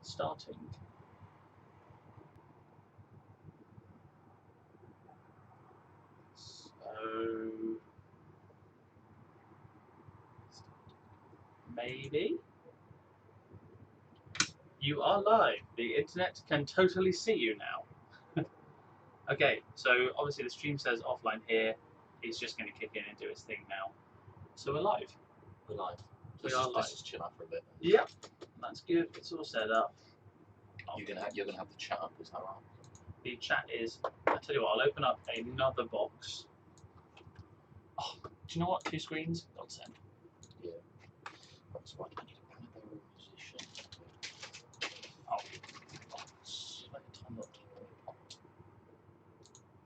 starting. So maybe you are live. The internet can totally see you now. Okay, so obviously the stream says offline here. It's just going to kick in and do its thing now. So we're live. We're live. We are live. This is chill out for a bit. Yep, that's good. It's all set up. You're gonna have the chat up, is that right? The chat is. I tell you what, I'll open up another box. Oh, do you know what? 2 screens. Godsend. Yeah. That's why I need a Panadol musician. Oh, Box. Like a ton of pot.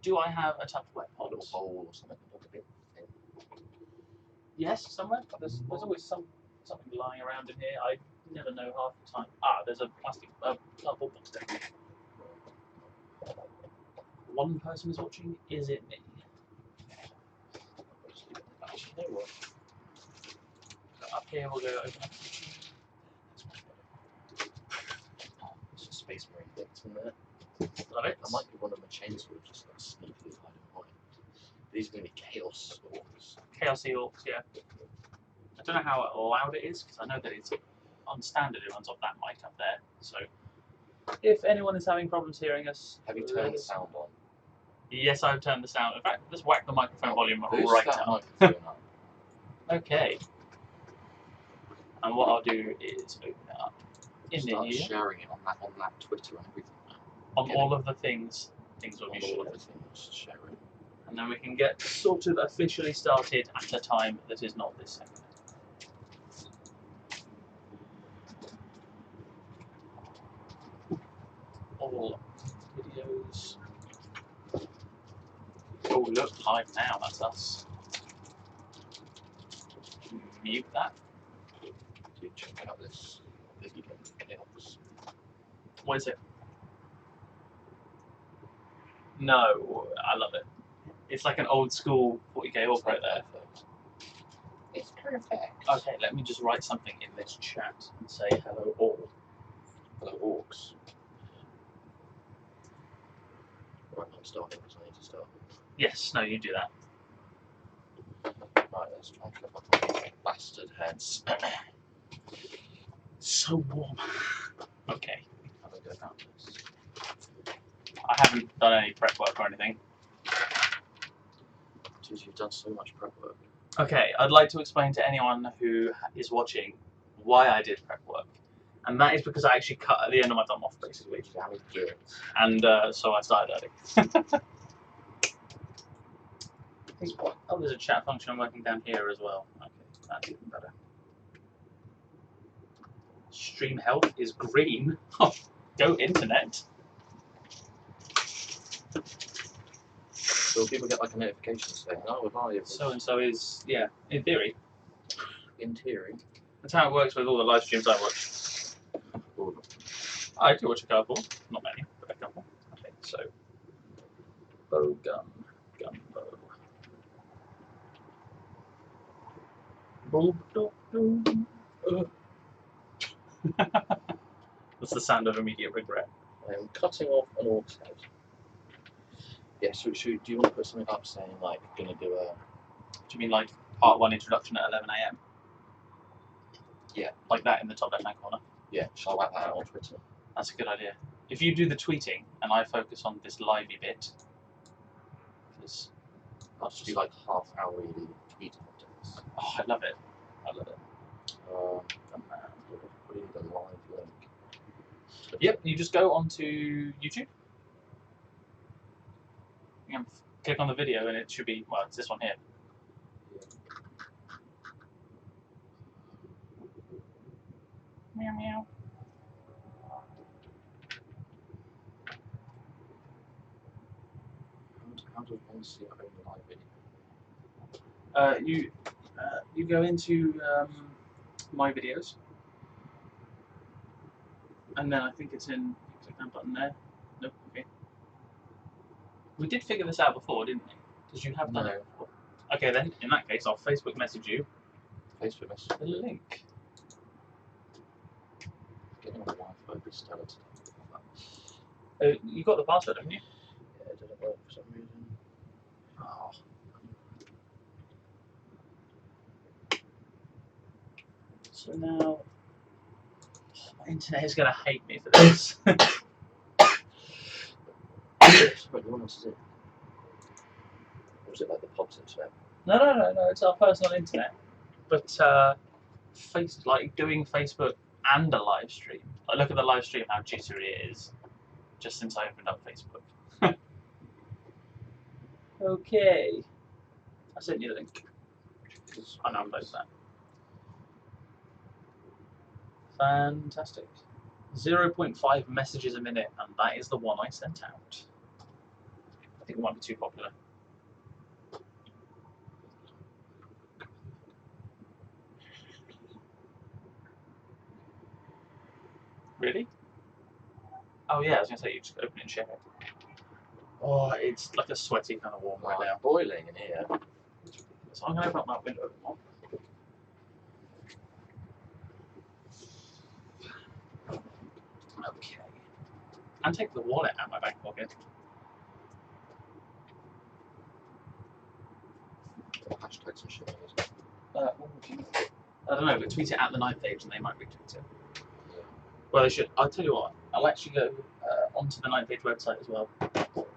do I have a Tupperware A pot? little bowl or something. A bit thin. Yes, somewhere. There's always something lying around in here. I never know half the time. Ah, there's a plastic cardboard box down here. One person is watching. Is it me? Actually, you know what? So up here we'll go open up. That's much better. There's a Space Marine bits in there. Love it. I might be one of my chainsaw just like sneakily hiding behind. These are going to be Chaos Orcs. Chaos Orcs, yeah. I don't know how loud it is because I know that it's on standard. It runs off that mic up there. So if anyone is having problems hearing us, Have you turned the sound on? Yes, I've turned the sound. In fact, let's whack the microphone volume Boost right that up. microphone up. Okay. And what I'll do is open it up in Start here sharing it on that Twitter and everything. on all of the things will On be all shared. of the things, share it. And then we can get sort of officially started at a time that is not this second. All videos. Oh, look, live now, that's us. Mute that. Do check out this video. Chaos. What is it? No, I love it. It's like an old school 40k orc right there. It's perfect. Okay, let me just write something in this chat and say hello all. Hello, orcs. Right, I'm starting because I need to start. Yes, no, you do that. Right, let's try and flip up on these bastard heads. So warm. Okay. Have a go at this. I haven't done any prep work or anything. Dude, you've done so much prep work. Okay, I'd like to explain to anyone who is watching why I did prep work. And that is because I actually cut at the end of my thumb off, basically. Damn it. And so I started early. Oh, there's a chat function working down here as well. Okay, that's even better. Stream health is green. Oh, go internet. So people get like a notification saying, oh, we're live. So and so is, yeah, in theory. In theory. That's how it works with all the live streams I watch. Ooh. I do watch a couple, not many, but a couple. Okay, so bow gun bow. That's the sound of immediate regret. I am cutting off an orc's head. Yeah, so do you want to put something up saying, like, gonna do a... Do you mean like part 1 introduction at 11 AM? Yeah. Like that in the top left hand corner? Yeah, shall I whack that out on Twitter? That's a good idea. If you do the tweeting and I focus on this livey bit, because I'll just do like half-hourly tweet updates. oh, I love it. I love it. We need a live link. Yep, you just go onto YouTube. You can click on the video and it should be, well, it's this one here. Meow meow. How does one see a live video? You go into my videos, and then I think it's in. You click that button there. Nope. Okay. We did figure this out before, didn't we? Because you have done it before. Okay, then in that case, I'll Facebook message you. Facebook message. The link. Getting on the Wi-Fi. Stella to You got the password, haven't you? Yeah, it didn't work for some reason. Oh. So now, my internet is going to hate me for this. Sorry, what else is it? Or was it like the Pops internet? No. It's our personal internet. But doing Facebook and a live stream. Like, look at the live stream, how jittery it is. Just since I opened up Facebook. Okay. I sent you the link. I now post that. Fantastic. 0.5 messages a minute, and that is the one I sent out. I think it might be too popular. Really? Oh yeah, I was going to say you just open it and share it. Oh, it's like a sweaty kind of warm right now. It's boiling in here. So I'm going to open up that window a bit more. Okay. And take the wallet out of my back pocket. Hashtags and shit. I don't know, but tweet it at the Ninth Page and they might retweet it. Well, they should. I'll tell you what, I'll actually go onto the Ninth Page website as well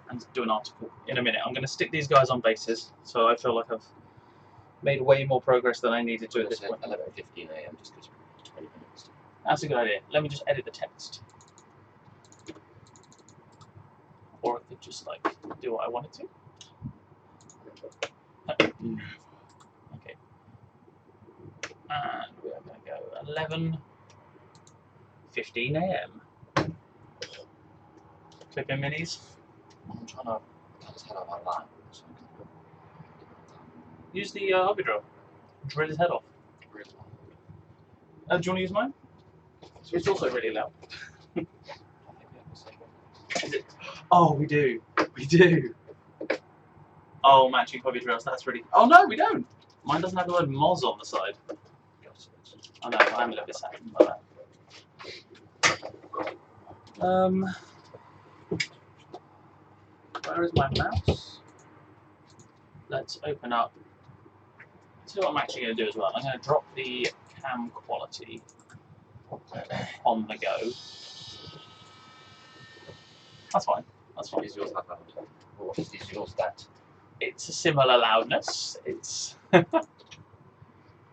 and do an article in a minute. I'm going to stick these guys on bases, so I feel like I've made way more progress than I needed to at this point. 11:15 a.m. just because 20 minutes. That's a good idea. Let me just edit the text. Or I could just like do what I wanted to. Okay. And we are going to go 11:15 a.m. Clipping minis. I'm trying to cut his head off like that. So Use the hobby drill. Drill his head off. Do you want to use mine? It's also really loud. Is it? Oh, we do. We do. Oh, matching hobby drills. That's really. Oh no, we don't. Mine doesn't have the word Moz on the side. I know. I'm a little bit sad about that. Where is my mouse? Let's open up. See what I'm actually going to do as well. I'm going to drop the cam quality on the go. That's fine. That's fine. Is yours that loud? Or is yours that? It's a similar loudness. It's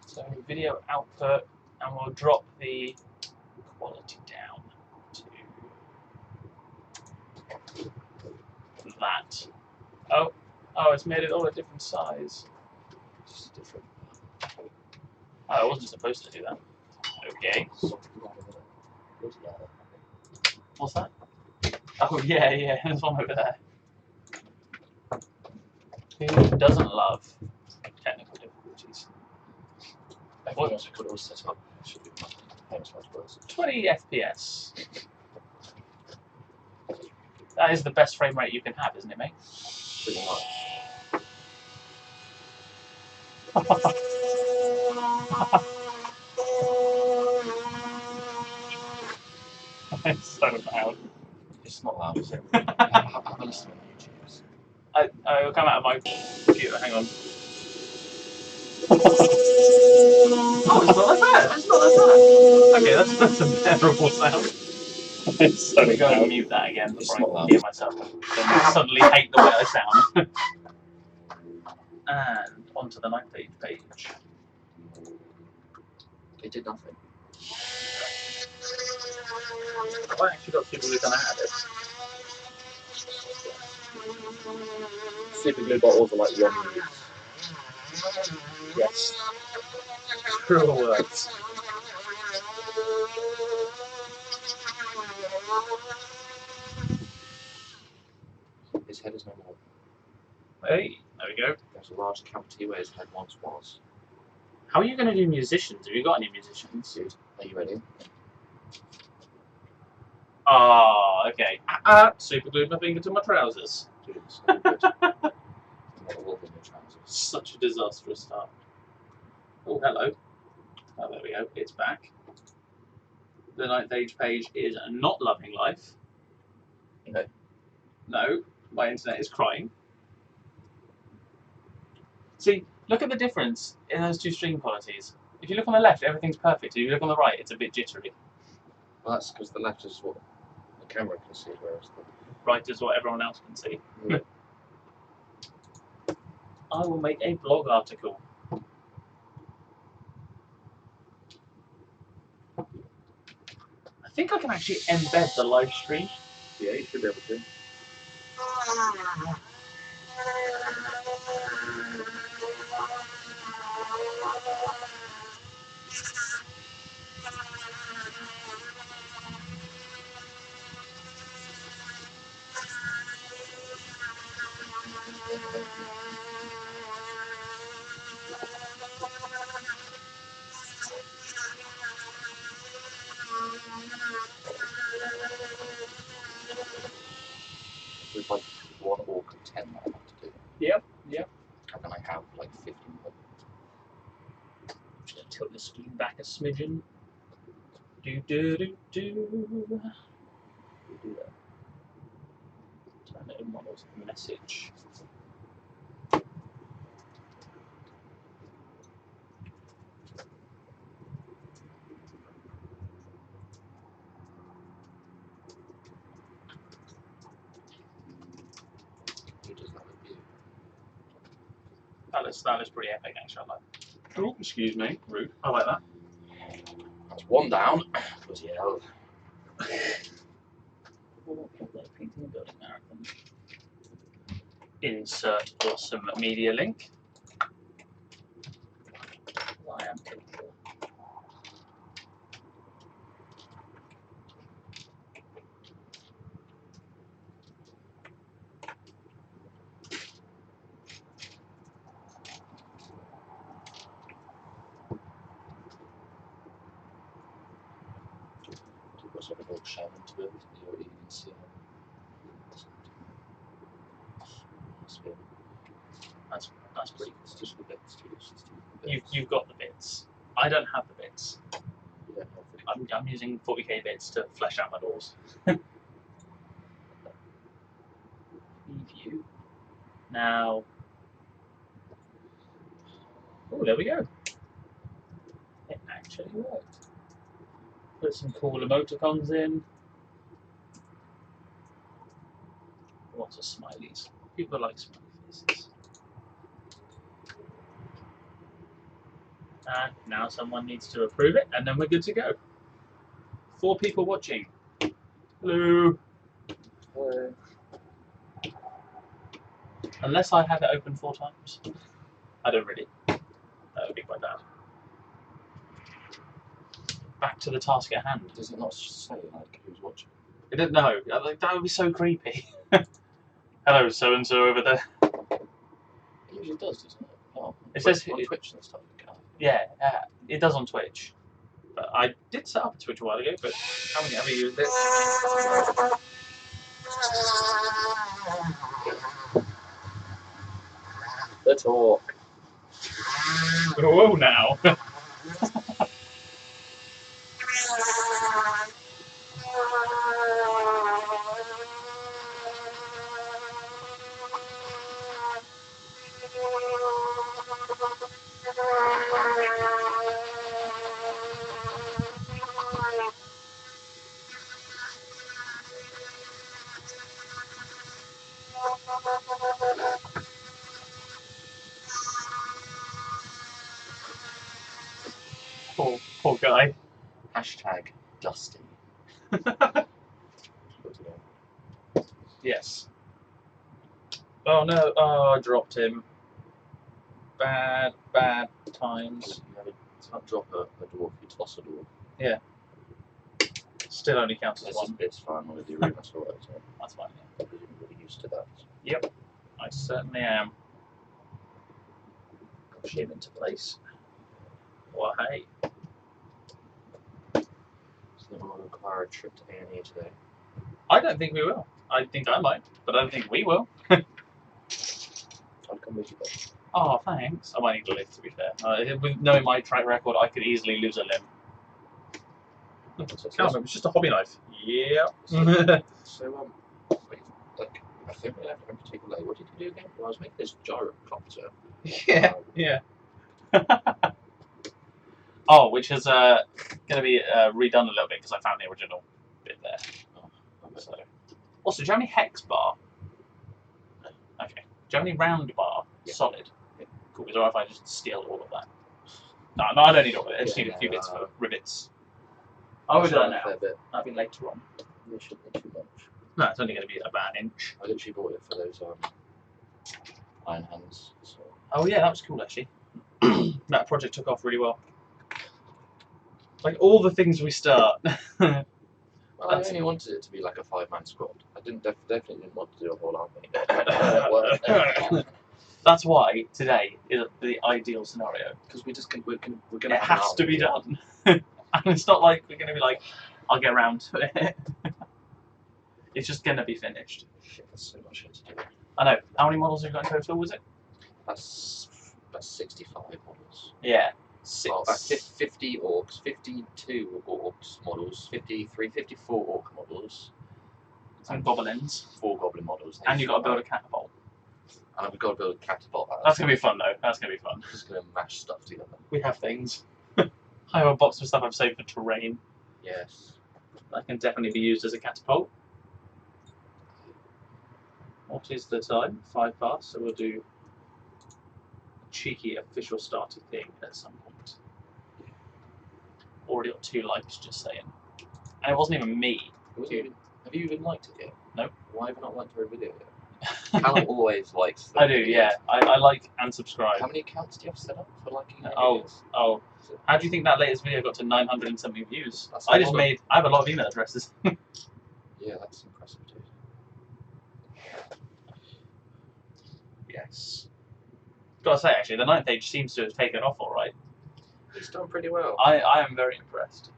so video output, and we'll drop the quality down to that. Oh, it's made it all a different size. Just different. Oh, I wasn't supposed to do that. Okay. What's that? Oh yeah, there's one over there. Who doesn't love technical difficulties? Everything else we could always set up should be much worse. 20 FPS. That is the best frame rate you can have, isn't it, mate? Pretty much. It's so loud. It's not loud, is it? Have a listen on YouTube. It'll come out of my computer, hang on. Oh, it's not that bad. It's not that bad. Okay, that's a terrible sound. It's so loud. Go and mute that again before I hear myself. Then I suddenly hate the way I sound. And onto the Ninth Page page. It did nothing. I actually got super glue gun out of this. Super glue bottles are like long moves. Yes. True words. His head is no more. Hey, there we go. There's a large cavity where his head once was. How are you going to do musicians? Have you got any musicians? Dude, are you ready? Oh, okay. Super glued my finger to my trousers. Dude, it's so good. Not all in your trousers. Such a disastrous start. Oh, hello. Oh, there we go. It's back. The Ninth Age page is not loving life. No. No, my internet is crying. See, look at the difference in those two stream qualities. If you look on the left, everything's perfect. If you look on the right, it's a bit jittery. Well, that's because the left is what the camera can see, whereas the Right is what everyone else can see. Yeah. I will make a blog article. I think I can actually embed the live stream. Yeah, you should be able to. There's like 1 orc of 10 that I have to do. Yep. And then I have like 50 more. I'm just going to tilt the screen back a smidgen. Do. We do that. Turn it in models message. He does that with you. That is pretty epic, actually. I like that. Oh, excuse me. Rude. I like that. That's 1 down. Bloody hell. Painting a building marathon. Insert awesome media link. I am capable. What's like a little shaman to do with you can see him. That's pretty It's just the bits. It's just the bits. You've got the bits. I don't have the bits. You don't have the I'm using 40k bits to flesh out my doors. Preview. Now. Oh, there we go. It actually worked. Put some cool emoticons in. Lots of smileys. People like smiley faces. And now someone needs to approve it, and then we're good to go. 4 people watching. Hello. Hello. Unless I have it open 4 times. I don't really. That would be quite bad. Back to the task at hand. Does it not say like who's watching? I don't know. That would be so creepy. Hello, so and so over there. It usually does, doesn't it? No. It says on Twitch and stuff. It can. Yeah, it does on Twitch. But I did set up a Twitch a while ago, but haven't ever used it. The talk. Whoa, now. Poor guy. Hashtag Dusty. Yes. Oh no, oh, I dropped him. Bad times. You can't drop a dwarf, you toss a dwarf. Yeah. Still only counts as 1. It's fine with the arena sort of, so That's fine, I'm really used to that. Yep, I certainly am. Push him into place. Well, hey. So then we'll require a trip to A&E today. I don't think we will. I think I might, but I don't think we will. I'll come with you then. Oh, thanks. I might need to live, to be fair. With knowing my track record, I could easily lose a limb. Can't remember. It's just a hobby knife. Yeah. So wait, like I think we left in particular. What did you do again? Well, I was making this gyrocopter. Yeah. Yeah. Oh, which is going to be redone a little bit because I found the original bit there. So, also, do you have any hex bar? Okay. Do you have any round bar? Yeah. Solid. Yeah. Cool. Is it alright if I just steal all of that? No, I don't need all of it. I just need a few bits for rivets. I will do that now. That'll be later on. It shouldn't be too much. No, it's only going to be about an inch. I literally bought it for those iron hands. So. Oh yeah, that was cool actually. That project took off really well. Like all the things we start. Well, I only wanted it to be like a 5-man squad. I definitely didn't want to do a whole army. That's why today is the ideal scenario. Because we're gonna. It has to be done, and it's not like we're gonna be like, I'll get around to it. It's just gonna be finished. Shit, there's so much shit to do. I know. How many models have you got in total? Was it? That's 65 models. Yeah. 50 orcs, 52 orcs models, 53, 54 orc models. And goblins. 4 goblin models. And you've got to build a catapult. And we've got to build a catapult. That's going to be fun though. That's going to be fun. We're just going to mash stuff together. We have things. I have a box of stuff I've saved for terrain. Yes. That can definitely be used as a catapult. What is the time? 5 past, so we'll do a cheeky official starter thing at some point. Already got 2 likes, just saying. And it wasn't even me. Have you even liked it yet? No. Why have you not liked our video yet? Callum always likes them. I do, yeah. I like and subscribe. How many accounts do you have set up for liking our videos? Oh. How do you think that latest video got to 970 views? I have a lot of email addresses. Yeah, that's impressive, dude. Yes. Gotta say, actually, the 9th age seems to have taken off alright. It's done pretty well. I am very impressed.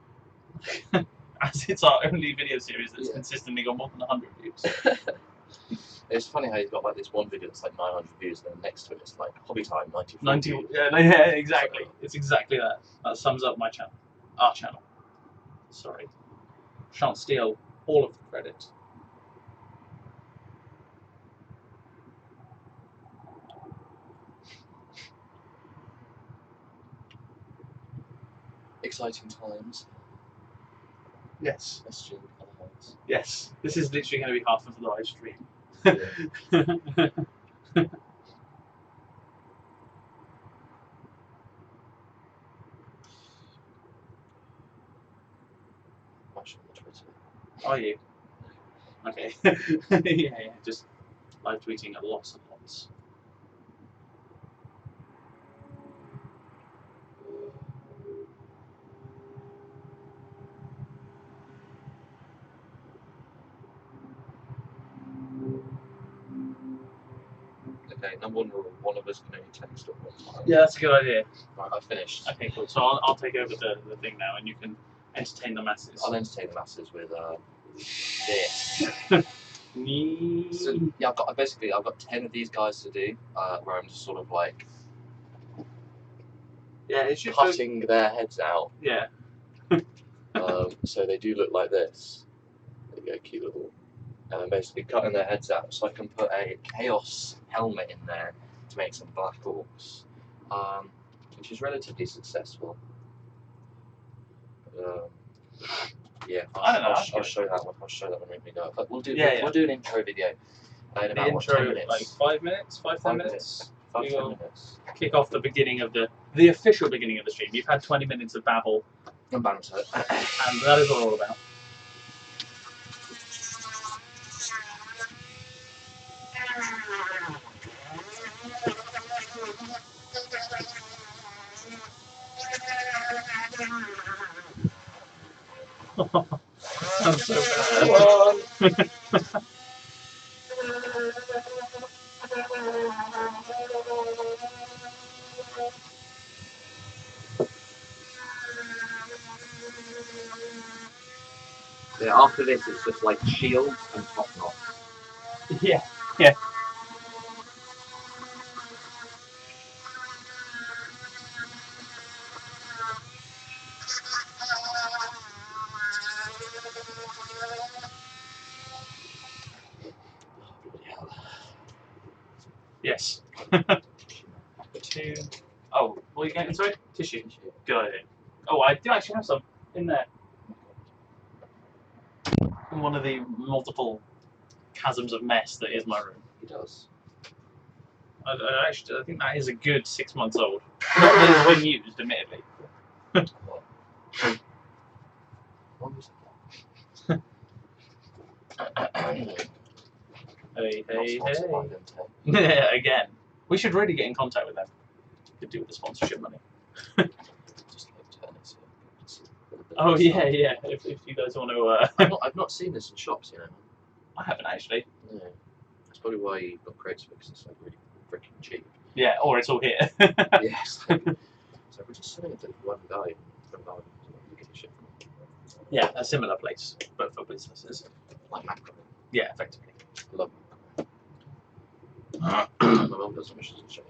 As it's our only video series that's consistently got more than 100 views. It's funny how you've got like this one video that's like 900 views, and then next to it it's like hobby time 94 views. Yeah, exactly. It's exactly that. That sums up my channel. Our channel. Sorry. Shan't steal all of the credit. Exciting times. Yes. Messaging other hands. Yes. This is literally going to be half of the live stream. Yeah. Much on the Twitter. Are you? Okay. Yeah. Just live tweeting lots and lots. Okay, number 1 rule: one of us can only text at one time. Yeah, that's a good idea. Right, I finished. Okay, cool. So I'll take over the thing now, and you can entertain the masses. I'll entertain the masses with this. So, yeah, I've got 10 of these guys to do, where I'm just sort of like cutting their heads out. Yeah. So they do look like this. There you go, cute little. And I'm basically cutting their heads out so I can put a chaos helmet in there to make some black orcs, which is relatively successful. Yeah, I'll show that one. I'll show that one when we go. But we'll do an intro video in about 10 minutes. Like 5 minutes, 10 minutes. 5-10 minutes. Kick off the beginning of the official beginning of the stream. You've had 20 minutes of babble, and banter, and that is what we're all about. Sounds so bad. Yeah, after this it's just like shields and top knot. Yeah. Bloody hell. Yes. Two. Oh, what are you getting? Sorry? Tissue. Good idea. Oh, I do actually have some in there. In one of the multiple chasms of mess that is my room. He does. I think that is a good 6 months old. Not that it's been used, admittedly. What? What was it? Hey, Not hey, sponsored by hey. Vimtech. Yeah, again. We should really get in contact with them. Could do with the sponsorship money. Just like turn it so you can see the Oh, yeah, stuff. yeah. If you guys want to. I've not seen this in shops, you know. I haven't actually. No. That's probably why you got crates because it's like really freaking cheap. Yeah, or it's all here. Yes. So we're just selling it to one guy from Bali. So get the shit from him. Yeah, a similar place, but for businesses. Like macro. Yeah, effectively. I love macro. My mum does, which is a shame.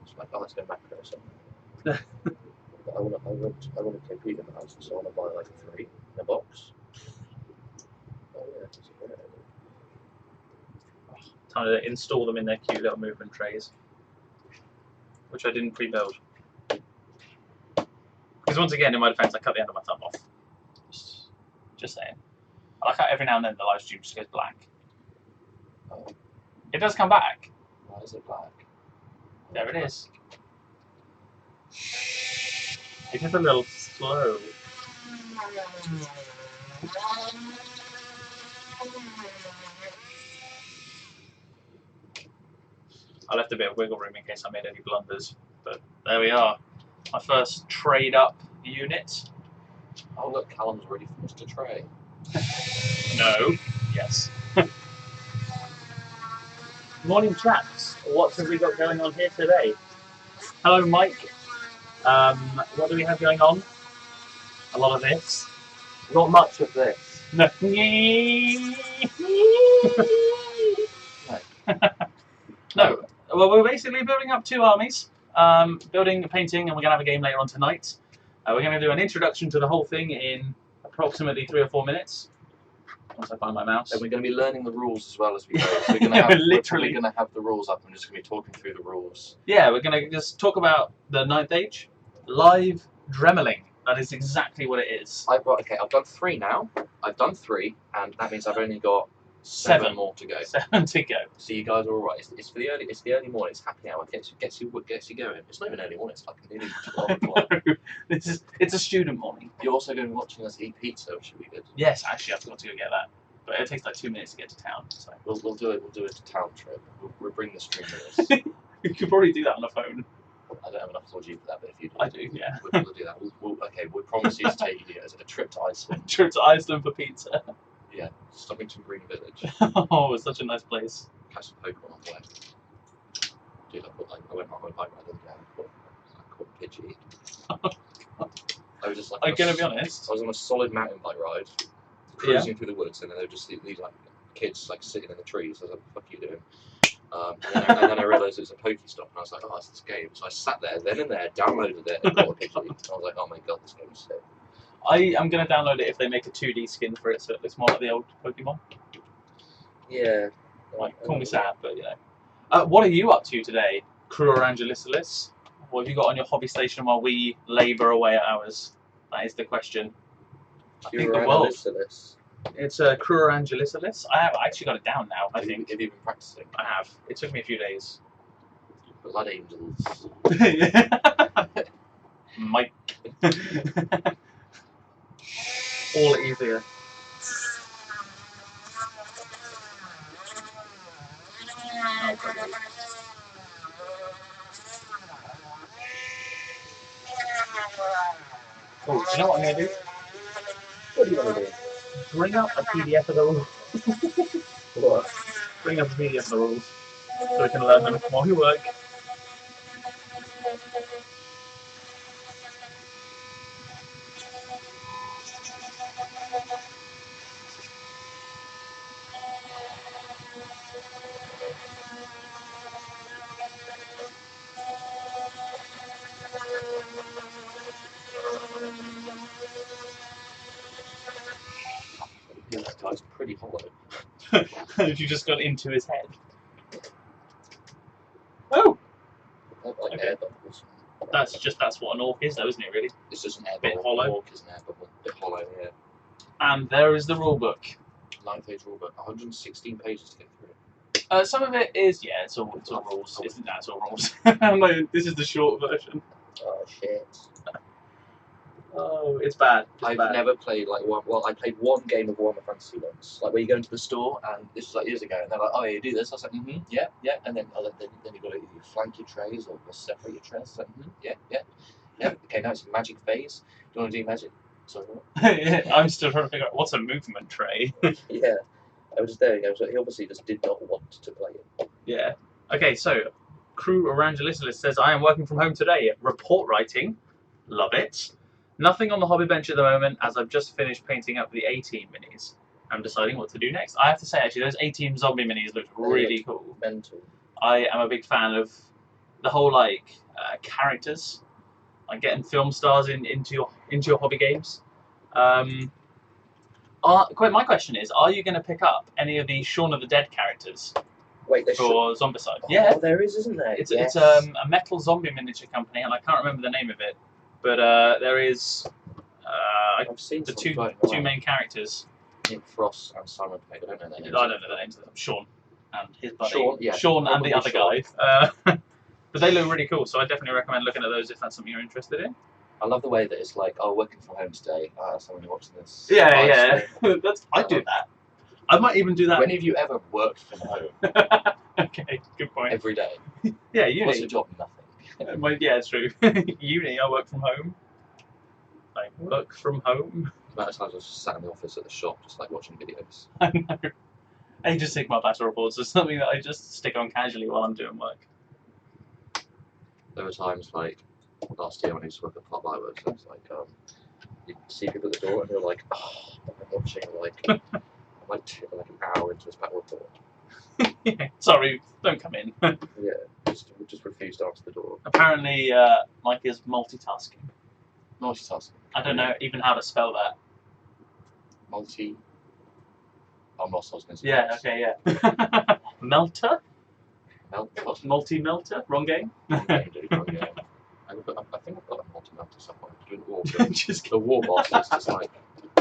She's like, oh, let's go macro or something. But I want to compete in the house, so I want to buy like 3 in a box. Oh yeah, it's a great idea. Time to install them in their cute little movement trays, which I didn't pre-build. Because once again, in my defense, I cut the end of my thumb off. Just saying. I like how every now and then the live stream just goes black. Oh, It does come back. why is it black? There it is. It's just a little slow. I left a bit of wiggle room in case I made any blunders, but there we are. My first trade up unit. Oh look, Callum's already finished a tray. No. Yes. Morning, chaps. What have we got going on here today? Hello, Mike. What do we have going on? A lot of this. Not much of this. No. No. Well, we're basically building up 2 armies. Building, painting, and we're going to have a game later on tonight. We're going to do an introduction to the whole thing in approximately 3 or 4 minutes. Once I find my mouse. And we're going to be learning the rules as well as we go. So we're going to have, literally we're going to have the rules up and just going to be talking through the rules. Yeah, we're going to just talk about the 9th Age. Live Dremeling. That is exactly what it is. I've done 3 now. I've done 3, and that means I've only got 7 more to go. 7 to go. So you guys are all right. It's for the early. It's the early morning. It's happy hour. Gets you going. It's not even early morning. It's like nearly 12 o'clock. It's a student morning. You're also going to be watching us eat pizza, which should be good. Yes, actually, I forgot to go get that. But it takes like 2 minutes to get to town. So We'll do it. We'll do a town trip. We'll bring the stream with us. you could probably do that on the phone. I don't have enough 4G for that, but if you do, I do, yeah. we'll do that. We'll promise you to take you as a trip to Iceland. Trip to Iceland for pizza. Yeah, Stubbington Green Village. Oh, it's such a nice place. Catch some Pokemon on the way. Dude, I went on my bike ride the other day. I caught Pidgey. I was just like. I'm gonna be honest. I was on a solid mountain bike ride, cruising through the woods, and then there were just these like kids like sitting in the trees. I was like, "What the fuck are you doing?" And then I realised it was a Pokestop, and I was like, "Oh, it's this game." So I sat there, then and there, downloaded it, and got a Pidgey. I was like, "Oh my god, this game is sick." I am going to download it if they make a 2D skin for it, so it looks more like the old Pokemon. Yeah. Like, call me sad, but you know. What are you up to today, Crew Angelisalis? What have you got on your hobby station while we labour away at ours? That is the question. I think the world. It's Crew Angelisalis. I have actually got it down now, I think. Have you been practicing? I have. It took me a few days. Blood Angels. Mike. All easier. Oh, you know what I'm going to do? What do you want to do? Bring up a PDF of the rules. What? Bring up a PDF of the rules so we can learn them while we work. This guy's pretty hollow. You just got into his head. Oh, They're like Okay. air bubbles. that's what an orc is, though, isn't it? Really. It's just an air Bit bubble. hollow. Orc is an air bubble. Bit hollow, yeah. And there is the rule book. 9th age rulebook. 116 pages to get through. Some of it is, yeah, it's all rules. Isn't that? It's all rules. No, this is the short version. Oh shit. Oh, it's bad. It's I've bad. never played like one. Well, I played one game of Warhammer Fantasy once. Like where you go into the store, and this was like years ago, and they're like, "Oh, you do this." I was like, yeah, yeah," and then then you got to flank your trays or separate your trays. I was like, yeah, yeah, yeah. Okay, now it's magic phase. Do you want to do magic? Sorry, what? I'm still trying to figure out what's a movement tray. Yeah, I was there. He obviously just did not want to play it. Yeah. Okay, so Crew Evangelist says, I am working from home today. Report writing. Love it. Nothing on the hobby bench at the moment, as I've just finished painting up the A-Team minis. I'm deciding what to do next. I have to say, actually, those A-Team zombie minis look really cool. Mental. I am a big fan of the whole, characters. Like getting film stars into your hobby games. My question is, are you going to pick up any of the Shaun of the Dead characters Wait, there's for Zombicide? Yeah. Oh, there is, isn't there? It's Yes. a metal zombie miniature company, and I can't remember the name of it. But there is I've seen the some two main characters. Nick Frost and Simon Pegg. I don't know their names. I don't know the names of them. Sean and his buddy. Sean, yeah, Sean and the other probably guy. But they look really cool, so I definitely recommend looking at those if that's something you're interested in. I love the way that it's like, oh, working from home today. Someone watching this. Yeah. I do that. I might even do that. When have you ever worked from home Okay, good point. every day? Yeah, What's uni. your job? Nothing. Yeah, it's true. Uni, I work from home. I work from home. The amount of times I was just sat in the office at the shop, just like watching videos. I know. Age of Sigmar battle reports is something that I just stick on casually while I'm doing work. There were times like last year when I used to work at Pop Library, so it's like you see people at the door and they're like, oh, I'm watching like an hour into this battle report. Sorry, don't come in. Yeah, just refuse to answer the door. Apparently, Mike is multitasking. Multitasking. I don't know even how to spell that. I'm lost. I was going to say. Yeah, okay, yeah. Melter? What? Multi-melter? Wrong game? Wrong game, dude, wrong game. I think I've got a multi-melter somewhere. Doing war. The war boss is just like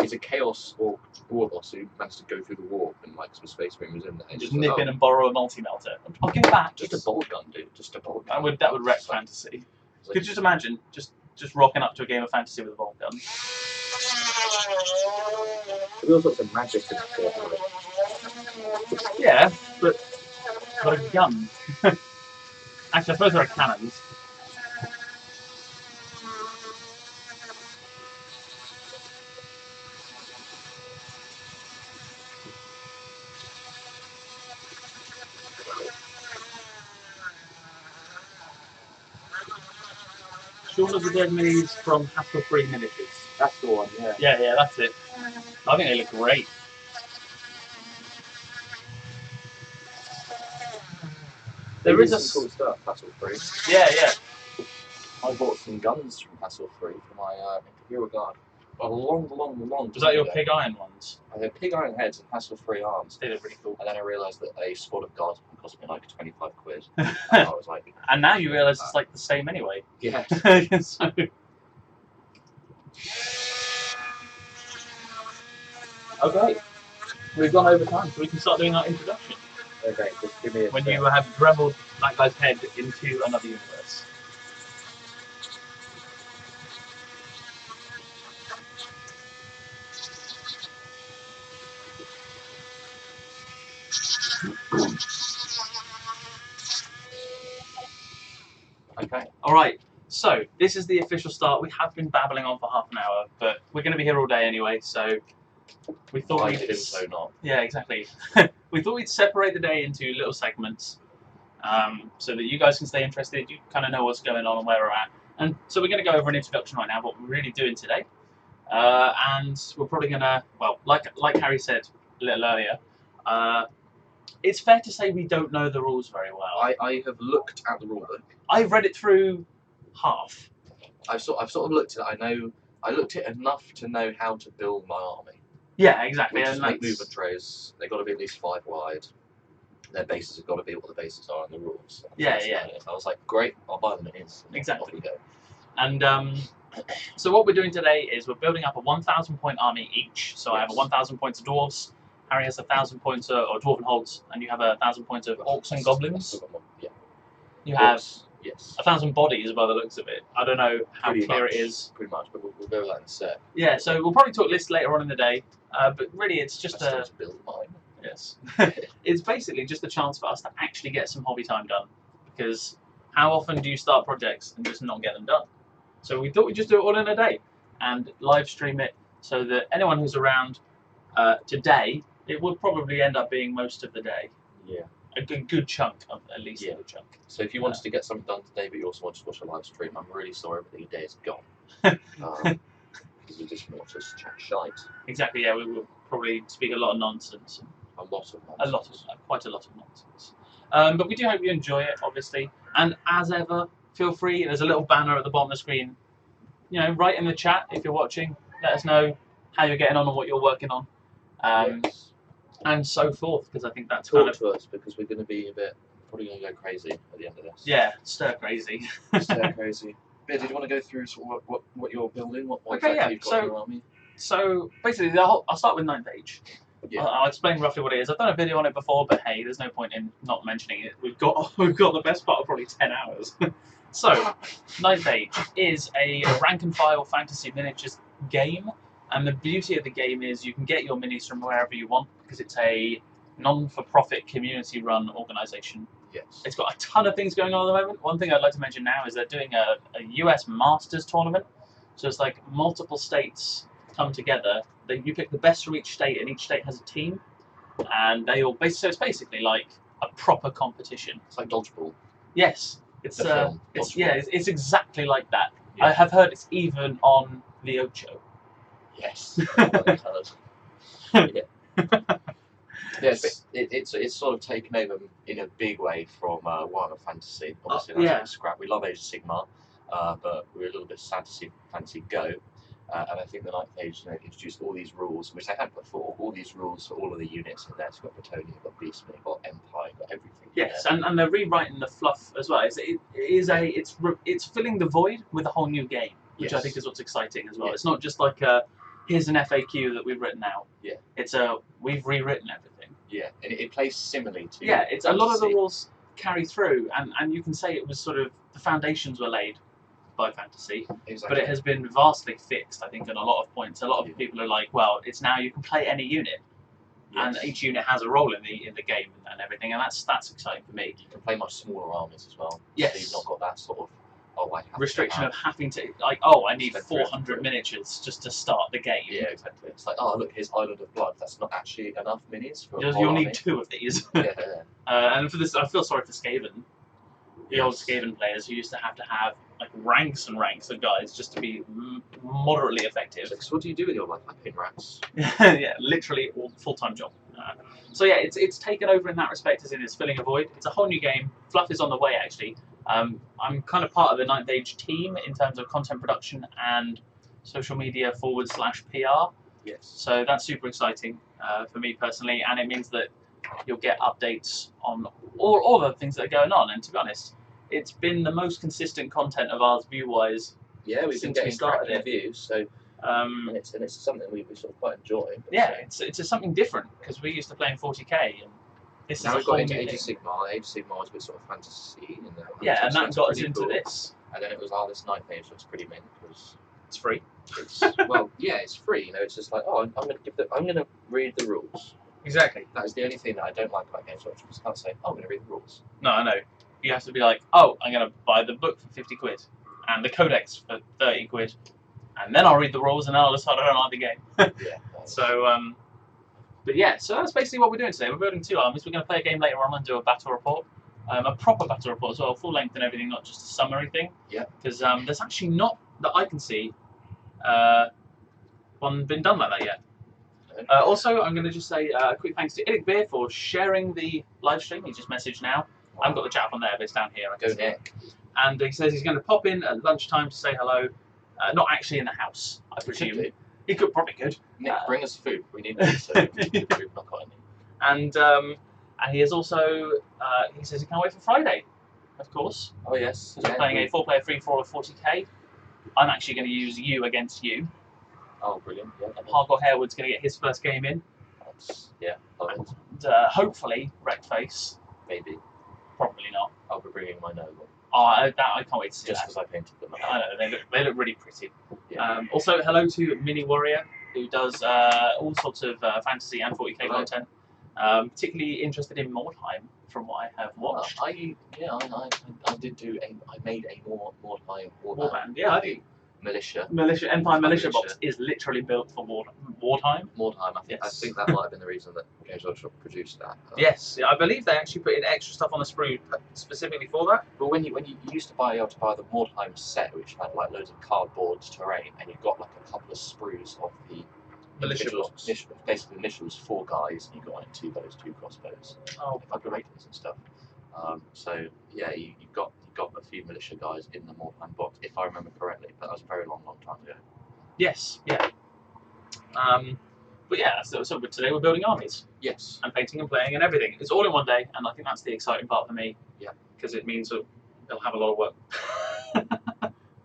he's a chaos or war boss who managed to go through the warp and like some space mariners in there. Just nip in and borrow a multi-melter. I'll give back. Just a bolt gun, dude. Just a bolt gun. That would wreck fantasy. Could you just imagine just rocking up to a game of fantasy with a bolt gun? There's all sorts of magic in it. Yeah, but a gun. Actually, I suppose there are cannons. Shaun of the Dead minis from Hassle-Free Miniatures. That's the one, yeah. Yeah, that's it. I think they look great. There is some cool stuff, Hassle-Free. Yeah. I bought some guns from Hassle-Free for my Imperial Guard. A long Was that your time ago. pig iron ones? I had pig iron heads and Hassle-Free arms. They look pretty cool. And then I realised that a squad of guards cost me like 25 quid. And I was like, And now you realise it's like the same anyway. yeah. So... Okay, we've gone over time, so we can start doing our introduction. Okay, just give me a When sec. you have dribbled that guy's head into another universe. Okay. Alright, so this is the official start. We have been babbling on for half an hour, but we're going to be here all day anyway, so we thought I we'd... didn't, so not. Yeah, exactly. We thought we'd separate the day into little segments so that you guys can stay interested, you kind of know what's going on and where we're at. And so we're going to go over an introduction right now, what we're really doing today. And we're probably going to, well, like Harry said a little earlier, it's fair to say we don't know the rules very well. I have looked at the rulebook. I've read it through half. I've sort of looked at it. I looked at it enough to know how to build my army. Yeah, exactly. Which And is make that's, movement trays. They've got to be at least 5 wide. Their bases have got to be what the bases are in the rules. Yeah, That's yeah. about it. I was like, great, I'll buy them. It is. Exactly. Off we go. and so what we're doing today is we're building up a 1,000 point army each. So I have a Yes. 1,000 points of dwarves. Harry has 1,000 points or dwarven holds, and you have 1,000 points of orcs and goblins. Yeah. You have Yes. 1,000 bodies by the looks of it. I don't know how Pretty clear much, it is. Pretty much, but we'll go with that in a sec. Yeah, so we'll probably talk lists later on in the day, but really it's just I still have to build mine. yes, it's basically just a chance for us to actually get some hobby time done. Because how often do you start projects and just not get them done? So we thought we'd just do it all in a day and live stream it so that anyone who's around today, it would probably end up being most of the day. Yeah. A good chunk, of, at least a good chunk. So if you wanted to get something done today, but you also want to watch a live stream, I'm really sorry, but the day is gone. Because we just want to chat shite. Exactly, yeah, we will probably speak a lot of nonsense. A lot of nonsense. Quite a lot of nonsense. But we do hope you enjoy it, obviously. And as ever, feel free. There's a little banner at the bottom of the screen. You know, write in the chat if you're watching. Let us know how you're getting on and what you're working on, Yes. and so forth. Because I think that's Talk kind of to us, because we're going to be probably going to go crazy at the end of this. yeah, stir crazy. Stir crazy. But did you want to go through sort of what you're building? What Okay, exactly yeah, you've got so- in your army? So basically, I'll start with 9th Age. Yeah. I'll explain roughly what it is. I've done a video on it before, but hey, there's no point in not mentioning it. We've got the best part of probably 10 hours. So, 9th Age is a rank and file fantasy miniatures game, and the beauty of the game is you can get your minis from wherever you want because it's a non-for-profit community-run organisation. Yes. It's got a ton of things going on at the moment. One thing I'd like to mention now is they're doing a US Masters tournament. So it's like multiple states come together. You pick the best from each state, and each state has a team, and they all so it's basically like a proper competition. It's like dodgeball. Yes, it's The film, it's exactly like that. Yeah. I have heard it's even on the Ocho. Yes. Yeah. Yes, it's sort of taken over in a big way from Warhammer Fantasy. Obviously, that's yeah. like scrap. We love Age of Sigmar, but we're a little bit sad to see Fantasy go. And I think the 9th Age introduced all these rules, which they had before. All these rules for all of the units in there. It's got Bretonnia, got Beastmen, got Empire, got everything. Yes, and they're rewriting the fluff as well. It's filling the void with a whole new game, which I Yes. think is what's exciting as well. Yeah. It's not just like here's an FAQ that we've written out. Yeah. It's we've rewritten everything. Yeah, and it plays similarly to. Yeah, it's a lot of the Fantasy. rules carry through, and you can say it was sort of the foundations were laid by Fantasy, Exactly. but it has been vastly fixed. I think on a lot of points, a lot of Yeah. people are like, well, it's now you can play any unit, and Yes. each unit has a role in the game and everything, and that's exciting for me. You can play much smaller armies as well. Yes. So you've not got that sort of I have Restriction to of having to I need Spend 400 300. miniatures just to start the game. Yeah, exactly. It's like, oh look, here's Island of Blood. That's not actually enough minis for a You'll whole army. need 2 of these. Yeah, And for this, I feel sorry for Skaven, the old Yes. Skaven players who used to have like ranks and ranks of guys just to be moderately effective. So what do you do with your like pin rats? Yeah, literally all full-time job. So yeah, it's taken over in that respect, as in it's filling a void. It's a whole new game. Fluff is on the way actually. I'm kind of part of the 9th Age team in terms of content production and social media /PR. Yes. So that's super exciting for me personally, and it means that you'll get updates on all the things that are going on. And to be honest, it's been the most consistent content of ours view-wise. Yeah, we've been Since we getting started cracking it. reviews, so and it's something we sort of quite enjoy. But, Yeah, it's something different because we used to play in 40k, and this now is we've a got whole into new Age of thing. Sigmar. Age of Sigmar was a bit sort of fantasy, Yeah, and that it's got us pretty into cool. this. And then it was this 9th Age looks pretty mint because It's free. it's well, yeah, it's free. You know, it's just like, oh, I'm going to read the rules. Exactly. That is the only thing that I don't like about games. So I just can't say, oh, I'm going to read the rules. No, I know. You have to be like, oh, I'm going to buy the book for 50 quid and the codex for 30 quid, and then I'll read the rules and then I'll decide I don't like the game. Yeah. So, but yeah, so that's basically what we're doing today. We're building 2 armies. We're going to play a game later on and do a battle report. A proper battle report as well, full length and everything, not just a summary thing. Yeah. Because there's actually not, that I can see, one been done like that yet. Also, I'm going to just say a quick thanks to Idic Beer for sharing the live stream. He just messaged now. I haven't got the chat on there, but it's down here. I can Go see it. Nick. And he says he's going to pop in at lunchtime to say hello. Not actually in the house, I Could presume. do. He could. Nick, bring us food. We need pizza. We've not got any. And he is also he says he can't wait for Friday, of course. Oh yes. Because we're playing a 4-player free for all of 40k. I'm actually going to use you against you. Oh, brilliant! Yeah. Hardcore Harewood's going to get his first game in. Love it. And hopefully, Wreckface. Maybe. Probably not. I'll be bringing my Noble. Oh, I can't wait to see Just that. because I painted them. I know, they look really pretty. Yeah. Also, hello to Mini Warrior, who does all sorts of fantasy and 40k Hello. content. Particularly interested in Mordheim, from what I have watched. I did do I made a Mordheim Warband, yeah, I do. Militia. Empire Militia box is literally built for Mordheim. Mordheim. I Yes. think that might have been the reason that Games Workshop produced that. Yes, I believe they actually put in extra stuff on the sprue specifically for that. But when you used to buy the Mordheim set, which had like loads of cardboard terrain, and you got like a couple of sprues of the Militia individuals- box. basically initials, 4 guys, and you got like 2 bows, 2 crossbows, Oh, like ratings and stuff. So yeah, you got a few militia guys in the Mordheim box, if I remember correctly, but that was a very long time ago. yes, yeah. But yeah, so today we're building armies Yes. and painting and playing and everything. It's all in one day, and I think that's the exciting part for me. Yeah. Because it means that they'll have a lot of work.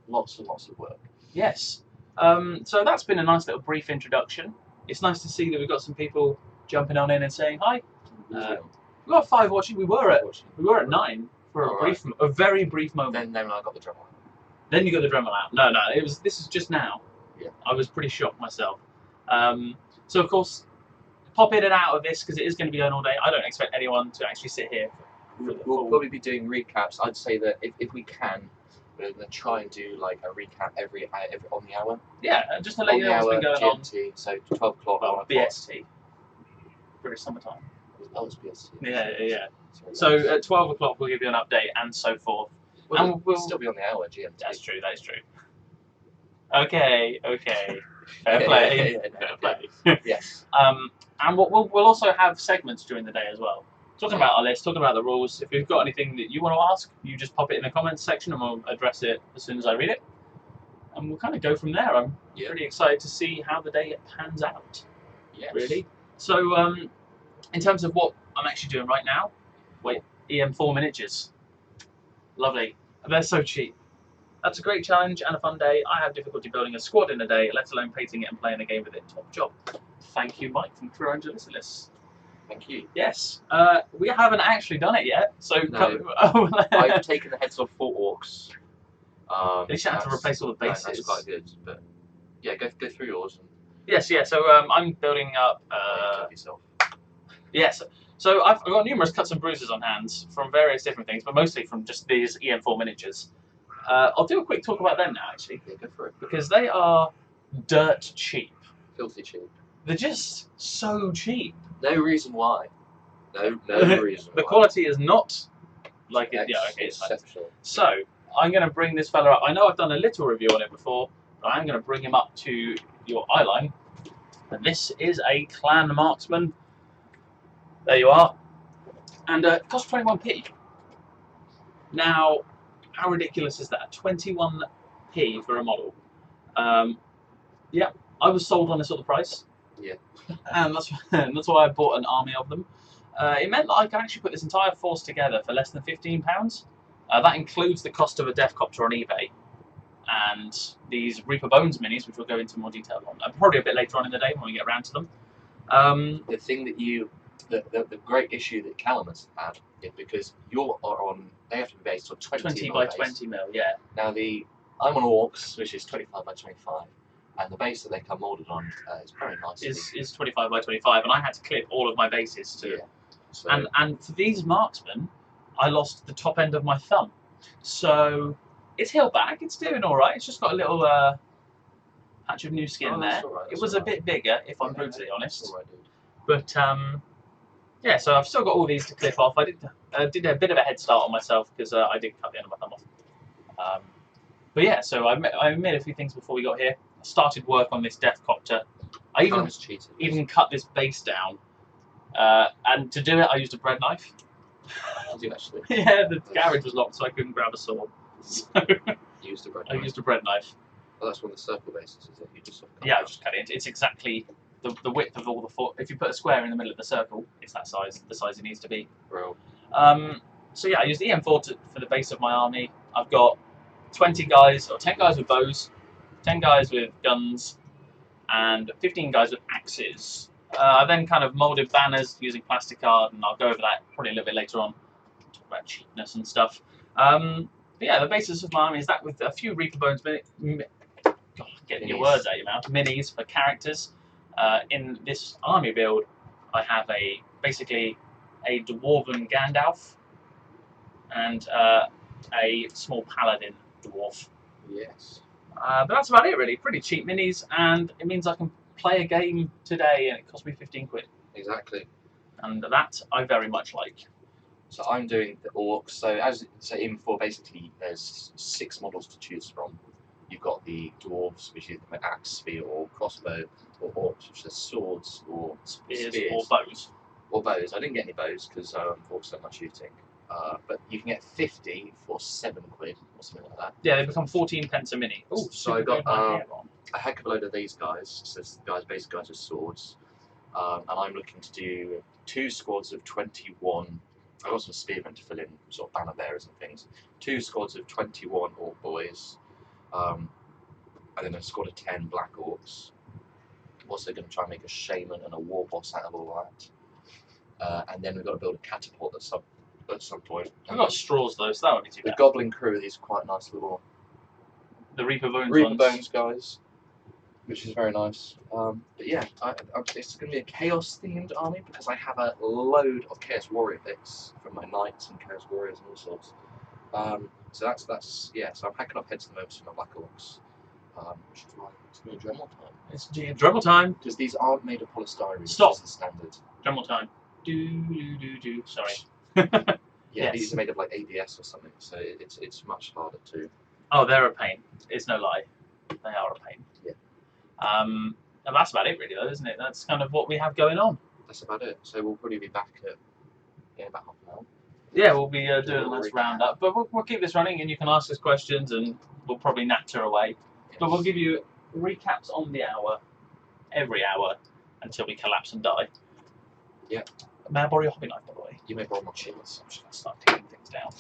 Lots and lots of work. Yes. So that's been a nice little brief introduction. It's nice to see that we've got some people jumping on in and saying hi. We've got 5 watching. We were at 9 for a very brief moment. Then I got the Dremel. Then you got the Dremel out. No, this is just now. Yeah. I I was pretty shocked myself. So of course, pop in and out of this because it is going to be going all day. I don't expect anyone to actually sit here for the We'll full. probably be doing recaps. I'd say that if we can, we're going to try and do like a recap every on the hour. Yeah, just to let On you the know what's been hour, going on. GMT, so 12 o'clock. Well, 1 o'clock. BST, British Summertime. Oh, it's BST. Yeah. Sorry, So guys. at 12 o'clock we'll give you an update and so forth. We'll, and we'll we'll- still be on the hour, GMT. That is true. Okay. Fair play. Yeah, Fair play. Yes. And we'll also have segments during the day as well. Talking about our list, talking about the rules. If you've got anything that you want to ask, you just pop it in the comments section and we'll address it as soon as I read it. And we'll kind of go from there. I'm pretty excited to see how the day pans out. Yes. Really. So, in terms of what I'm actually doing right now, EM4 miniatures. Lovely. They're so cheap. That's a great challenge and a fun day. I have difficulty building a squad in a day, let alone painting it and playing a game with it. Top job. Thank you, Mike from True Angelicilus. Thank you. Yes. We haven't actually done it yet, so No. I've taken the heads off 4 orcs. At least you don't have to replace all the bases. That's quite good, but yeah, go through yours and Yes, yeah. So I'm building up. help yourself. Yes. So I've got numerous cuts and bruises on hands from various different things, but mostly from just these EM4 miniatures. I'll do a quick talk about them now, actually, Yeah, go for it. because they are dirt cheap. Filthy cheap. They're just so cheap. No reason why. No reason The why. quality is not like it. Yeah, okay, it's fine. Exceptional. So I'm going to bring this fella up. I know I've done a little review on it before, but I'm going to bring him up to your eye line. And this is a Clan Marksman. There you are. And it costs 21p. Now, how ridiculous is that? 21p for a model. Yeah, I was sold on this sort of price. Yeah. And that's why I bought an army of them. It meant that I could actually put this entire force together for less than £15. That includes the cost of a Deathcopter on eBay and these Reaper Bones minis, which we'll go into more detail on. Probably a bit later on in the day when we get around to them. The thing that the great issue that Callum has had is because they have to be based on 20 by 20 mil, yeah. Now I'm on Orcs, which is 25 by 25, and the base that they come molded on is very nice. Is 25 by 25, and I had to clip all of my bases to. Yeah. So, And for these marksmen, I lost the top end of my thumb. So it's healed back. It's doing all right. It's just got a little patch of new skin Oh, there. that's all right, It that's was all a bit bigger, if I'm brutally honest. All right, dude. But yeah, so I've still got all these to clip off. I did a bit of a head start on myself because I did cut the end of my thumb off. But yeah, so I made a few things before we got here. I started work on this Deathcopter. I Callum's cheated. even cut this base down. And to do it, I used a bread knife. Did you actually? Yeah, the garage was locked, so I couldn't grab a sword. So Used the bread I knife. used a bread knife. Well, that's one of the circle bases, is it? You just sort of cut Yeah, it I out. just cut it. It's exactly the width of all the four. If you put a square in the middle of the circle, it's that size, the size it needs to be. Real. So yeah, I use the EM4 for the base of my army. I've got 20 guys, or 10 guys with bows, 10 guys with guns, and 15 guys with axes. I then kind of molded banners using plastic card, and I'll go over that probably a little bit later on. Talk about cheapness and stuff. But yeah, the basis of my army is that with a few Reaper Bones God, getting your words out of your mouth. Minis for characters. In this army build, I have basically a dwarven Gandalf and a small paladin dwarf. Yes. But that's about it, really. Pretty cheap minis, and it means I can play a game today, and it cost me 15 quid. Exactly. And that I very much like. So I'm doing the orcs. So in 4, basically, there's 6 models to choose from. You've got the dwarves, which is the axe, spear, or crossbow, or orcs, which are swords or Spears spears. or bows. Or bows. I didn't get any bows because orcs don't like shooting. But you can get 50 for 7 quid or something like that. Yeah, they become 14 pence a mini. Oh, So I got a heck of a load of these guys. So it's basic guys with swords. And I'm looking to do 2 squads of 21. I've got some spearmen to fill in, sort of banner bearers and things. 2 squads of 21 orc boys. And then a squad of 10 black orcs. I'm also going to try and make a shaman and a war boss out of all that. And then we've got to build a catapult at some point. I've got straws though, so that would be too The bad. goblin crew, these quite nice little The Reaper Bones Reaper ones. Bones guys, which is very nice. But yeah, it's going to be a chaos themed army because I have a load of Chaos Warrior bits from my knights and Chaos Warriors and all sorts. So that's yeah. So I'm hacking off heads at the moment for my black orcs, which is why it's going to be Dremel time. It's Dremel time. Because these aren't made of polystyrene. Stop. Which is the standard. Dremel time. Do. Sorry. Yeah, Yes. these are made of like ABS or something, so it's much harder to. Oh, they're a pain. It's no lie. They are a pain. Yeah. And that's about it, really, though, isn't it? That's kind of what we have going on. That's about it. So we'll probably be back at about half an hour. Yeah, we'll be doing a nice roundup, but we'll keep this running, and you can ask us questions, and we'll probably natter away. Yes. But we'll give you recaps on the hour, every hour, until we collapse and die. Yeah. May I borrow your hobby knife, by the way? You may borrow my chins. I'm just going to start taking things down.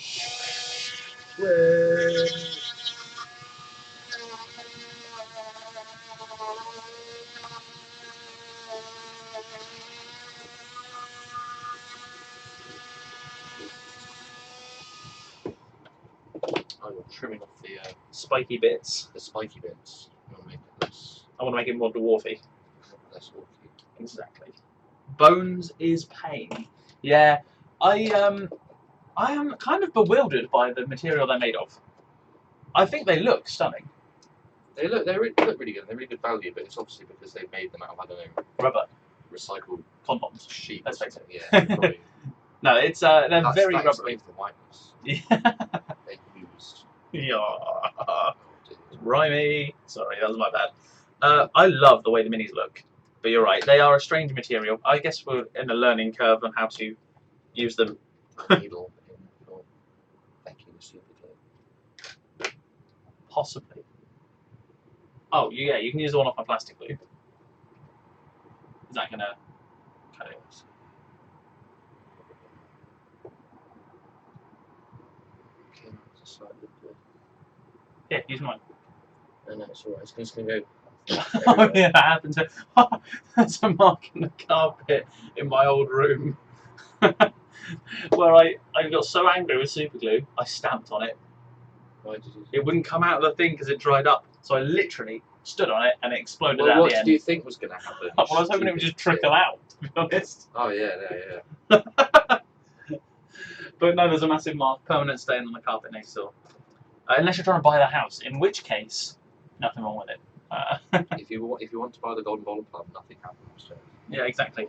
I'm trimming off the Spiky bits. spiky bits. I'm gonna make it less I want to make it more dwarfy. orky. Exactly. Bones is pain. Yeah, I am kind of bewildered by the material they're made of. I think they look stunning. They look really good. They're really good value, but it's obviously because they've made them out of, I don't know, Rubber recycled condoms. sheep. Let's face it. Yeah, probably. No, it's they're very that rubbery. explains the whiteness Yeah. they used. Yeah. Rhymey. Sorry, that was my bad. I love the way the minis look, but you're right. They are a strange material. I guess we're in a learning curve on how to use them. Needle for making the super glue. Possibly. Oh, yeah, you can use the one off my plastic glue. Is that gonna cut it? Okay, just slightly good. Yeah, use mine. No, it's alright. It's just gonna go. Oh yeah, that happened to. There's a mark in the carpet in my old room where I got so angry with super glue, I stamped on it. Why did you? It wouldn't come out of the thing because it dried up. So I literally stood on it and it exploded Well, out what the end. do you think was going to happen? Well, I was hoping it would just trickle out, to be honest. Oh yeah. But no, there's a massive mark, permanent stain on the carpet next door. Unless you're trying to buy the house, in which case, nothing wrong with it. If you want to buy the Golden Bowl of Plum, nothing happens. So. Yeah, exactly.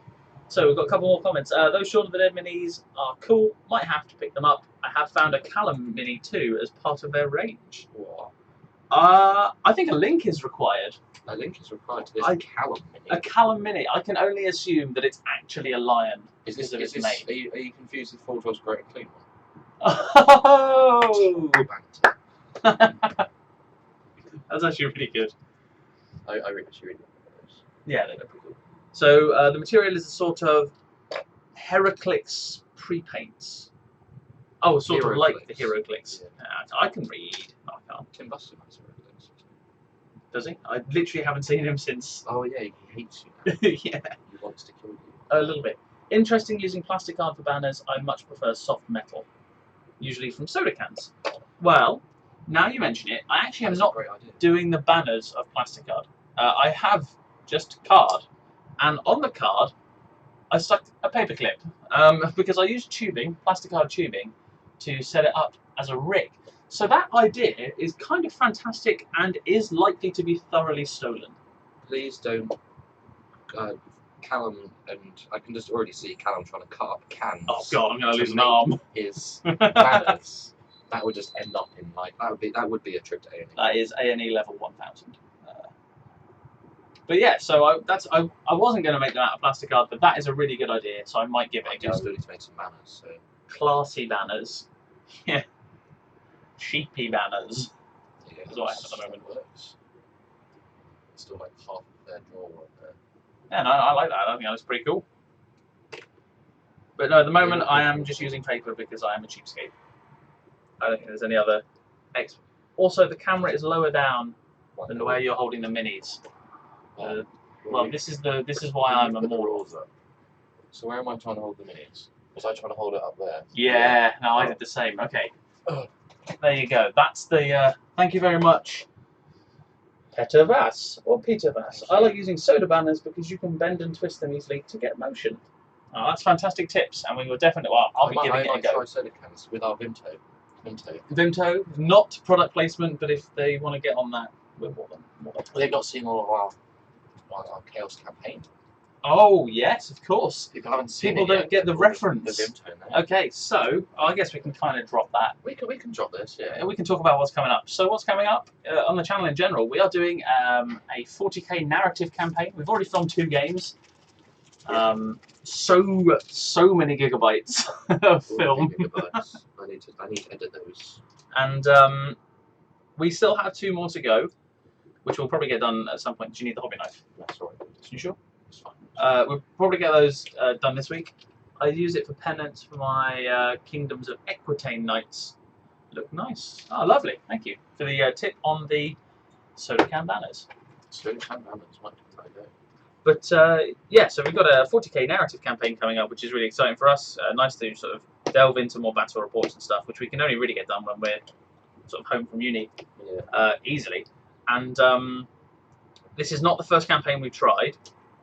So we've got a couple more comments. Those Shaun of the Dead minis are cool. Might have to pick them up. I have found a Callum mini too as part of their range. What? I think a link is required. A link is required to this Callum mini. A Callum mini. I can only assume that it's actually a lion. Is this, because of its are mane. you confused with Full Draw's Great and Clean one? Oh! Banter. That's actually really good. I actually really like those. Yeah, they look pretty cool. So the material is a sort of Heraclix pre-paints. Oh, sort of like the HeroClix. Yeah. I can read. No, I can't. Tim Buster has Heraclix. Does he? I literally haven't seen him since. Oh yeah, he hates you now. Yeah, He wants to kill you. a little bit. Interesting using plastic art for banners. I much prefer soft metal, usually from soda cans. Well, now you mention it, I actually am That's not a great idea. doing the banners of plastic card. I have just card, and on the card, I stuck a paper clip because I used tubing, plastic card tubing, to set it up as a rig. So that idea is kind of fantastic and is likely to be thoroughly stolen. Please don't. Callum and I can just already see Callum trying to cut up cans. Oh god, I'm going to lose an make arm. His banners. That would just end up in like that would be a trip to A&E. That is A&E level 1000. But yeah, so I wasn't going to make them out of plastic card, but that is a really good idea, so I might give it I a do go. still need to make some banners. So Classy banners. Yeah. Sheepy banners. yeah, That's what I have at the moment. Works. Still like half of their drawer work there. Yeah, no, I like that. I think that's pretty cool. But no, at the moment I am just using paper because I am a cheapskate. I don't think there's any other. Also, the camera is lower down than the way you're holding the minis. Well, this is why I'm a more. So where am I trying to hold the minis? Was I trying to hold it up there? Yeah, no, I did the same. Okay, there you go. That's the. Thank you very much, Peter Vass or Peter Vass. I like using soda banners because you can bend and twist them easily to get motion. Oh, that's fantastic tips, and we will definitely. Well, I'll be giving it a go. Try soda cans with our Vimto. Vimto, not product placement, but if they want to get on that, we're more than. They've not seen all of our Chaos campaign. Oh yes, of course. People haven't seen People it don't yet. get the reference. The Vimto there. Okay, so I guess we can kind of drop that. We can drop this, yeah. We can talk about what's coming up. So what's coming up on the channel in general? We are doing a 40k narrative campaign. We've already filmed 2 games. So many gigabytes of film. Gigabytes. I need to edit those. And we still have 2 more to go, which we'll probably get done at some point. Do you need the hobby knife? That's all right. You sure? It's fine. We'll probably get those done this week. I use it for penance for my Kingdoms of Equitaine Knights. Look nice. Oh, lovely. Thank you for the tip on the soda can banners. Soda can banners might be a good idea. But yeah, so we've got a 40k narrative campaign coming up, which is really exciting for us. Nice to sort of delve into more battle reports and stuff, which we can only really get done when we're sort of home from uni easily. And this is not the first campaign we've tried.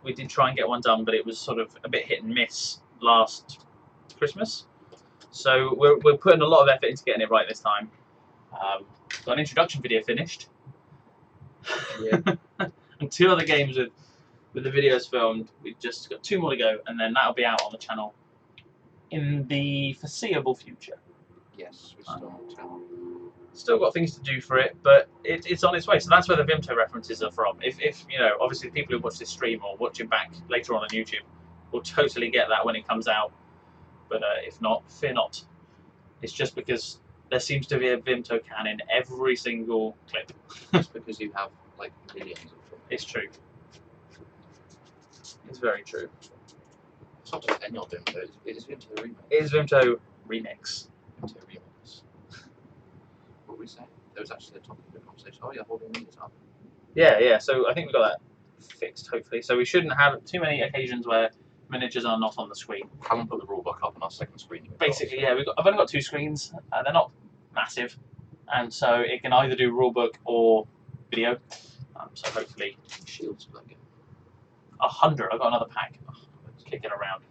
We did try and get one done, but it was sort of a bit hit and miss last Christmas. So we're putting a lot of effort into getting it right this time. Got an introduction video finished. Yeah. And 2 other games with the videos filmed. We've just got 2 more to go, and then that'll be out on the channel in the foreseeable future. Yes, we Still got things to do for it, but it's on its way. So that's where the Vimto references are from. If you know, obviously the people who watch this stream or watch it back later on YouTube will totally get that when it comes out. But if not, fear not. It's just because there seems to be a Vimto can in every single clip. Just because you have like millions of them. It's true. It's very true. It's not just any old Vimto, it is Vimto Remix. It is Vimto Remix. Vimto Remix. What were we saying? There was actually a topic of the conversation. Oh, you're holding these up. Yeah. So I think we've got that fixed, hopefully. So we shouldn't have too many occasions where miniatures are not on the screen. Haven't put the rulebook up on our second screen. Basically, yeah. I've only got 2 screens. They're not massive, and so it can either do rulebook or video. So hopefully, Shields for that game. 100. I've got another pack kicking around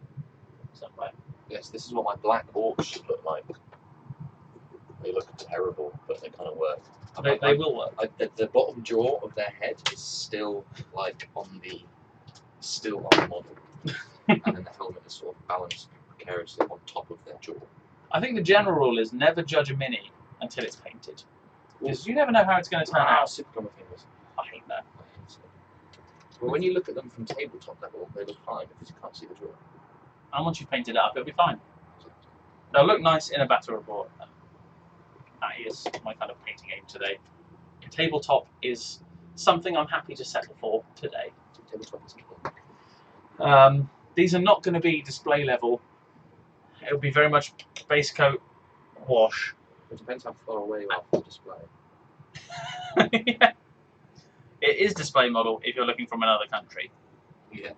somewhere. Yes, this is what my black orcs should look like. They look terrible, but they kind of work. They will work. The bottom jaw of their head is still like on the model, and then the helmet is sort of balanced precariously on top of their jaw. I think the general rule is never judge a mini until it's painted, because you never know how it's going to turn out. Super on my fingers. I hate that. Well, when you look at them from tabletop level, they look fine because you can't see the jaw. And once you've painted it up, it'll be fine. They'll look nice in a battle report. That is my kind of painting aim today. tabletop is something I'm happy to settle for today. Tabletop is king. These are not going to be display level. It'll be very much base coat, wash. It depends how far away you are from the display. Yeah. It is display model if you're looking from another country. Yeah.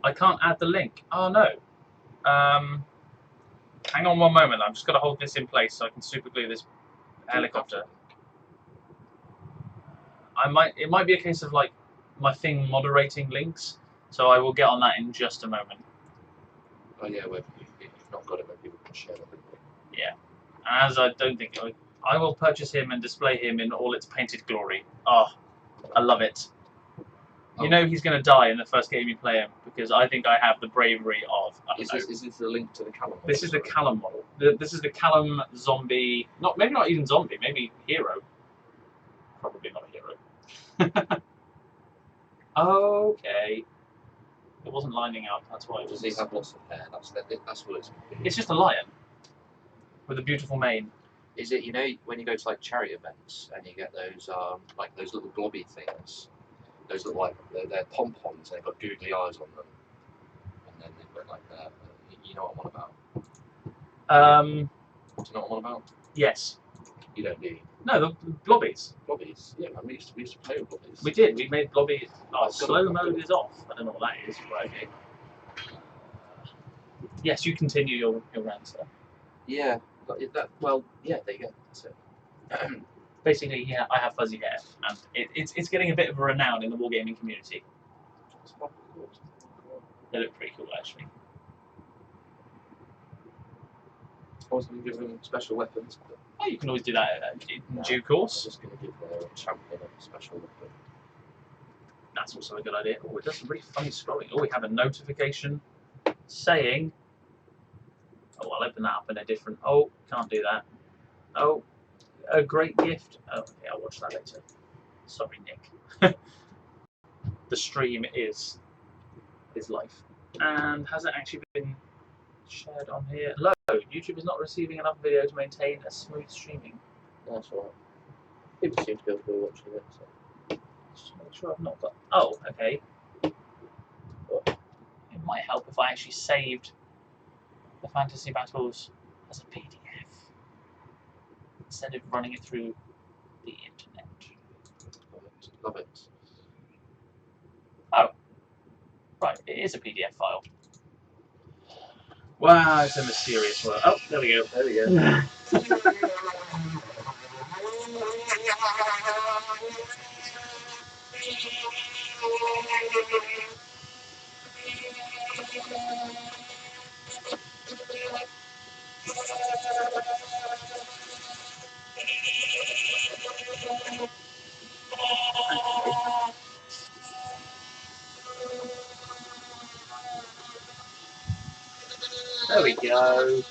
I can't add the link. Oh no. Hang on one moment. I'm just going to hold this in place so I can super glue this helicopter. It might be a case of like my thing moderating links, so I will get on that in just a moment. Oh yeah, well, you've not got it where people can share it. Yeah. As I don't think I will purchase him and display him in all its painted glory. Oh, I love it. You know he's going to die in the first game you play him because I think I have the bravery of. Is this the link to the Callum model? This is the Callum model. This is the Callum zombie. Maybe not even zombie. Maybe hero. Probably not a hero. Okay. It wasn't lining up. That's why. Does he have lots of hair? That's what it's. It's just a lion with a beautiful mane. Is it? You know when you go to like charity events and you get those like those little blobby things. Those look like they're pom-poms and they've got googly eyes on them. And then they've got like that. You know what I'm on about? Do you know what I'm on about? Yes. You don't, do you? No, the blobbies. Blobbies? Yeah, man, we used to play with blobbies. We did. We made blobby. Oh, slow mode blobby. is off. I don't know what that is. Right, okay. Yes, you continue your answer. Yeah. Well, yeah, there you go. That's it. Basically, yeah, I have fuzzy hair, and it's getting a bit of a renown in the wargaming community. They look pretty cool, actually. I was going to give them special weapons. But Oh, you can always do that in due course. I'm just going to give their champion a special weapon. That's also a good idea. Oh, it does some really funny scrolling. Oh, we have a notification saying. Oh, I'll open that up in a different. Oh, can't do that. Oh, a great gift. Oh, okay, I'll watch that later. Sorry, Nick. The stream is life. And has it actually been shared on here? Low. YouTube is not receiving enough video to maintain a smooth streaming. That's alright. People seem to be able to be watching it. So. Just make sure I've not got. Oh, okay. It might help if I actually saved the Fantasy Battles as a PDF instead of running it through the internet. Love it. Oh, right, it is a PDF file. Wow, it's a mysterious world. Oh, there we go. There we go. There we go.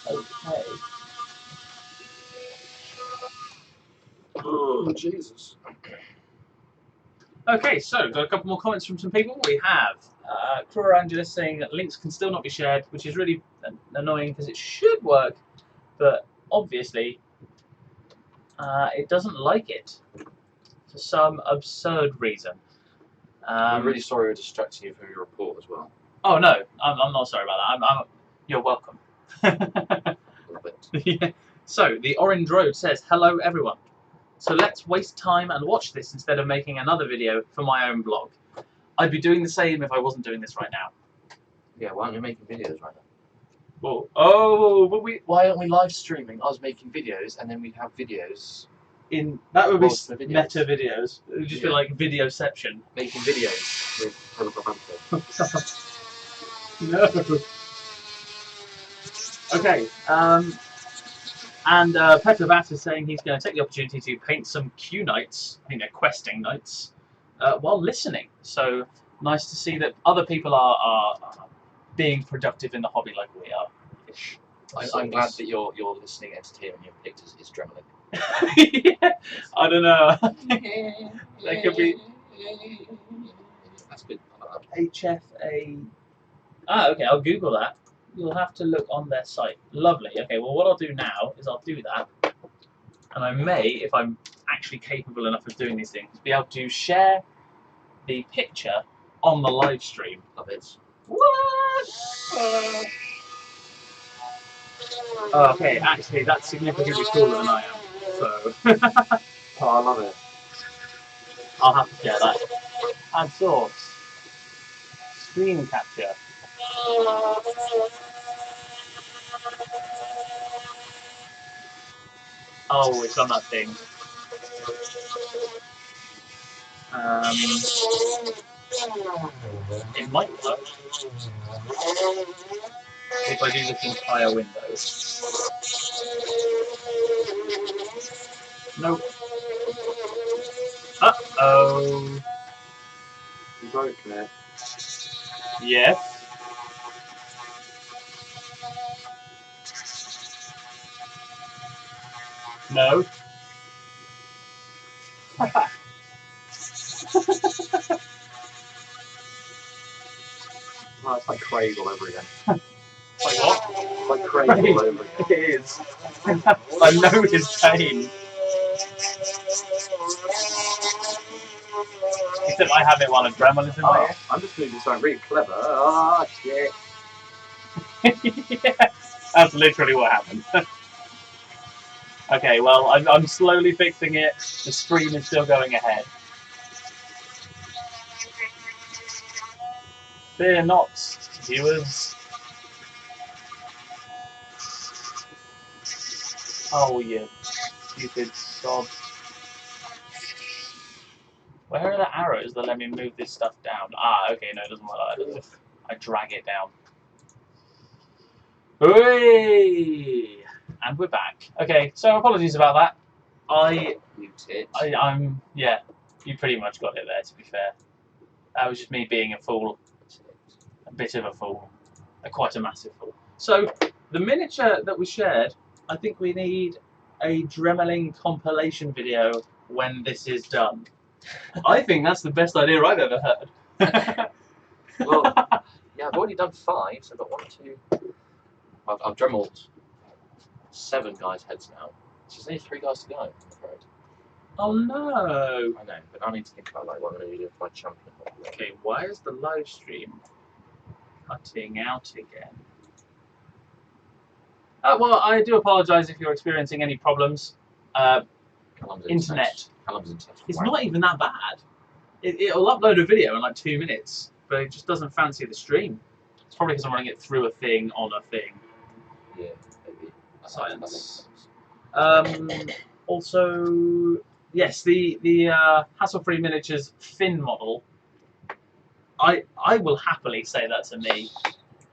Okay. Oh, Jesus. Okay, so got a couple more comments from some people. We have Crura Angelus saying that links can still not be shared, which is really annoying because it should work, but obviously it doesn't like it for some absurd reason. I'm really sorry we're distracting you from your report as well. Oh no, I'm not sorry about that. You're welcome. Love it. Yeah. So the Orange Road says, "Hello everyone. So let's waste time and watch this instead of making another video for my own blog. I'd be doing the same if I wasn't doing this right now." Yeah, why aren't you making videos right now? Well, oh, but Why aren't we live streaming us making videos and then we'd have videos that would be Whilst the videos. meta videos. It would just be Yeah. like videoception. making videos with Philip Banter? No. Okay. And Petrovat is saying he's going to take the opportunity to paint some Q knights. I think they're questing knights. while listening. So nice to see that other people are being productive in the hobby like we are. I'm glad that you're listening entertainment and you've picked is Dremel. Yeah, I don't know. There could be That's good. HFA. Okay, I'll Google that. You'll have to look on their site. Lovely. Okay, well, what I'll do now is I'll do that, and I may, if I'm actually capable enough of doing these things, be able to share the picture on the live stream. Love it. What? Oh, okay, actually, that's significantly cooler than I am. So Oh, I love it. I'll have to share that. Add source. Screen capture. Oh, it's on that thing. It might work if I do this entire window. Nope. Uh-oh. You broken it. Yes. No. Oh, it's like Craig all over again. Like what? It's like Craig all over again. It is. I know his pain. Except I have it while a Dremel is in my ear. I'm just moving something really clever. Ah, shit. Yeah, that's literally what happened. Okay, well, I'm slowly fixing it. The stream is still going ahead. Fear not, viewers. Oh, you stupid sod. Where are the arrows that let me move this stuff down? Ah, okay, no, it doesn't work like that, does it? I drag it down. Hooray! And we're back. Okay, so apologies about that. Yeah, you pretty much got it there, to be fair. That was just me being a fool. A bit of a fool. Quite a massive fool. So, the miniature that we shared, I think we need a Dremeling compilation video when this is done. I think that's the best idea I've ever heard. Well, yeah, I've already done 5, so I've got 1, 2. I've Dremeled 7 guys' heads now. There's only 3 guys to go, I'm afraid. Oh no! I know, but I need to think about like what I'm going to do with my champion. Okay, why is the live stream cutting out again? Well, I do apologise if you're experiencing any problems. Internet. Callum's internet. It's not even that bad. It'll upload a video in like 2 minutes, but it just doesn't fancy the stream. It's probably because I'm running it through a thing on a thing. Yeah, maybe. Science. Also, yes, the Hassle-Free Miniatures Finn model. I will happily say that's a me.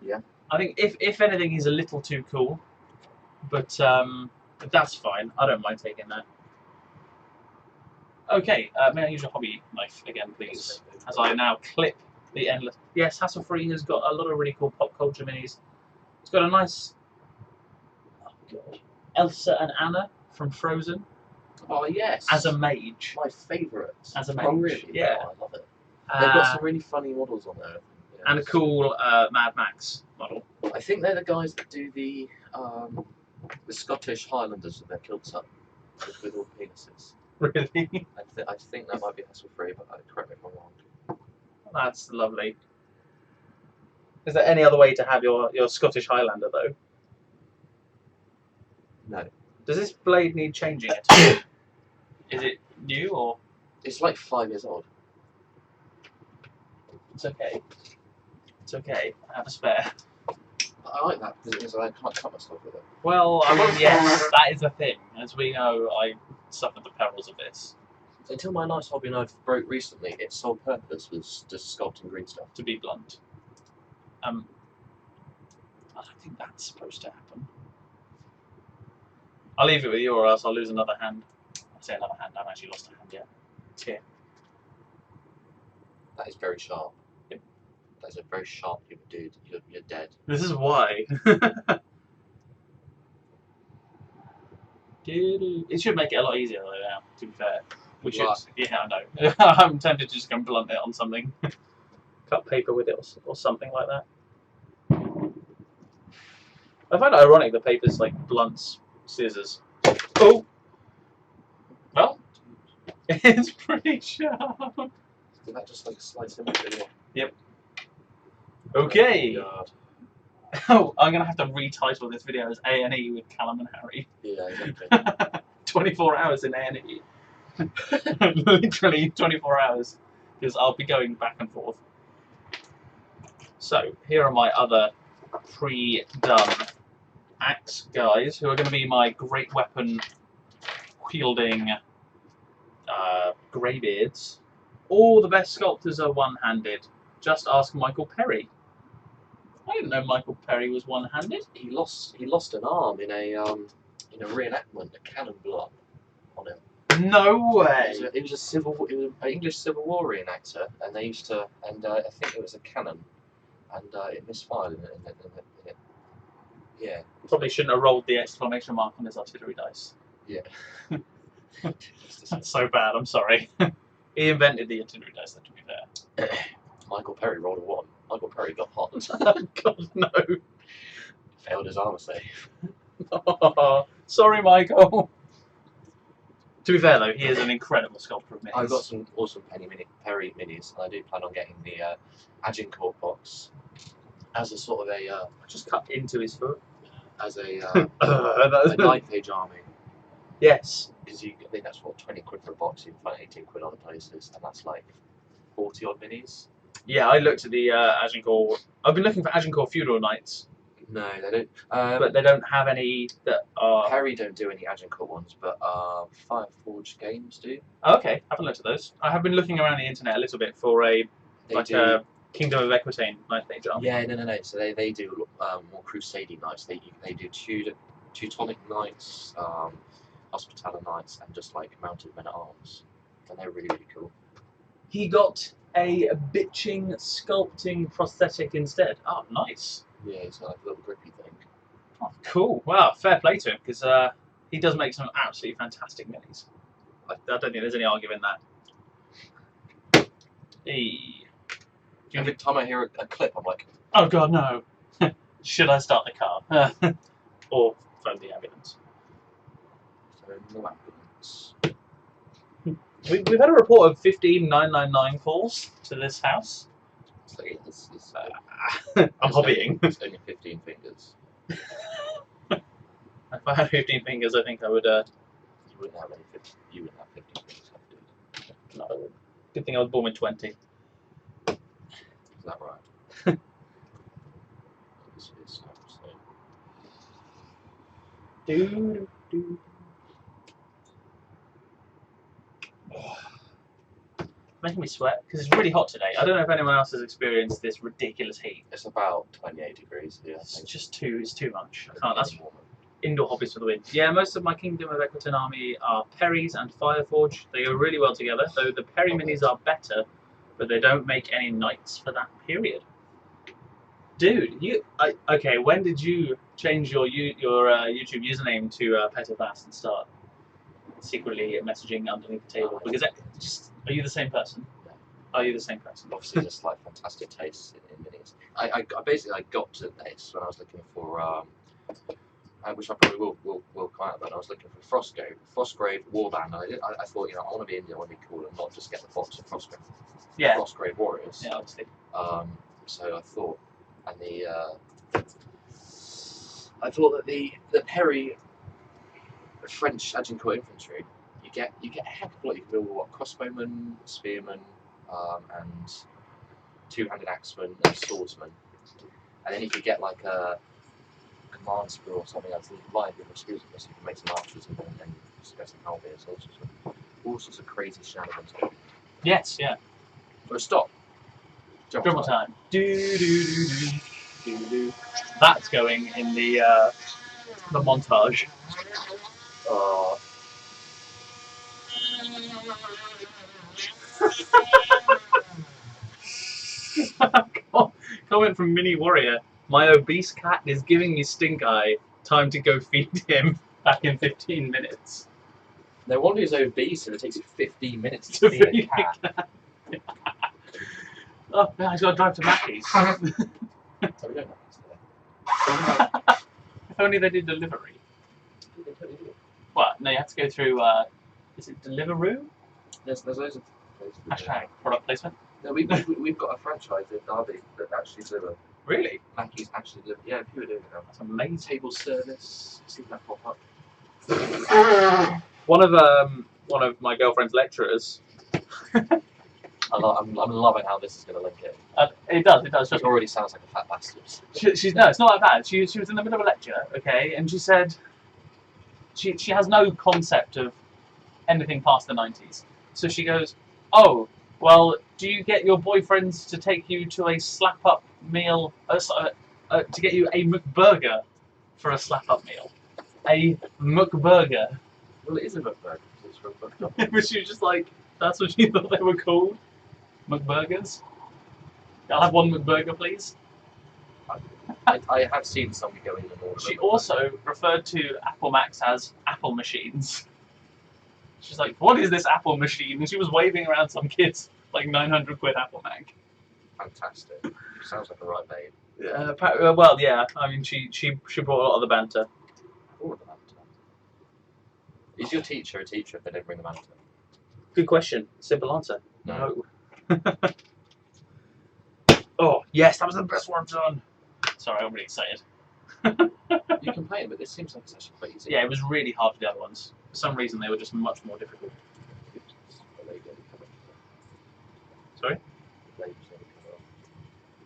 Yeah. I think if anything, he's a little too cool, but that's fine. I don't mind taking that. Okay, may I use your hobby knife again, please? As I now clip the endless. Yes, Hassle-Free has got a lot of really cool pop culture minis. It's got a nice. Oh god, Elsa and Anna from Frozen. Oh yes. As a mage. My favourite. As a mage. Oh really? Yeah. Oh, I love it. They've got some really funny models on there. Yeah, and a cool Mad Max model. I think they're the guys that do the Scottish Highlanders with their kilts up with all penises. Really? I think that might be Hassle-Free, but correct me if I'm wrong. That's lovely. Is there any other way to have your Scottish Highlander though? No. Does this blade need changing at all? Is it new or? It's like 5 years old. It's okay. It's okay. I have a spare. I like that because it means I can't cut myself with it. Well, I mean, yes, that is a thing. As we know, I suffered the perils of this. Until my nice hobby knife broke recently, its sole purpose was just sculpting green stuff. To be blunt. I don't think that's supposed to happen. I'll leave it with you or else I'll lose another hand. I say another hand, I haven't actually lost a hand yet. It's here. That is very sharp. Yep. That is a very sharp human dude. You're dead. This is why. It should make it a lot easier though now, to be fair. We should. Luck. Yeah, I know. I'm tempted to just go and blunt it on something. Cut paper with it or something like that. I find it ironic that paper's like blunts scissors. Oh! Well, it's pretty sharp. Did that just like slice him through? Yep. Okay. Oh, God. Oh, I'm gonna have to retitle this video as A&E with Callum and Harry. Yeah, exactly. 24 hours in A&E. Literally 24 hours, because I'll be going back and forth. So here are my other pre-done axe guys, who are going to be my great weapon wielding greybeards. All the best sculptors are one-handed. Just ask Michael Perry. I didn't know Michael Perry was one-handed. He lost an arm in a reenactment, a cannon blow on him. No way. It was an English Civil War reenactor, and they used to, and I think it was a cannon, and it misfired in it. Yeah. Probably shouldn't have rolled the exclamation mark on his artillery dice. Yeah. That's so bad. I'm sorry. He invented the artillery dice, to be fair. Michael Perry rolled a 1. Michael Perry got hot. God, no. Failed his armor save. Sorry, Michael. To be fair, though, he is an incredible sculptor of minis. I've got some awesome Perry minis, and I do plan on getting the Agincourt box as a sort of a just cut into his foot. as a 9-page army. Yes. Because I think that's what, 20 quid for a box. You can find 18 quid other places, and that's like 40 odd minis. Yeah, I looked at the Agincourt. I've been looking for Agincourt Feudal Knights. No, they don't. But they don't have any that are. Perry don't do any Agincourt ones, but Fireforge Games do. Oh, okay, haven't looked at those. I have been looking around the internet a little bit for a a Kingdom of Aquitaine 9-page army. Yeah, no. So they do more Crusading knights. They do Teutonic knights, Hospitaller knights, and just like mounted men at arms, and they're really cool. He got a bitching sculpting prosthetic instead. Oh, nice. Yeah, it's like a little grippy thing. Oh, cool. Wow, fair play to him, because he does make some absolutely fantastic minis. I don't think there's any arguing that. Hey. Every time I hear a clip, I'm like, oh god, no. Should I start the car? Or phone the ambulance? so no ambulance. We've had a report of 15 999 calls to this house. So yeah, it's I'm hobbying. It's only 15 fingers. If I had 15 fingers, I think I would. You wouldn't have any 15. You wouldn't have 15 fingers, dude. No. Good thing I was born with 20. Is that right? This is Do. Making me sweat because it's really hot today. I don't know if anyone else has experienced this ridiculous heat. It's about 28 degrees here. It's just too. It's too much. I can't. That's indoor hobbies for the win. Yeah, most of my Kingdom of Aquitaine army are Perrys and Fireforge. They go really well together. Though the Perry minis are better, but they don't make any knights for that period. Dude, okay? When did you change your YouTube username to Petafast and start secretly messaging underneath the table? Because are you the same person? No. Are you the same person? Obviously, just like fantastic taste in minis. I basically got to this when I was looking for which I probably will come out, but I was looking for Frostgrave Warband. I thought, I want to be Indian, I want to be cool, and not just get the box of Frostgrave Warriors. Yeah, obviously. So I thought, and I thought that the Perry French Agincourt infantry, you get a heck of a lot. You can build crossbowmen, spearmen, and two-handed axemen and swordsmen, and then if you get like a command spear or something else, live with excuse us, you can make some archers and then just go some halberds, all sorts of crazy shenanigans. Yes, yeah. So stop. Drummer time. Do. That's going in the montage. Comment from Mini Warrior. My obese cat is giving me stink eye. Time to go feed him. Back in 15 minutes. No wonder he's obese and it takes you 15 minutes To to feed feed a cat. Oh, yeah, he's got to drive to Mackey's. So we don't have this today. If only they did delivery. They totally do. What? No, you have to go through. Is it Deliveroo? There's loads of places. Hashtag product placement. No, we've got a franchise in Derby that actually deliver. Really? Mackey's actually deliver. Yeah, people are doing it now. That's amazing. Table service. See that pop up. One of my girlfriend's lecturers. I'm loving how this is going to link it. It does. It Just already sounds like a fat bastard. she's no, it's not that bad. She was in the middle of a lecture, okay, and she said she has no concept of anything past the 90s. So she goes, "Oh, well, do you get your boyfriends to take you to a slap-up meal? To get you a McBurger for a slap-up meal? A McBurger?" Well, it is a McBurger. It's from McDonald's. But she was just like, that's what she thought they were called? McBurgers? I'll have one McBurger, please. I have seen somebody go in the morning. She also referred to Apple Macs as Apple machines. She's like, what is this Apple machine? And she was waving around some kids like 900 quid Apple Mac. Fantastic. Sounds like a right babe. Well, yeah. I mean, she brought a lot of the banter. All of the banter. Is your teacher a teacher if they don't bring the banter? Good question. Simple answer. No. Oh, yes, that was the best one I've done. Sorry, I'm really excited. You complain, but this seems like it's actually quite easy. Yeah, it was really hard for the other ones. For some reason, they were just much more difficult. Sorry?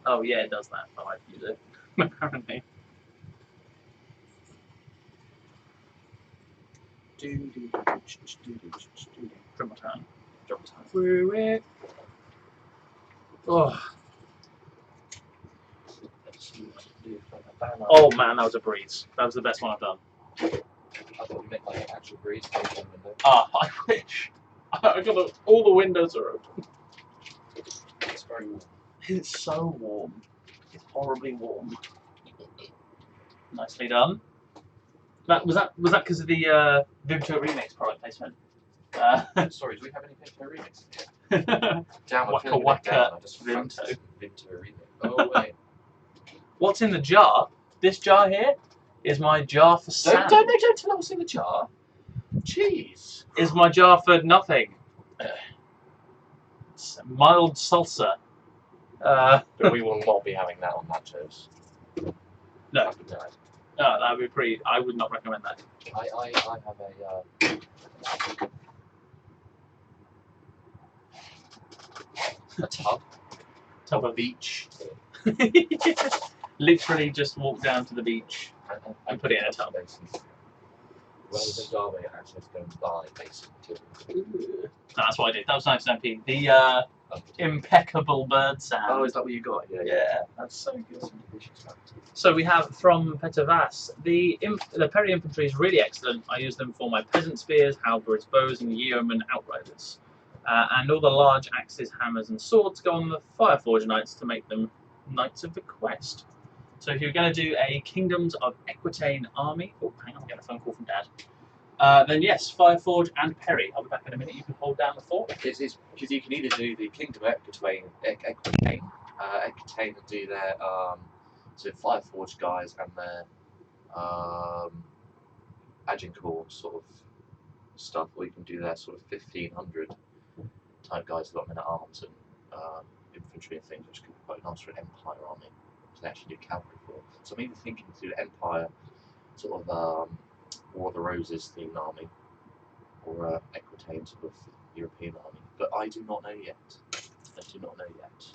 Oh, yeah, it does that. I like to use it, apparently. From my turn. Through it. Oh. Oh man, that was a breeze. That was the best one I've done. I thought you meant like an actual breeze from the window. Ah, I wish. All the windows are open. It's very warm. It's so warm. It's horribly warm. Nicely done. Was that because of the Vimto Remix product placement? Sorry, do we have any Vimto Remix here? Waka Damn, I'm feeling a bit Waka down. I just Vimto. fancied Vimto Remix. Oh wait. What's in the jar? This jar here is my jar for sand. Don't tell us what's in the jar. Jeez. Is my jar for nothing. It's mild salsa. But we will not be having that on nachos. No, that would be pretty. I would not recommend that. I have a tub Top a of beach literally just walk down to the beach. And put it in a tub. Basins. Rather than Derby, I actually have to go and buy basic materials. That's what I did. That was 99p. The impeccable bird sound. Oh, is that what you got? Yeah, that's so good. So we have from Petavas, the Perry infantry is really excellent. I use them for my peasant spears, halberds, bows, and yeoman outriders. And all the large axes, hammers, and swords go on the Fireforge knights to make them Knights of the Quest. So if you're going to do a Kingdoms of Equitaine army, oh, hang on, I'm getting a phone call from Dad. Then yes, Fireforge and Perry. I'll be back in a minute. You can hold down the fort. It's because you can either do the Kingdom of Equitaine and do their so Fireforge guys and their Agincourt sort of stuff, or you can do their sort of 1500 type guys who got men at arms and infantry and things, which could be quite nice for an Empire army to actually do cavalry for. So I'm either thinking to do the Empire sort of War of the Roses themed army, or Equitaine sort of European army, but I do not know yet. I do not know yet.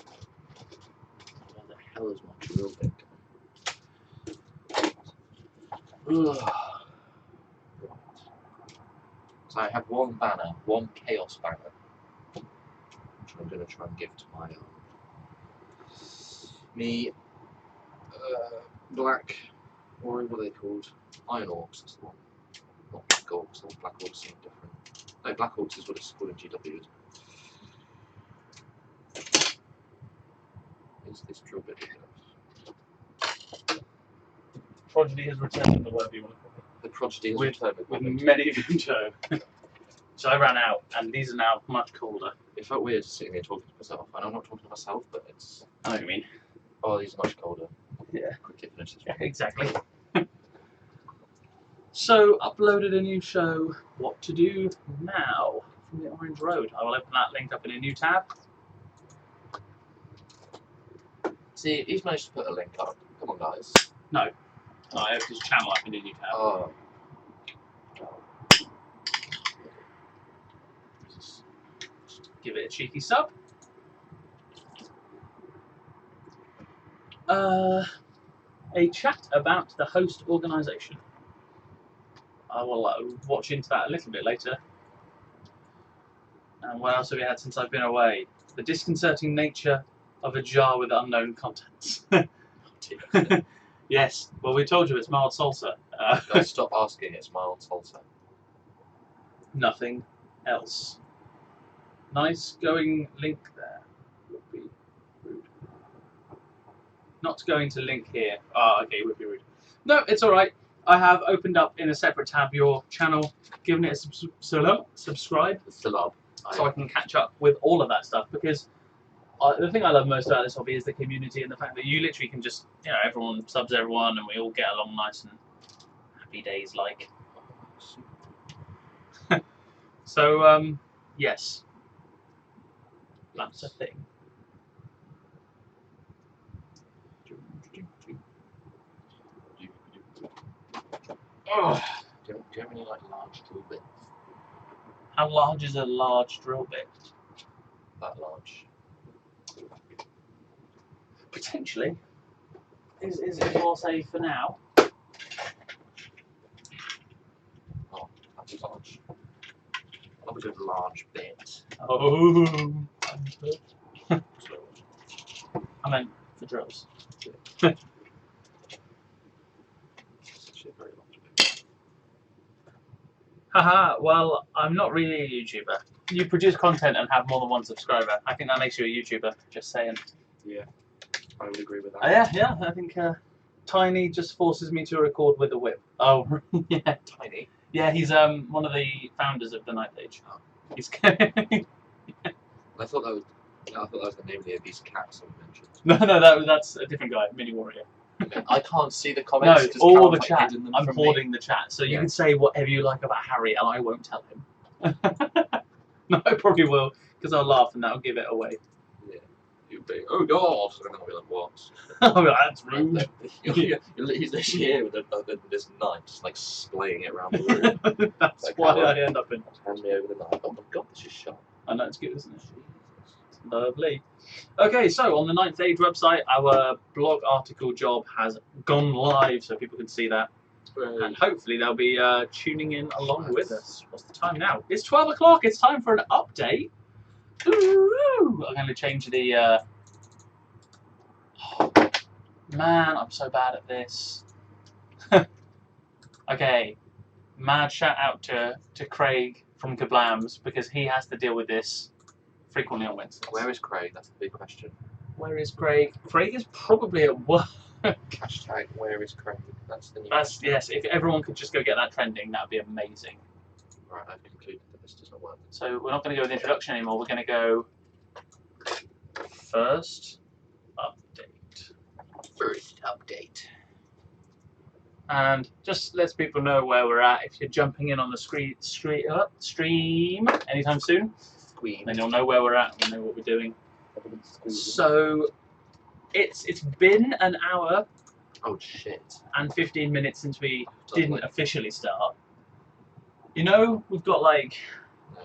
Where the hell is my drill bit going? Right. So I have one banner, one Chaos banner, which I'm going to try and give to my black, or what are they called? Iron Orcs, that's the one. Not Black Orcs, I think Black Orcs seem different. No, Black Orcs is what it's called in GW, isn't it? is this drill bit? Prodigy has returned, or whatever you want to call it. The prodigy has With returned. many Joe. So I ran out, and these are now much colder. It felt weird sitting there talking to myself. And I'm not talking to myself, but it's. I know what you mean. Oh, these are much colder. Yeah. Quickly finish this Yeah, one. exactly. So, uploaded a new show, What to Do Now, from the Orange Road. I will open that link up in a new tab. See, he's managed to put a link up. Come on, guys. No. I opened his channel up in a new tab. Oh. Give it a cheeky sub. A chat about the host organisation. I will watch into that a little bit later. And what else have we had since I've been away? The disconcerting nature of a jar with unknown contents. Yes, well, we told you it's mild salsa. Guys, stop asking. It's mild salsa. Nothing else. Nice going link there. Would be rude. Not going to link here. Ah, okay, would be rude. No, it's alright. I have opened up in a separate tab your channel, given it a subscribe, so I can catch up with all of that stuff, because the thing I love most about this hobby is the community and the fact that you literally can just, everyone subs everyone and we all get along nice and happy days like. So, yes. That's a thing. Oh, do you have any like large drill bits? How large is a large drill bit? That large. Potentially. Is what I'll say for now. Oh, that's large. Not a good large bit. Oh. I meant for drills. Haha, well, I'm not really a YouTuber. You produce content and have more than one subscriber. I think that makes you a YouTuber, just saying. Yeah, I would agree with that. Yeah, I think Tiny just forces me to record with a whip. Oh, yeah. Tiny? Yeah, he's one of the founders of the Ninth Age. Oh. He's I thought that was the name of the obese cat someone mentioned. No, that's a different guy, Mini Warrior. I can't see the comments. No, all the chat. I'm from hoarding the chat, so you can say whatever you like about Harry, and I won't tell him. No, I probably will, because I'll laugh and that'll give it away. Yeah, you'd be, oh God, and then I'll be like, what? Oh, that's rude. He's this year with this knife, just like splaying it around the room. That's like, why I end up in. Hand me over the knife. Oh my God, this is sharp. I know, it's good, isn't it? Lovely. Okay, so on the Ninth Age website, our blog article job has gone live, so people can see that. And hopefully they'll be tuning in along with us. What's the time now? It's 12 o'clock. It's time for an update. Ooh, I'm going to change the... Oh, man, I'm so bad at this. Okay. Mad shout out to Craig from Kablams, because he has to deal with this frequently on Wednesdays. Where is Craig? That's the big question. Where is Craig? Craig is probably at work. Hashtag where is Craig? That's the new. Yes. If everyone could just go get that trending, that'd be amazing. Right, I've concluded that this doesn't work. So we're not going to go with the introduction anymore. We're going to go first update. First update. And just lets people know where we're at. If you're jumping in on the stream anytime soon, then you'll know where we're at. We know what we're doing. So it's been an hour. Oh shit. And 15 minutes since we didn't officially start. You know, we've got like... No.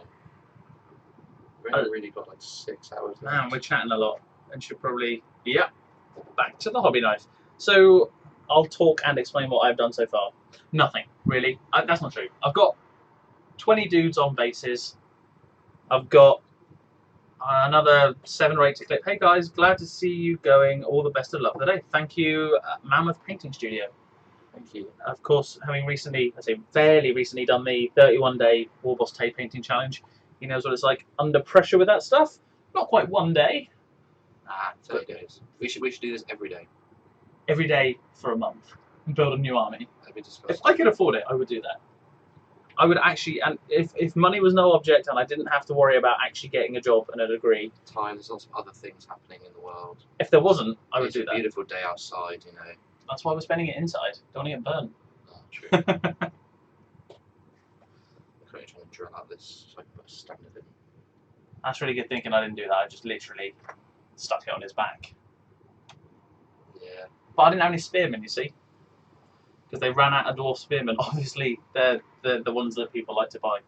We've only really got like 6 hours left. Man, we're chatting a lot. And should probably... Yeah. Back to the hobby knife. So, I'll talk and explain what I've done so far. Nothing, really. That's not true. I've got 20 dudes on bases. I've got another 7 or 8 to clip. Hey guys, glad to see you going. All the best of luck today. Thank you, Mammoth Painting Studio. Thank you. Of course, having recently, I say fairly recently, done the 31-day Warboss Tape Painting Challenge, he knows what it's like under pressure with that stuff. Not quite 1 day, Ah, 30 days. We should do this every day. Every day for a month and build a new army. That'd be disgusting. If I could afford it, I would do that. I would actually, and if money was no object and I didn't have to worry about actually getting a job and a degree. Time, there's lots of other things happening in the world. If there wasn't, I would It's do a that. beautiful day outside, you know. That's why we're spending it inside. Don't want to get burned. Oh, true. I'm currently trying to drill out this so I can put a standard in. That's really good thinking. I didn't do that. I just literally stuck it on his back. Yeah. But I didn't have any spearmen, you see, because they ran out of dwarf spearmen. Obviously, they're the ones that people like to buy.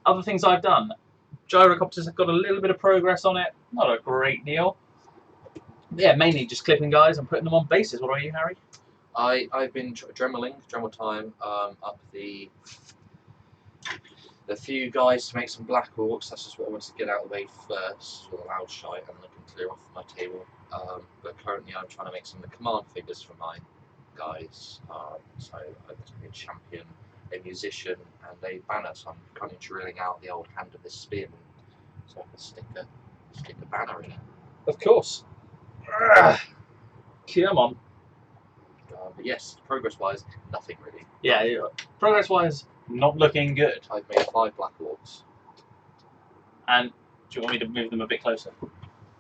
Other things I've done. Gyrocopters have got a little bit of progress on it. Not a great deal. Yeah, mainly just clipping guys and putting them on bases. What about you, Harry? I've been Dremel time up the few guys to make some Black Orcs. That's just what I wanted to get out of the way first, with a loud shite, and then I can clear off my table. But currently I'm trying to make some of the command figures for my guys. So I'm a champion, a musician, and a banner. So I'm currently drilling out the old hand of this spearman, so I can stick a banner in it. Of course. Come on. But yes, progress-wise, nothing really. Yeah, progress-wise, not looking good. I've made 5 Black Orcs. And do you want me to move them a bit closer?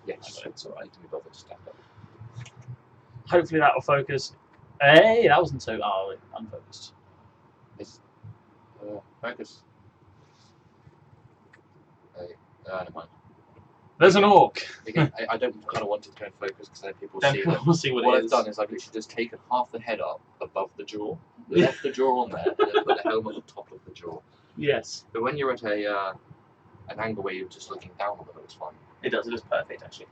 Yes, It's all right. need to be bothered to stand up. Hopefully that will focus. Hey, that wasn't so. Oh, unfocused. Focus. Never mind. There's an orc. Again, I don't kind of want it to go in focus because then people Then see people that. will see what What it I've is. done is I've literally just taken half the head up above the jaw, left the jaw on there, and then put the helm on the top of the jaw. Yes, But when you're at an angle where you're just looking down on them, it's fine. it does. It is perfect, actually.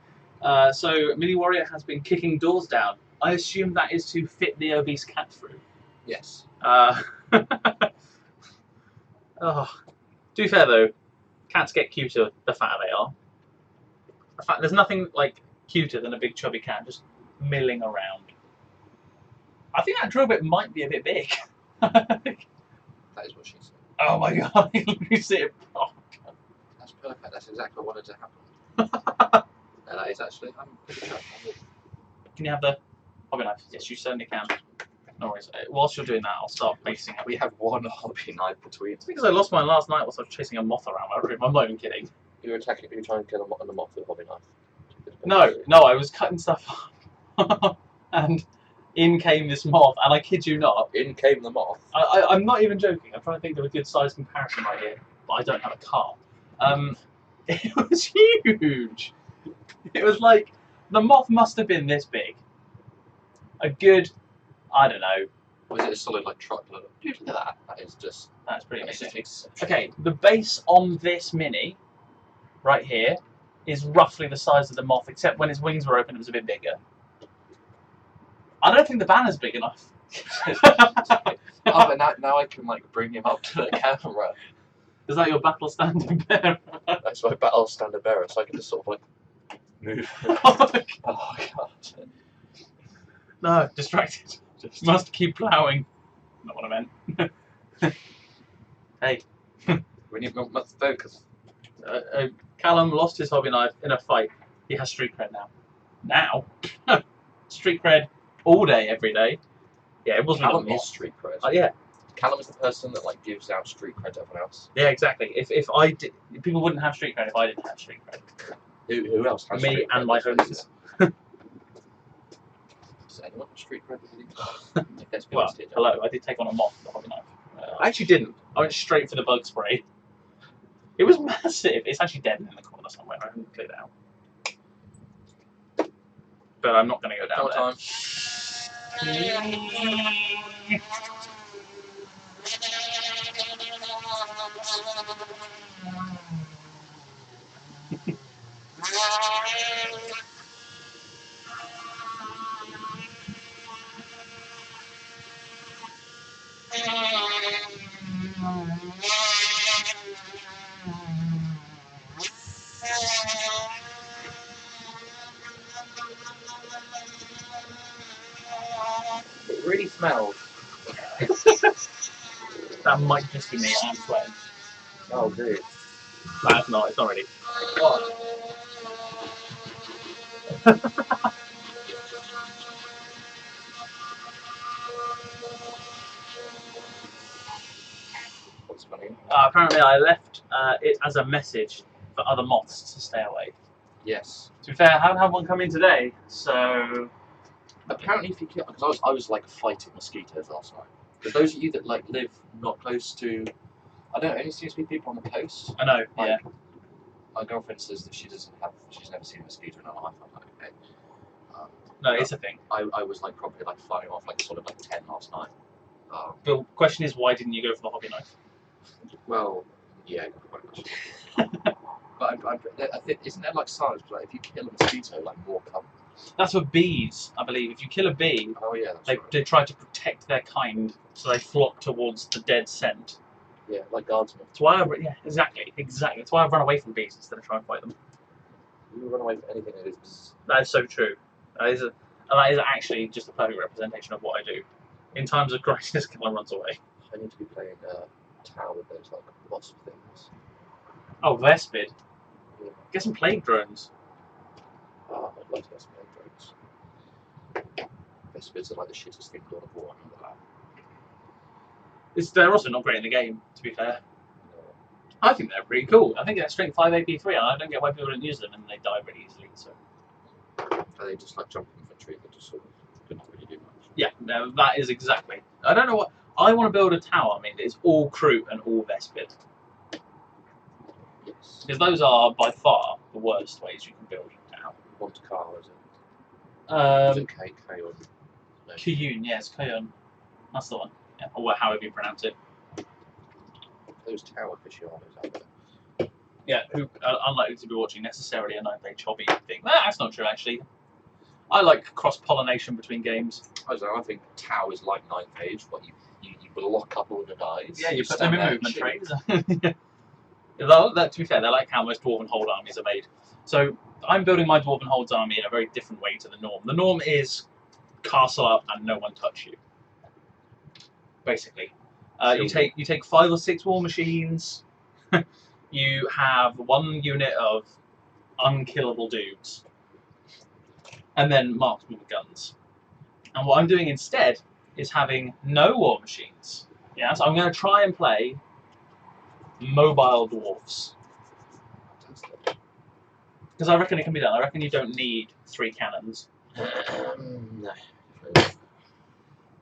So, Mini Warrior has been kicking doors down. I assume that is to fit the obese cat through. Yes. Oh, to be fair though, cats get cuter the fatter they are. In fact, there's nothing like cuter than a big chubby cat just milling around. I think that drill bit might be a bit big. That is what she said. Oh my god, you see it. Oh, That's perfect. That's exactly what wanted to happen. And that is actually, I'm pretty sure. can you have the hobby knife? Yes, you certainly can. No worries. Whilst you're doing that, I'll start basing it. We have one hobby knife between. It's because I lost mine last night whilst I was chasing a moth around my room. I'm not even kidding. You were trying to kill a moth with a hobby knife. No, I was cutting stuff up. And in came this moth, and I kid you not, In came the moth. I'm not even joking. I'm trying to think of a good size comparison right here, but I don't have a car. It was huge. It was like, the moth must have been this big. A good, I don't know. Was it a solid like truckload? Dude, look at that. That is just. That's pretty That's amazing. just exceptional. Okay, the base on this Mini, right here, is roughly the size of the moth, except when its wings were open, it was a bit bigger. I don't think the banner's big enough. Oh, but now I can like bring him up to the camera. Is that your battle standing bearer? That's my battle standard bearer, so I can just sort of like move. Oh Oh god. no, distracted. Just Must keep ploughing. Not what I meant. Hey, we need more focus. Callum lost his hobby knife in a fight. He has street cred now. Now? Street cred all day, every day. Yeah, it wasn't Callum a is moth. street cred. Yeah, Callum is the person that like gives out street cred to everyone else. yeah, exactly. If I did, people wouldn't have street cred if I didn't have street cred. Who else has Me street cred? and my Let's face homies. it. Does anyone have street cred? Let's be Well, honest here, Jack. hello, I did take on a moth with a hobby knife. I actually didn't. I went straight for the bug spray. It was massive. It's actually dead in the corner somewhere. I haven't cleared it out. But I'm not going to go down Come there. on, time. It really smells. That might just be me. I'm sweating. Oh, dude. No, it's not. It's not really. What? What's funny? Apparently, I left it as a message for other moths to stay away. Yes. To be fair, I haven't had one come in today, so Apparently, if you kill, because I was like fighting mosquitoes last night. Because those of you that like live not close to, I don't know, only seems to be people on the coast. I know. Like, Yeah. My girlfriend says that she's never seen a mosquito in her life. I'm like, okay. No, it's a thing. I was like probably like fighting off like sort of like 10 last night. The question is, why didn't you go for the hobby knife? Well, yeah, quite much. But I think, isn't there like science? Like if you kill a mosquito, like more come. That's for bees, I believe. If you kill a bee, Oh yeah, that's they right. try to protect their kind, so they flock towards the dead scent. Yeah, like guardsmen. That's why exactly. That's why I've run away from bees instead of trying to fight them. You run away from anything that is. That is so true. That is actually just a perfect representation of what I do. In times of crisis, Callum runs away. I need to be playing Tower with those like wasp things. Oh, Vespid. Yeah. Get some plague drones. I'd like to get some drones. Vespids are like the shittest thing God of War. I remember that. They're also not great in the game, to be fair. No. I think they're pretty cool. I think they're strength 5 AP3, and I don't get why people don't use them, and they die really easily. So Are they just like jump infantry that just sort of couldn't really do much? yeah, no, that is exactly. I don't know what I want to build a tower. I mean, it's all Kroot and all Vespid, Yes. because those are by far the worst ways you can build a tower. Monte-Carlo, is it? Is it K or no? Kuyun, yes, Kuyun. That's the one. Yeah, or however you pronounce it. Those tower aficionados out there. Yeah, who are unlikely to be watching necessarily a 9-page hobby thing. That's not true, actually. I like cross-pollination between games. I think Tau is like 9th Age, but you block up all the dice. Yeah, you put stand them in there movement chilling. trays. To be fair, they're like how most Dwarven Hold armies are made. So I'm building my Dwarven Holds army in a very different way to the norm. The norm is castle up and no one touch you. Basically, you take 5 or 6 war machines. You have 1 unit of unkillable dudes, and then marksman with guns. And what I'm doing instead is having no war machines. Yeah, so I'm going to try and play mobile dwarfs. Because I reckon it can be done. I reckon you don't need 3 cannons. No. Do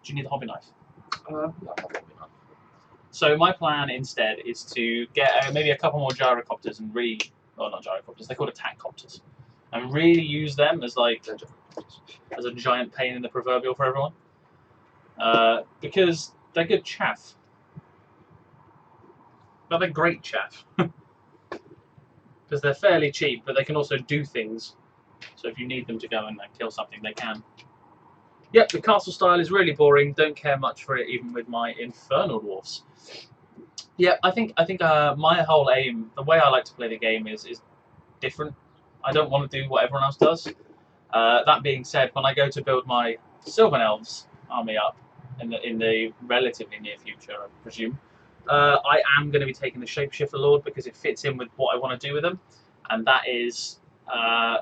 you need the hobby knife? No, probably not. So my plan instead is to get maybe a couple more gyrocopters and not gyrocopters, they're called attack copters, and really use them as like as a giant pain in the proverbial for everyone. Because they're good chaff. But they're great chaff. Because they're fairly cheap, but they can also do things. So if you need them to go and kill something, they can. Yep, the castle style is really boring. Don't care much for it, even with my infernal dwarfs. Yeah, I think my whole aim, the way I like to play the game is different. I don't want to do what everyone else does. That being said, when I go to build my Sylvan Elves army up in the relatively near future, I presume, I am going to be taking the Shapeshifter Lord because it fits in with what I want to do with them, and that is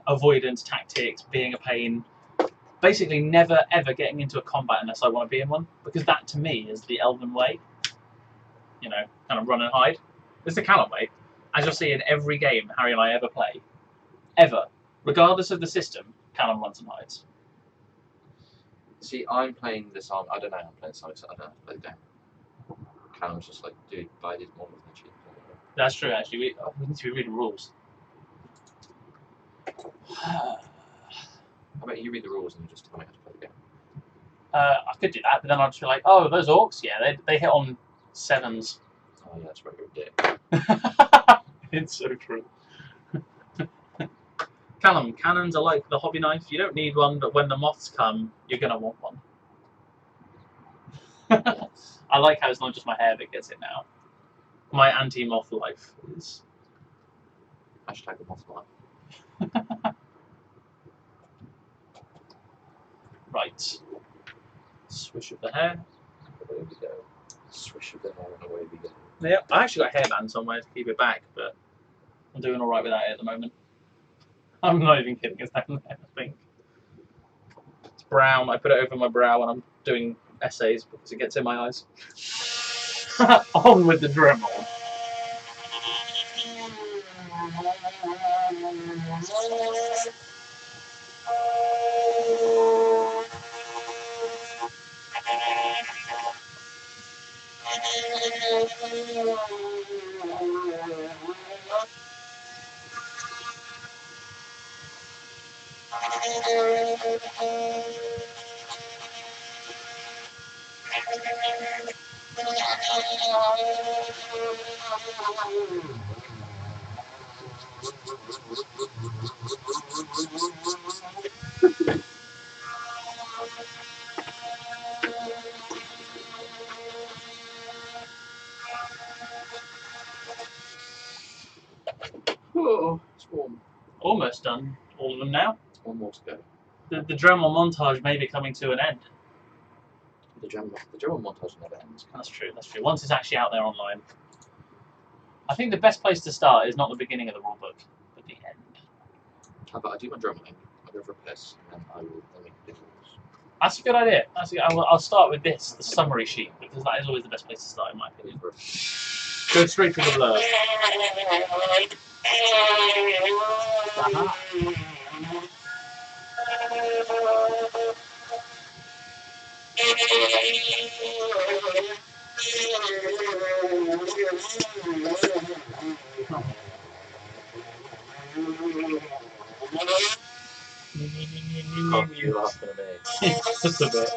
avoidance tactics, being a pain, basically never ever getting into a combat unless I want to be in one, because that to me is the Elven way. You know, kind of run and hide. It's the Callum way. As you'll see in every game Harry and I ever play, ever, regardless of the system, Callum runs and hides. See, I'm playing this arm. I don't know how I'm playing this arm, so I don't have to play the game. Callum's just like, dude, buy these models and cheap. That's true, actually. We need to be reading rules. How about you read the rules and you just tell me how to play the game? I could do that, but then I'd just be like, oh, those orcs, yeah, they hit on 7s. Oh yeah, that's right, you're a dick. It's so true. Callum, cannons are like the hobby knife. You don't need one, but when the moths come, you're going to want one. I like how it's not just my hair that gets it now. My anti-moth life is... Hashtag the moth life. Right. Swish of the hair. Away we go. Swish of the hair and away we go. Yeah, I actually got a hairband somewhere to keep it back, but I'm doing alright with that at the moment. I'm not even kidding. It's down there, I think. It's brown. I put it over my brow when I'm doing essays because it gets in my eyes. On with the Dremel. Oh, It's warm. almost done. All of them now. One more to go. The Dremel montage may be coming to an end. The Dremel montage never ends. That's true. That's true. Once it's actually out there online, I think the best place to start is not the beginning of the rulebook, but the end. How about I do my dremeling, I'll go for a piss, and then I will make difference. That's a good idea. I'll start with this, the summary sheet, because that is always the best place to start, in my opinion. Go straight to the blur. Oh, you're laughing at me. Just a bit.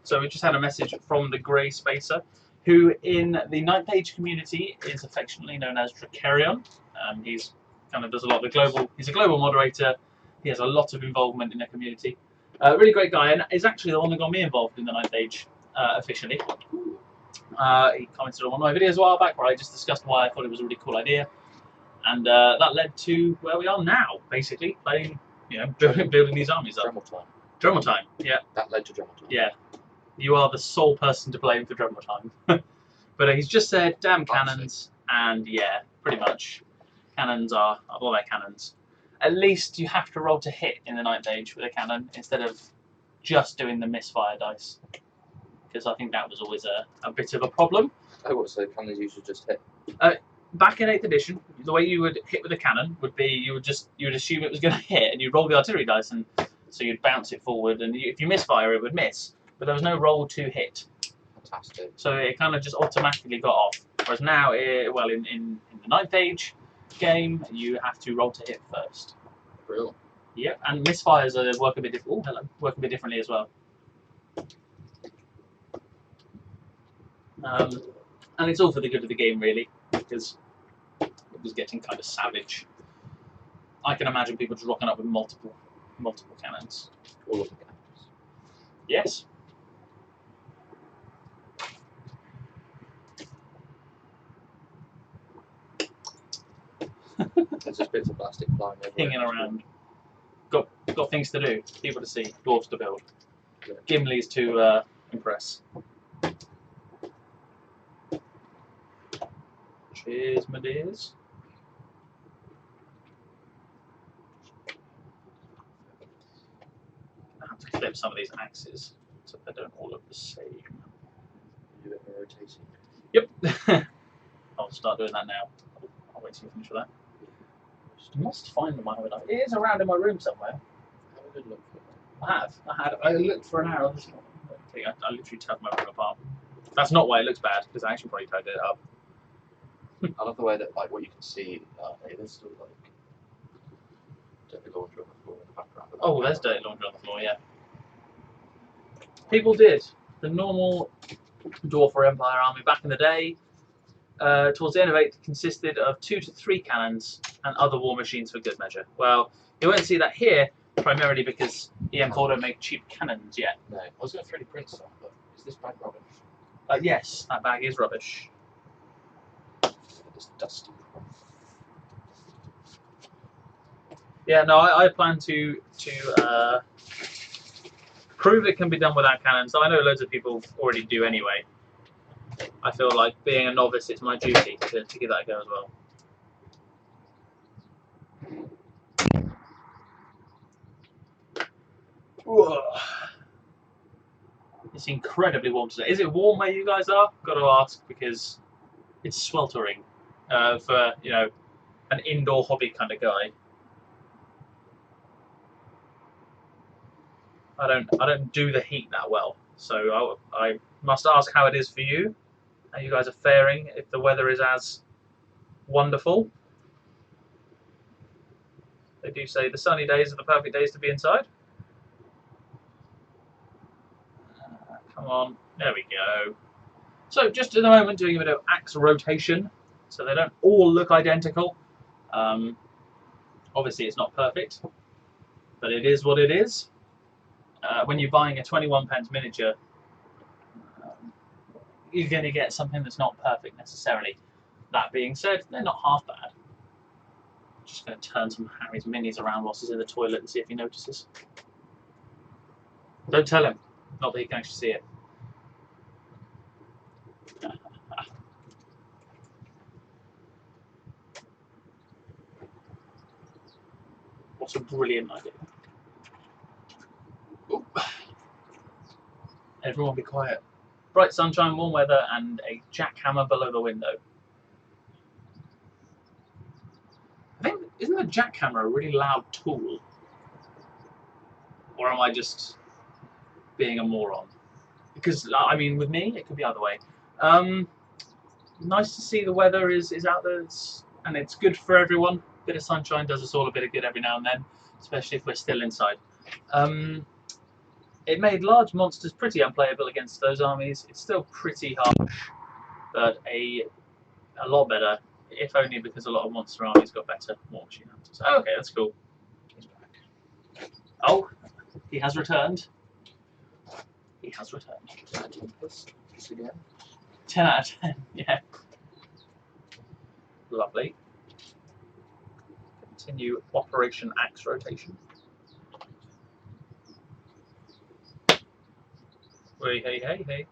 So we just had a message from the Grey Spacer, who in the Ninth Age community is affectionately known as Drakarion. He's kind of does a lot of the global. He's a global moderator. He has a lot of involvement in the community. Really great guy, and is actually the one that got me involved in the Ninth Age officially. He commented on one of my videos a while back where I just discussed why I thought it was a really cool idea, and that led to where we are now, basically playing, building these armies up. Dremel time. Dremel time, yeah. That led to Dremel time. Yeah. You are the sole person to blame for Dremel time. But he's just said, damn cannons, and yeah, pretty much. Cannons are, all their cannons. At least you have to roll to hit in the Ninth Age with a cannon instead of just doing the misfire dice. Because I think that was always a bit of a problem. Oh, what, so cannons usually just hit? Back in 8th edition, the way you would hit with a cannon would be you would assume it was going to hit, and you'd roll the artillery dice, and so you'd bounce it forward, and if you misfire, it would miss. But there was no roll to hit. Fantastic. So it kind of just automatically got off. Whereas now, in the Ninth Age game, you have to roll to hit first. Brilliant. Yep, and misfires work a bit differently as well. And it's all for the good of the game, really, because it was getting kind of savage. I can imagine people just rocking up with multiple cannons. All of the cannons. Yes. There's just bits of plastic flying everywhere. Hanging around. Got things to do, people to see, dwarves to build, Yeah. Gimlis to impress. Cheers, my dears. I have to clip some of these axes so they don't all look the same. You do it rotating. Yep. I'll start doing that now. I'll wait till you finish with that. I must find them, haven't I? It is around in my room somewhere. Have a good look for it. I looked for an hour this morning. I literally turned my room apart. That's not why it looks bad, because I actually probably tied it up. I love the way that, like, what you can see, there's still, like, dirty laundry on the floor in the background. Oh, there's dirty laundry on the floor, yeah. People did. The normal Dwarf or Empire army back in the day, towards the end of 8, consisted of 2 to 3 cannons and other war machines for good measure. Well, you won't see that here, primarily because EM4 don't make cheap cannons yet. No, I was going to 3D print some, but is this bag rubbish? Yes, that bag is rubbish. It's dusty. Yeah, no, I plan to prove it can be done without cannons. I know loads of people already do anyway. I feel like being a novice, it's my duty to give that a go as well. Whoa. It's incredibly warm today. Is it warm where you guys are? Got to ask because it's sweltering for an indoor hobby kind of guy. I don't do the heat that well, so I must ask how it is for you. How you guys are faring? If the weather is as wonderful. They do say the sunny days are the perfect days to be inside. Come on, there we go. So just in a moment, doing a bit of axe rotation, so they don't all look identical. Obviously, it's not perfect, but it is what it is. When you're buying a 21p miniature, you're going to get something that's not perfect necessarily. That being said, they're not half bad. Just going to turn some Harry's minis around whilst he's in the toilet and see if he notices. Don't tell him. Not that he can actually see it. What a brilliant idea. Ooh. Everyone be quiet. Bright sunshine, warm weather, and a jackhammer below the window. I think, isn't a jackhammer a really loud tool? Or am I just being a moron? Because, I mean, with me, it could be either way. Nice to see the weather is out there, and it's good for everyone. A bit of sunshine does us all a bit of good every now and then, especially if we're still inside. It made large monsters pretty unplayable against those armies. It's still pretty harsh, but a lot better, if only because a lot of monster armies got better war machine hunters. Oh, okay, that's cool. He's back. Oh, he has returned. He has returned. 10 out of 10, yeah. Lovely. Continue Operation Axe rotation. Hey.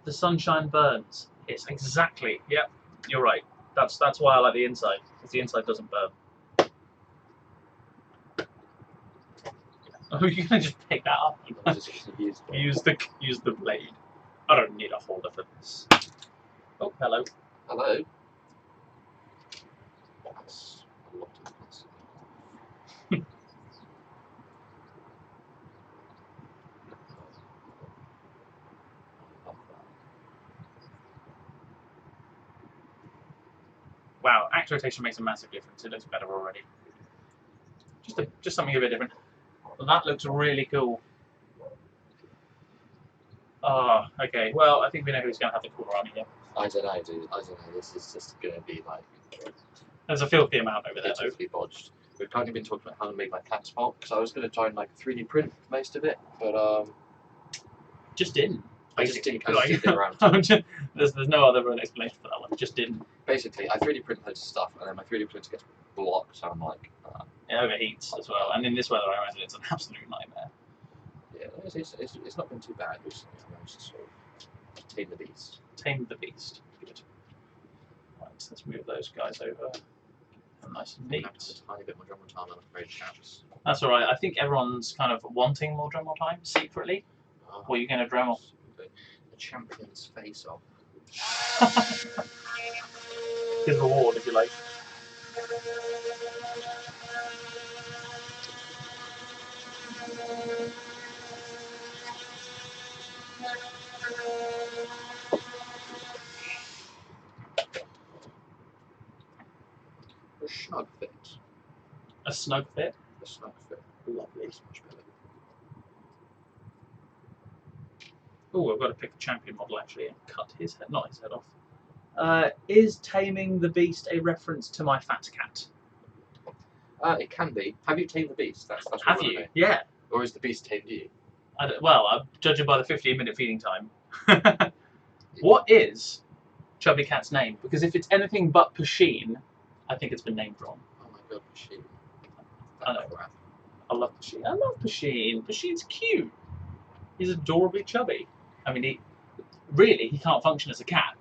The sunshine burns. It's exactly, yep, you're right. That's why I like the inside, because the inside doesn't burn. Oh, you can just pick that up. use the blade. I don't need a holder for this. Oh, hello. Hello. That's a lot of this. Wow, axe rotation makes a massive difference. It looks better already. Just something a bit different. Well, that looks really cool. Oh, okay. Well, I think we know who's going to have the cooler army here. I don't know, dude. I don't know. This is just going to be like... There's a filthy amount over there, though. Totally bodged. We've kind of been talking about how to make my catapult, because I was going to try and like 3D print most of it, but just didn't. I just didn't get around. There's no other real explanation for that one. Just didn't. Basically, I 3D print loads of stuff, and then my 3D printer gets blocked, so I'm like... It overheats as well, and in this weather, I imagine it's an absolute nightmare. Yeah, it's not been too bad recently. I managed to sort of tame the beast. Tame the beast. Good. Right, so let's move those guys over. Nice and neat. A tiny bit more Dremel time, I'm afraid, chaps. That's all right. I think everyone's kind of wanting more Dremel time secretly. What are you going to Dremel? The champion's face off. His reward, if you like. A snug fit. A snug fit? a snug fit. Lovely. It's much better. Oh, I've got to pick a champion model actually and cut his head, not his head off. Is Taming the Beast a reference to my fat cat? It can be. Have you tamed the beast? That's what Have I wanna you? know. Yeah. Or is the beast tamed you? Well, I'm judging by the 15-minute feeding time. What is Chubby Cat's name? Because if it's anything but Pasheen, I think it's been named wrong. Oh my god, Machine. I know. I love Pasheen. I love Pasheen. Pasheen's cute. He's adorably chubby. I mean, he can't function as a cat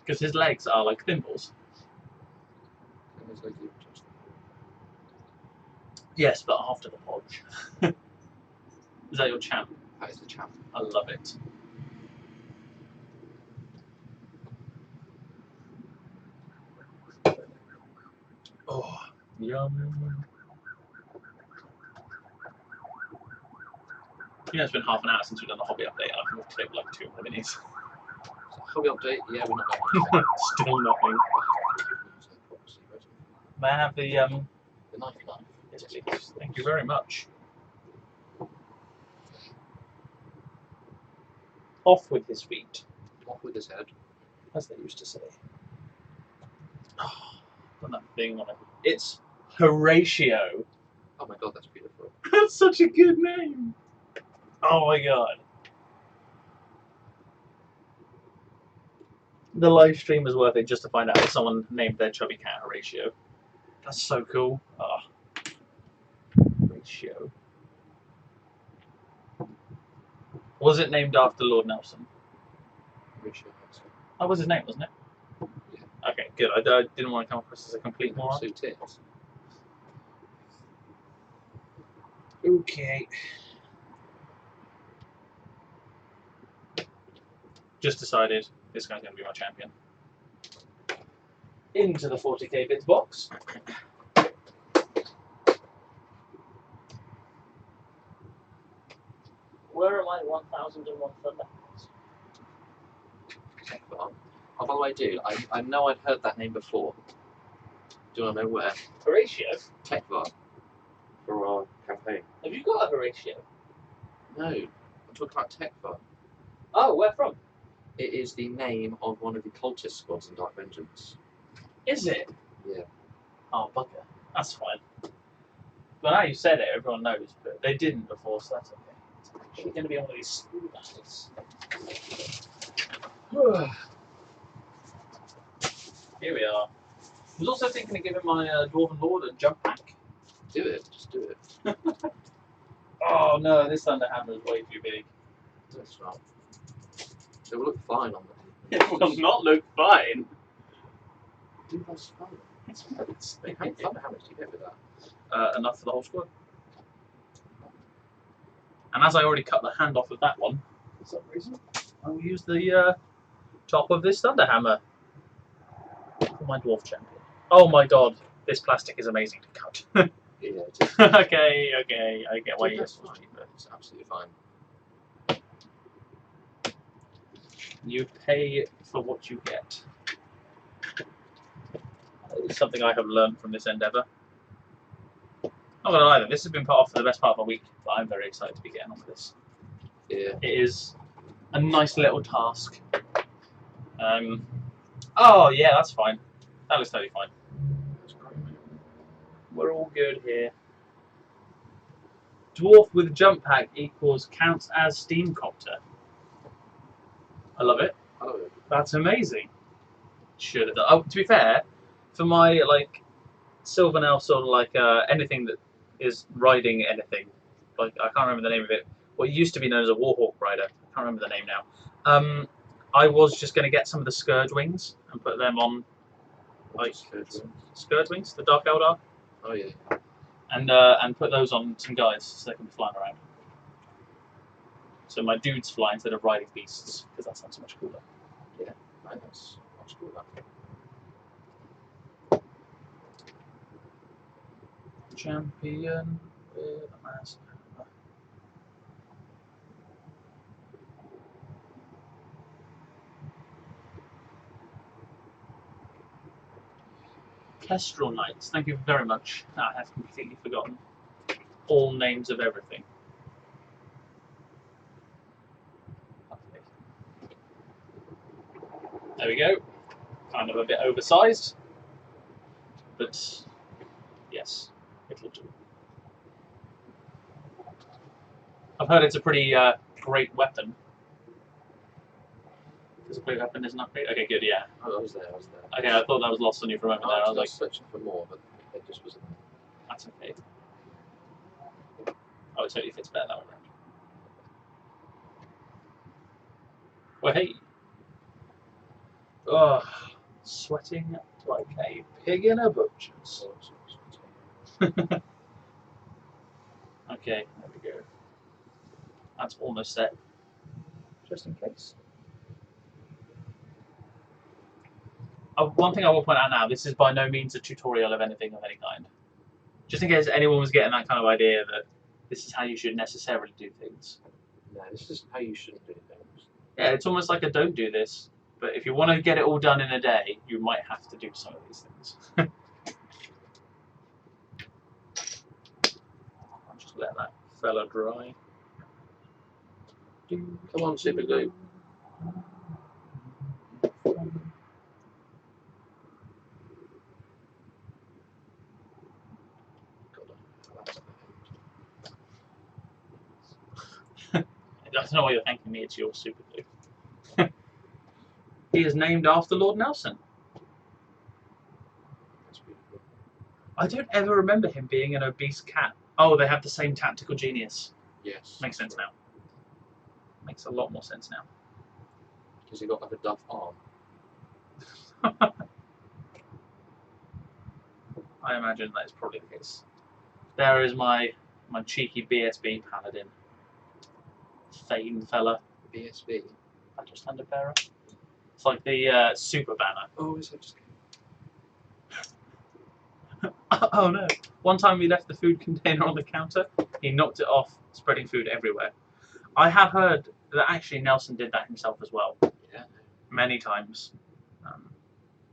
because his legs are like thimbles. Yes, but after the podge. Is that your champ? That is the champ. I love it. Oh, yum. You know, it's been half an hour since we've done the hobby update. I think we've taken like 2 more minutes. Hobby update? Yeah, we're not going Still nothing. May I have the The knife. Yes, please. Thank you very much. Off with his feet, Off with his head. as they used to say. Oh, got that thing on it. It's Horatio. Oh my god, that's beautiful. That's such a good name. Oh my god. The live stream is worth it just to find out that someone named their chubby cat Horatio. That's so cool. Oh. Horatio. Was it named after Lord Nelson? Horatio. That was his name, wasn't it? Yeah. Okay, good. I didn't want to come across as a complete moron. So tits. Okay. Just decided this guy's going to be my champion. Into the 40k bits box. Where are my 1001 Thunderhounds? Oh, by the way, dude, I know I'd heard that name before. Do you want to know where? Horatio? Tekvar. For our campaign. Have you got a Horatio? No, I'm talking about Tekvar. Oh, where from? It is the name of one of the cultist squads in Dark Vengeance. Is it? Yeah. Oh, bugger. That's fine. But now you said it, everyone knows, but they didn't before, so that's okay. It's actually going to be one of these school battles. Here we are. I was also thinking of giving my Dwarven Lord a jump pack. Do it. Just do it. Oh no, this Thunderhammer is way too big. That's not. It will look fine on the. It will not look fine. Dude, that's fine. It's How many Thunderhammers do you get with that? enough for the whole squad. And as I already cut the hand off of that one, for some reason, I will use the top of this Thunderhammer for my Dwarf Champion. Oh my god, this plastic is amazing to cut. Yeah, it is. okay, I get why Dude, yours that's was fine. cheaper. It's absolutely fine. You pay for what you get. It's something I have learned from this endeavour. Not gonna lie though, this has been put off for the best part of a week, but I'm very excited to be getting on with this. Yeah. It is a nice little task. Oh yeah, that's fine. That looks totally fine. That's great, mate. We're all good here. Dwarf with jump pack equals counts as Steamcopter. I love it. I love it. That's amazing. Should have done. Oh, to be fair, for my like Sylvanel sort of like anything that is riding anything, like I can't remember the name of it. What used to be known as a Warhawk rider. I can't remember the name now. I was just going to get some of the Scourge wings and put them on, like Scourge wings, the Dark Eldar. Oh yeah. And put those on some guys so they can be flying around. So my dudes fly instead of riding beasts, because that sounds much cooler. Yeah, right, that's cool. Champion with a massive hammer. Kestrel Knights, thank you very much. I have completely forgotten. all names of everything. Okay. There we go. Kind of a bit oversized, but yes, it'll do. I've heard it's a pretty great weapon. Because a great weapon is not great. Okay, good, yeah. Oh, I was there. Okay, I thought that was lost on you for a moment there. I was like, searching for more, but it just wasn't. that's okay. Oh, it totally fits better that way around. Well, hey. Oh, sweating like a pig in a butcher's. Okay, there we go. That's almost set. Just in case. One thing I will point out now, this is by no means a tutorial of anything of any kind. Just in case anyone was getting that kind of idea that this is how you should necessarily do things. No, this is how you shouldn't do things. Yeah, it's almost like a don't do this, but if you want to get it all done in a day, you might have to do some of these things. I'll just let that fella dry. Come on, super glue. I don't know why you're thanking me, it's your super glue. He is named after Lord Nelson. That's beautiful. I don't ever remember him being an obese cat. Oh, they have the same tactical genius. Yes. Makes sense now. Makes a lot more sense now. Because he got like a duff arm. I imagine that is probably the case. There is my cheeky BSB paladin. Thane fella. BSB. Battle Standard Bearer. It's like the super banner. Oh, is it just... Oh no. One time we left the food container on the counter, he knocked it off, spreading food everywhere. I have heard that actually Nelson did that himself as well. Yeah. Many times.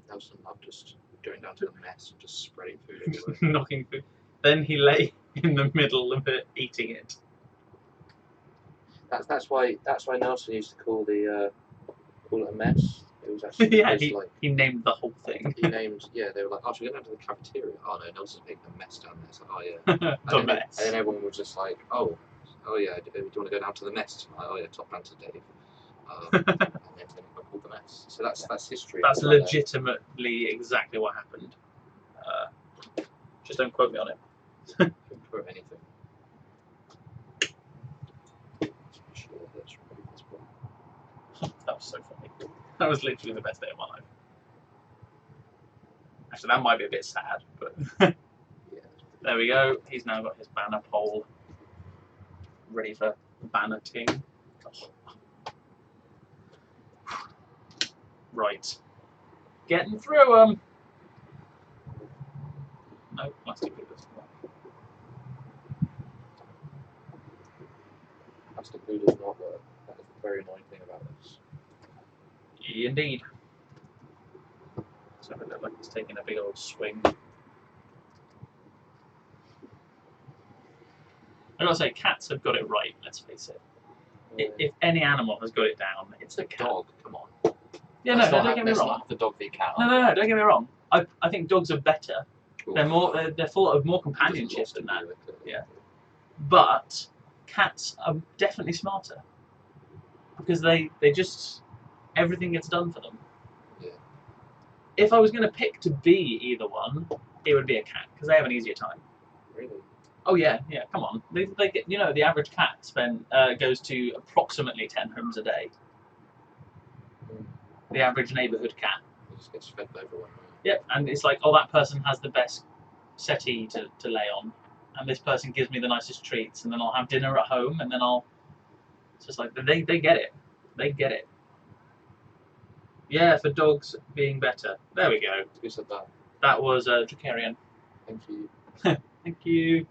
Nelson loved just going down to a mess and just spreading food everywhere. Knocking food. Then he lay in the middle of it, eating it. That's why Nelson used to call it a mess. It was actually Yeah, like he named the whole thing. he named they were like, oh, should we go down to the cafeteria? Oh no, Nelson's making a mess down there. It's like, oh yeah. The mess. And then everyone was just like, oh yeah, do you want to go down to the mess tonight? Oh yeah, top man to Dave. And then it got called the mess. So that's history. That's legitimately exactly what happened. Just don't quote me on it. Don't quote anything. Sure, that's right. That's right. That was so funny. That was literally the best day of my life. Actually, that might be a bit sad, but Yeah. there we go. He's now got his banner pole ready for bannerting. Right. Getting through them. No, plastic glue doesn't work. Plastic glue does not work. That is the very annoying thing about this. Indeed. So it looks like it's taking a big old swing. I gotta say, cats have got it right, let's face it. If any animal has got it down, it's a cat. Dog, come on. Yeah, no, don't get me wrong. Not the dog v cat. No, don't get me wrong. I think dogs are better. Cool. They're full of more companionship than that. Yeah. But cats are definitely smarter because they just everything gets done for them. Yeah. If I was going to pick to be either one, it would be a cat because they have an easier time. Really? Oh yeah. Come on, they get the average cat goes to approximately 10 homes a day. The average neighbourhood cat. It just gets fed by everyone. Right? Yep, and it's like, oh, that person has the best settee to lay on, and this person gives me the nicest treats, and then I'll have dinner at home, and then it's just like, they get it. They get it. Yeah, for dogs being better. There we go. Who said that? That was Dracarian. Thank you. Thank you.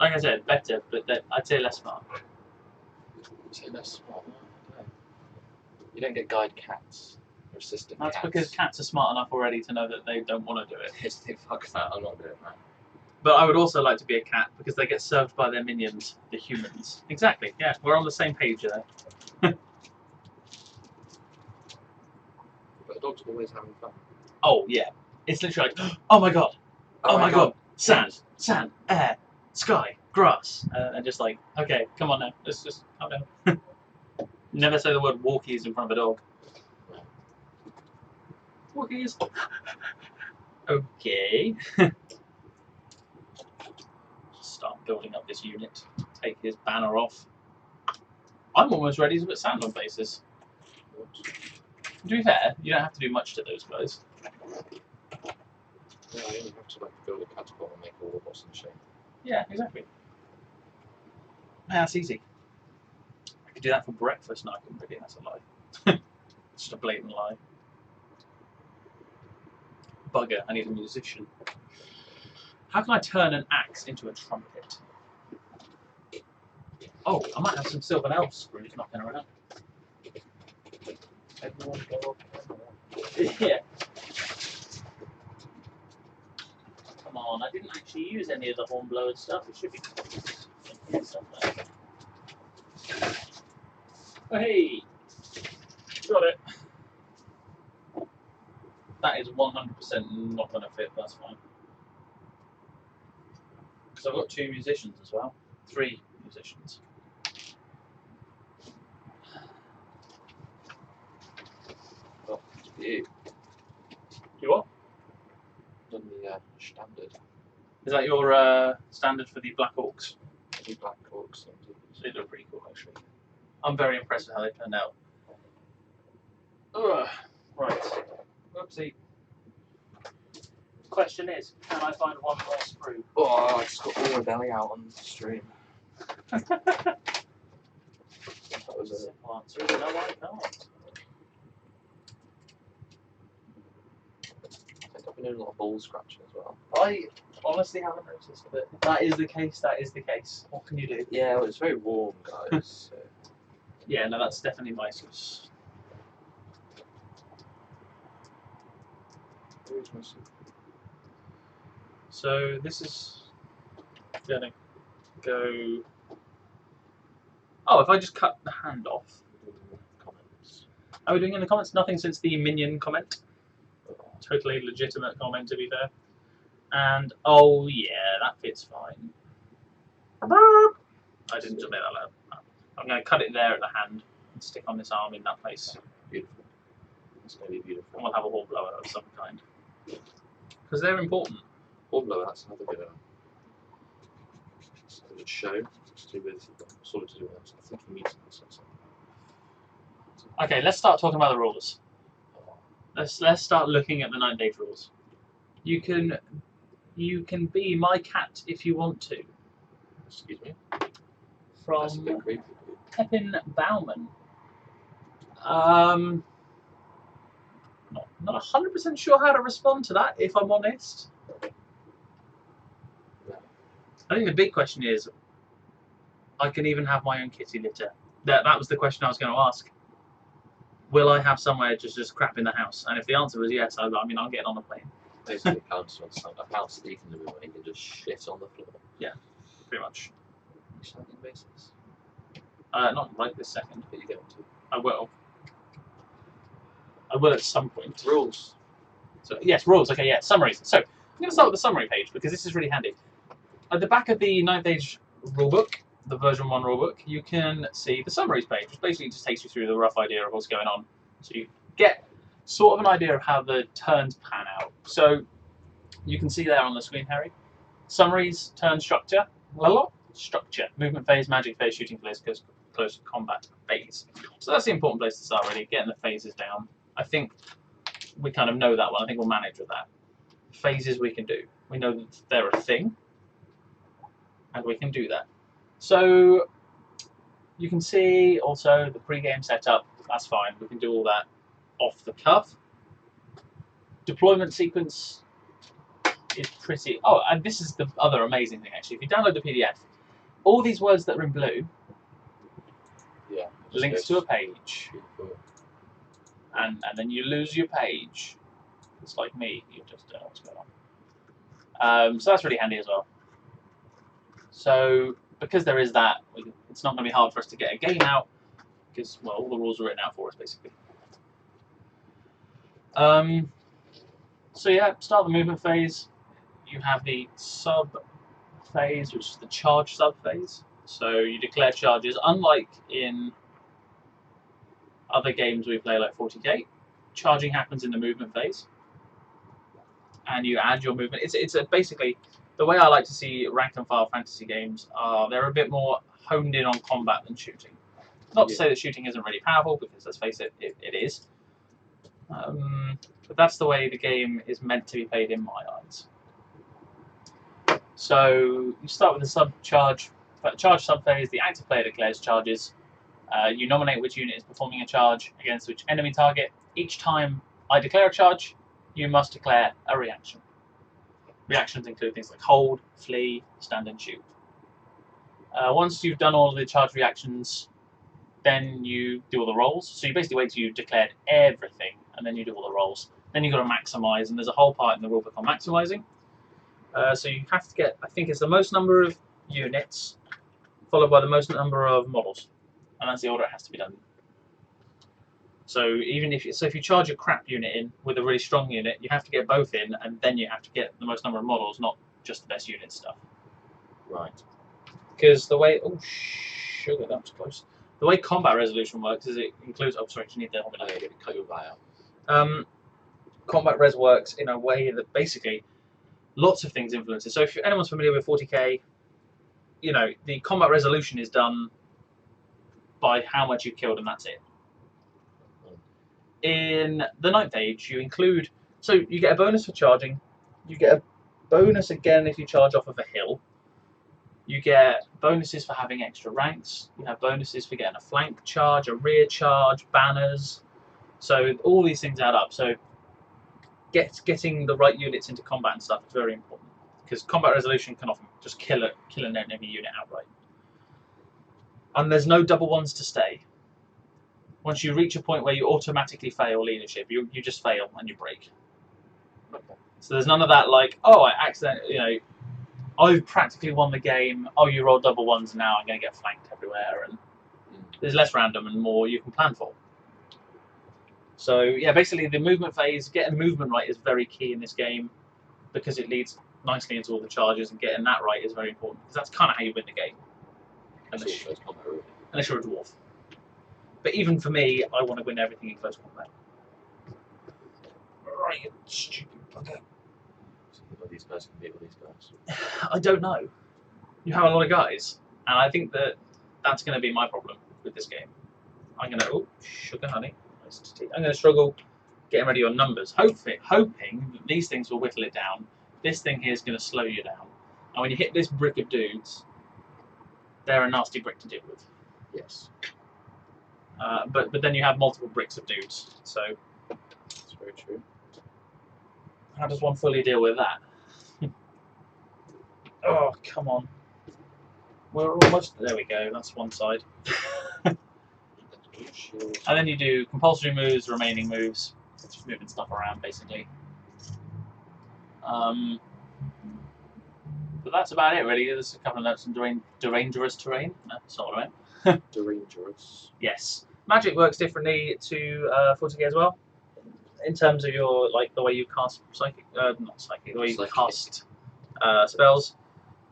Like I said, better, but I'd say less smart. Say less smart. You don't get guide cats or assistant That's cats. because cats are smart enough already to know that they don't want to do it. Fuck that, I'm not doing that. But I would also like to be a cat because they get served by their minions, the humans. Exactly, yeah, we're on the same page there. But a dog's always having fun. Oh, yeah. It's literally like, oh my god, oh my god, sand, air, sky, grass. And just like, okay, come on now, let's just calm down. Never say the word walkies in front of a dog. Walkies. Okay. Start building up this unit. Take his banner off. I'm almost ready to put sand on faces. To be fair, you don't have to do much to those guys. Yeah, I only have to like build a catapult and make a warboss and shit. Yeah, exactly. That's easy. I could do that for breakfast. No, I couldn't really. That's a lie. Just a blatant lie. Bugger, I need a musician. How can I turn an axe into a trumpet? Oh, I might have some Sylvan Elf screws knocking around. Everyone go up. Yeah. Come on, I didn't actually use any of the Hornblower stuff. It should be stuff there. Oh, hey! Got it. That is 100% not going to fit, that's fine. Because I've got 2 musicians as well. 3 musicians. Well, you You what? done the standard. Is that your standard for the Black Orcs? The Black Orcs and They look pretty cool, actually. I'm very impressed with how they turned out. Ugh. Right. Whoopsie. Question is, can I find one more screw? Oh, I just got all my belly out on the stream. That was a Simple answer is no, I can't. I think I've been doing a lot of ball scratching as well. I honestly haven't noticed, but if that is the case, that is the case. What can you do? Yeah, well, it's very warm, guys. So. Yeah, no, that's definitely my excuse. Where's my soup? So this is gonna go. Oh, if I just cut the hand off. Comments. Are we doing in the comments? Nothing since the minion comment. Totally legitimate comment, to be fair. And oh yeah, that fits fine. I didn't just make that loud. I'm going to cut it there at the hand and stick on this arm in that place. Beautiful. It's going to be beautiful. And we'll have a Hornblower of some kind. Because they're important. Hornblower, that's another good show. To do with sort of to do with I think mutants or something. Okay, let's start talking about the rules. Let's start looking at the 9-day rules. You can be my cat if you want to. Excuse me. From That's a bit creepy. Pepin Bauman. Not 100% sure how to respond to that, if I'm honest. No. I think the big question is, I can even have my own kitty litter. That was the question I was going to ask. Will I have somewhere just crap in the house? And if the answer was yes, I'm getting on a plane. Basically, a house that you can live in where you can just shit on the floor. Yeah, pretty much. Something basis. Not right this second. But you get to. I will. I will at some point. Rules. So yes, rules. Okay, yeah, summaries. So I'm going to start with the summary page because this is really handy. At the back of the 9th Age rulebook, the version 1 rulebook, you can see the summaries page, which basically just takes you through the rough idea of what's going on. So you get sort of an idea of how the turns pan out. So you can see there on the screen, Harry. Summaries, turn structure, structure, movement phase, magic phase, shooting phase, close combat phase. So that's the important place to start, really, getting the phases down. I think we kind of know that one. I think we'll manage with that. Phases we can do. We know that they're a thing, and we can do that. So you can see also the pre-game setup. That's fine. We can do all that off the cuff. Deployment sequence is pretty. Oh, and this is the other amazing thing actually. If you download the PDF, all these words that are in blue, Yeah. links to a page, and then you lose your page. It's like me. You just don't know what's going on. So that's really handy as well. So because there is that, it's not going to be hard for us to get a game out because, well, all the rules are written out for us basically. So yeah, start the movement phase. You have the sub phase, which is the charge sub phase. So you declare charges. Unlike in other games we play like 40k, charging happens in the movement phase, and you add your movement. It's basically the way I like to see rank and file fantasy games are they're a bit more honed in on combat than shooting. Not to say that shooting isn't really powerful, because let's face it, it is. But that's the way the game is meant to be played in my eyes. So you start with the charge subphase. The active player declares charges. You nominate which unit is performing a charge against which enemy target. Each time I declare a charge, you must declare a reaction. Reactions include things like hold, flee, stand and shoot. Once you've done all of the charge reactions, then you do all the rolls. So you basically wait till you've declared everything, and then you do all the rolls. Then you've got to maximise, and there's a whole part in the rulebook on maximising. So you have to get, I think it's the most number of units, followed by the most number of models, and that's the order it has to be done. So even if you charge a crap unit in with a really strong unit, you have to get both in, and then you have to get the most number of models, not just the best unit stuff. Right. Because the way sugar, that was close. The way combat resolution works is it includes. Oh, sorry, you need the helmet. Okay, cut your eye out. Combat res works in a way that basically lots of things influence it. So if anyone's familiar with 40k, you know the combat resolution is done by how much you've killed, and that's it. In the Ninth Age, you include, so you get a bonus for charging, you get a bonus again if you charge off of a hill, you get bonuses for having extra ranks, you have bonuses for getting a flank charge, a rear charge, banners, so all these things add up. So getting the right units into combat and stuff is very important, because combat resolution can often just kill an enemy unit outright. And there's no double ones to stay. Once you reach a point where you automatically fail leadership, you just fail and you break. Okay. So there's none of that like, oh, I accidentally, I've practically won the game. Oh, you rolled double ones, now I'm going to get flanked everywhere, and there's less random and more you can plan for. So yeah, basically the movement phase, getting movement right is very key in this game, because it leads nicely into all the charges, and getting that right is very important, because that's kind of how you win the game. Unless you're a dwarf. But even for me, I want to win everything in close combat. Right, you stupid bugger. So these guys can beat all these guys. I don't know. You have a lot of guys, and I think that's going to be my problem with this game. I'm going to, oh, sugar honey. I'm going to struggle getting ready on numbers, hoping that these things will whittle it down. This thing here is going to slow you down. And when you hit this brick of dudes, they're a nasty brick to deal with. Yes. But then you have multiple bricks of dudes, so That's very true. how does one fully deal with that? Oh, come on. We're almost, there we go, that's one side. And then you do compulsory moves, remaining moves, just moving stuff around basically. But that's about it really. There's a couple of notes on Derangerous terrain. No, that's not what I meant. Derangerous. Yes. Magic works differently to 40k as well. In terms of your, like, the way you cast psychic, not psychic, the way you cast spells,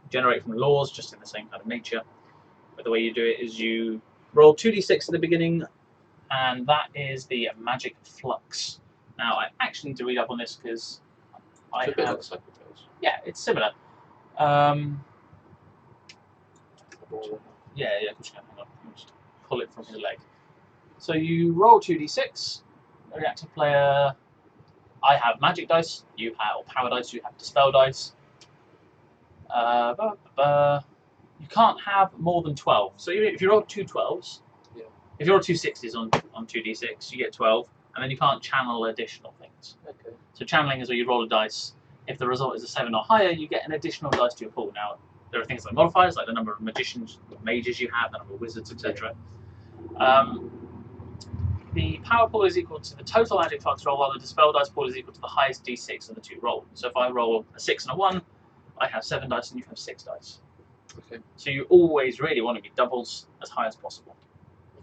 generate from laws, just in the same kind of nature. But the way you do it is you roll 2d6 at the beginning, and that is the magic flux. Now, I actually need to read up on this because I have. It's a bit like Psychic Tales. Yeah, it's similar. Yeah, I'm just going to hang on. I'll just pull it from his leg. So you roll 2d6. The reactive player. I have magic dice. You have power dice. You have dispel dice. You can't have more than 12. So if you roll 2 12s, yeah. If you roll 2 6s on 2d6, you get 12, and then you can't channel additional things. Okay. So channeling is where you roll a dice. If the result is a 7 or higher, you get an additional dice to your pool. Now, there are things like modifiers, like the number of magicians, mages you have, the number of wizards, etc. The power pool is equal to the total magic flux roll, while the dispel dice pool is equal to the highest d6 of the 2 rolled. So if I roll a 6 and a 1, I have 7 dice and you have 6 dice. Okay. So you always really want to be doubles as high as possible.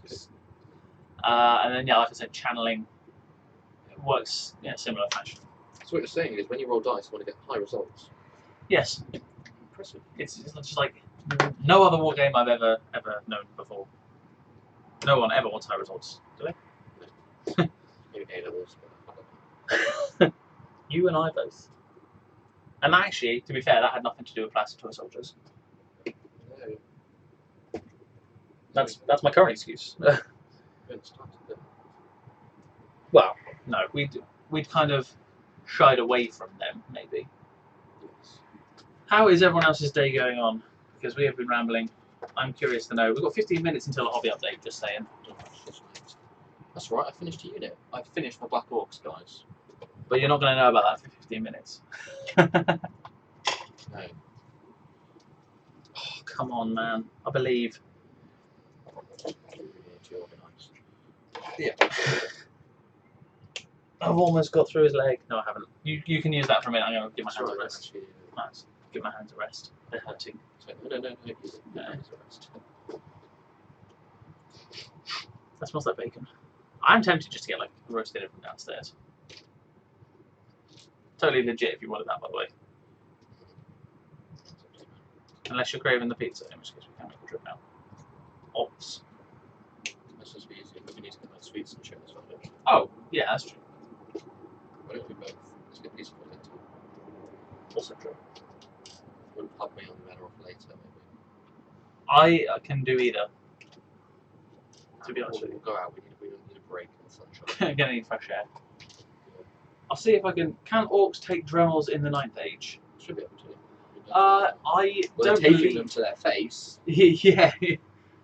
Okay. And then, yeah, like I said, channeling works in a similar fashion. So what you're saying is when you roll dice, you want to get high results. Yes, Impressive. it's just like no other war game I've ever known before. No one ever wants high results, do they? Maybe A-levels, but I don't know. You and I both. And actually, to be fair, that had nothing to do with Plaster Toy Soldiers. No. That's my current excuse. We haven't started it. Well, no, we'd kind of shied away from them, maybe. Yes. How is everyone else's day going on? Because we have been rambling. I'm curious to know. We've got 15 minutes until a hobby update, just saying. That's right, I finished a unit. I finished my Black Orcs, guys. But you're not going to know about that for 15 minutes. No. Oh, come on, man. I believe. You need to organise. Yeah. I've almost got through his leg. No, I haven't. You can use that for a minute. I'm going to give my hands a rest. Nice. Give my hands a rest. They're hurting. No. No. That smells like bacon. I'm tempted just to get like roasted dinner from downstairs. Totally legit if you wanted that, by the way. Unless you're craving the pizza, in which case we can make a trip now. Ops. That's just easy, but we need to get like sweets and shit as well, don't we? Oh, yeah, that's true. Why don't we both? Let's get pizza for later. Also true. We'll pub me on the better off later, maybe. I can do either. To be honest with We'll you. go out, we need a break in the sunshine. Gonna need fresh air. I'll see if I can. Can orcs take Dremels in the 9th Age? Should be able to. I Well, don't taking believe. them to their face. Yeah, I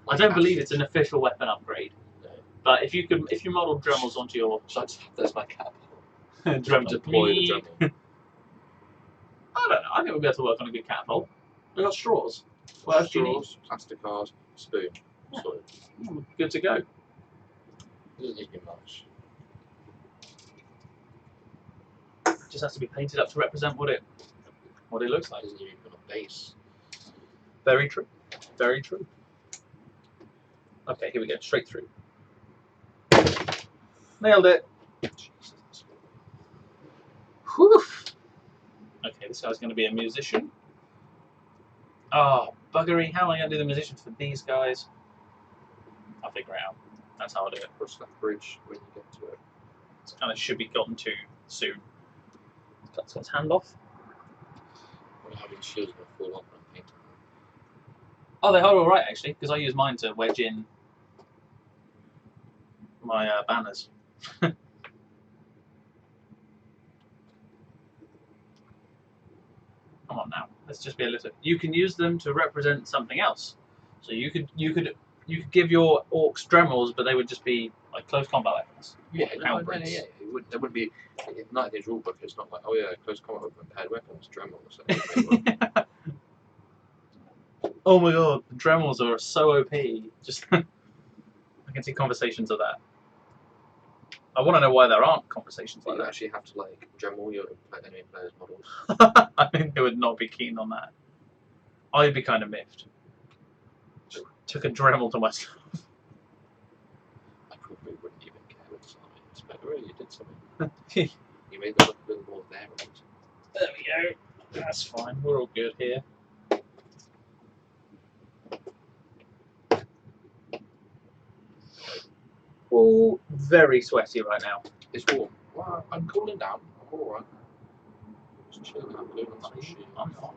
like don't believe acid. it's an official weapon upgrade. No. But if you model Dremels onto your Should I just have those my cap? Drem to Deploy the me, Dremel. I don't know. I think we'll be able to work on a good catapult. We got straws. What else do you need? Straws, plastic card, spoon. Yeah. Sorted. Good to go. It doesn't need to be much. Just has to be painted up to represent what it looks It like. doesn't even put a base. Very true. Very true. Okay, here we go. Straight through. Nailed it. Jesus. Whew. Okay, this guy's going to be a musician. Oh, buggery. How am I going to do the musicians for these guys? I'll figure it out. That's how I'll do it. Cross that bridge when you get to it. It kind of should be gotten to soon. Cuts his hand off. Well, how many shields going to fall off when I'm painting them? Oh, they hold all right actually, because I use mine to wedge in my banners. Come on now, let's just be a little. You can use them to represent something else. So you could give your orcs Dremels, but they would just be like close combat weapons. Yeah, Halberds. yeah. There would be. In 9th Age rulebook, it's not like, oh yeah, close combat weapon, paired weapons, Dremel. So Oh my god, the Dremels are so OP. Just I can see conversations of that. I want to know why there aren't conversations like you that. actually have to like Dremel your enemy players' models. I think they would not be keen on that. I'd be kind of miffed. Just took a Dremel to myself. I probably wouldn't even care with some of it, but really, you did something. You made them look a little more varied. There we go. That's fine. We're all good here. All very sweaty right now. It's warm. Well, I'm cooling down. I'm alright. Just chilling out, doing some shit. I'm not.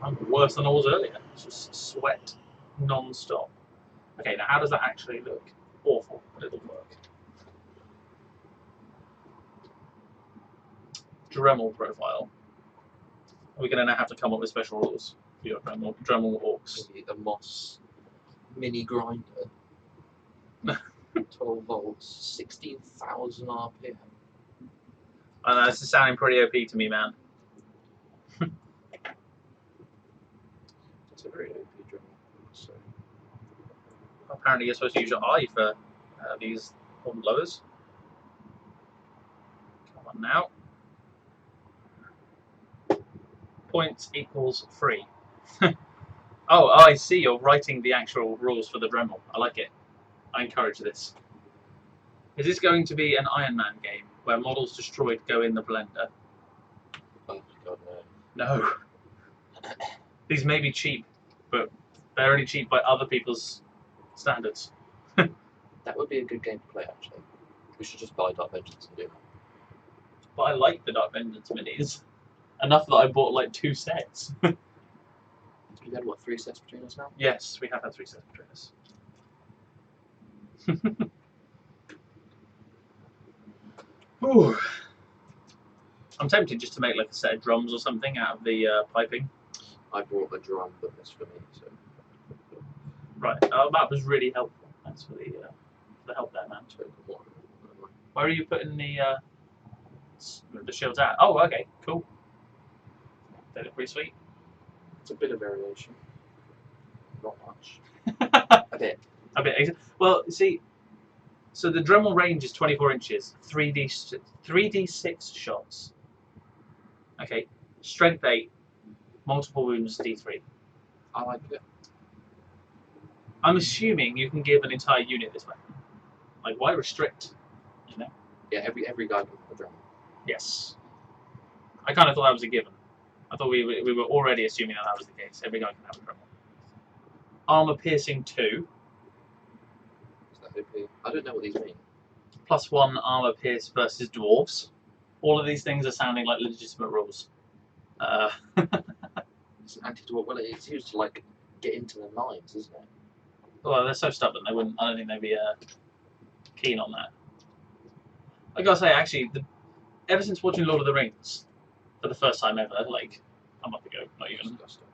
I'm worse than I was earlier. It's just sweat non-stop. Okay, now how does that actually look? Awful, but it'll work. Dremel profile. Are we going to now have to come up with special rules for your Dremel orcs? Maybe a Moss mini grinder. 12 volts, 16,000 RPM. I know, this is sounding pretty OP to me, man. That's a very OP Dremel. So, Apparently you're supposed to use your eye for these horn blowers. Come on now. points equals 3. Oh, I see. You're writing the actual rules for the Dremel. I like it. I encourage this. Is this going to be an Iron Man game where models destroyed go in the blender? Oh god, no. No. These may be cheap, but they're only cheap by other people's standards. That would be a good game to play, actually. We should just buy Dark Vengeance and do that. But I like the Dark Vengeance minis. Enough that I bought like 2 sets. We've had, what, 3 sets between us now? Yes, we have had 3 sets between us. Ooh. I'm tempted just to make like a set of drums or something out of the piping. I brought a drum, but it's for me, so... Right, that was really helpful. Thanks for the help there, man. Where are you putting the shields at? Oh, okay, cool. They look pretty sweet. It's a bit of variation. Not much. A bit. A bit. Well, see, so the Dremel range is 24 inches, 3d6 shots. Okay, strength 8, multiple wounds D3. I like it. I'm assuming you can give an entire unit this weapon. Like, why restrict? You know? Yeah, every guy can have a drum. Yes. I kind of thought that was a given. I thought we were already assuming that was the case. Every guy can have a Dremel. Armor piercing 2. Is that OP? I don't know what these mean. +1 armor pierce versus dwarves. All of these things are sounding like legitimate rules. It's an anti-dwarf. Well, it's used to, like, get into the mines, isn't it? Well, they're so stubborn. They wouldn't. I don't think they'd be keen on that. I gotta say, actually, ever since watching Lord of the Rings for the first time ever, like a month ago, not even, Disgusting.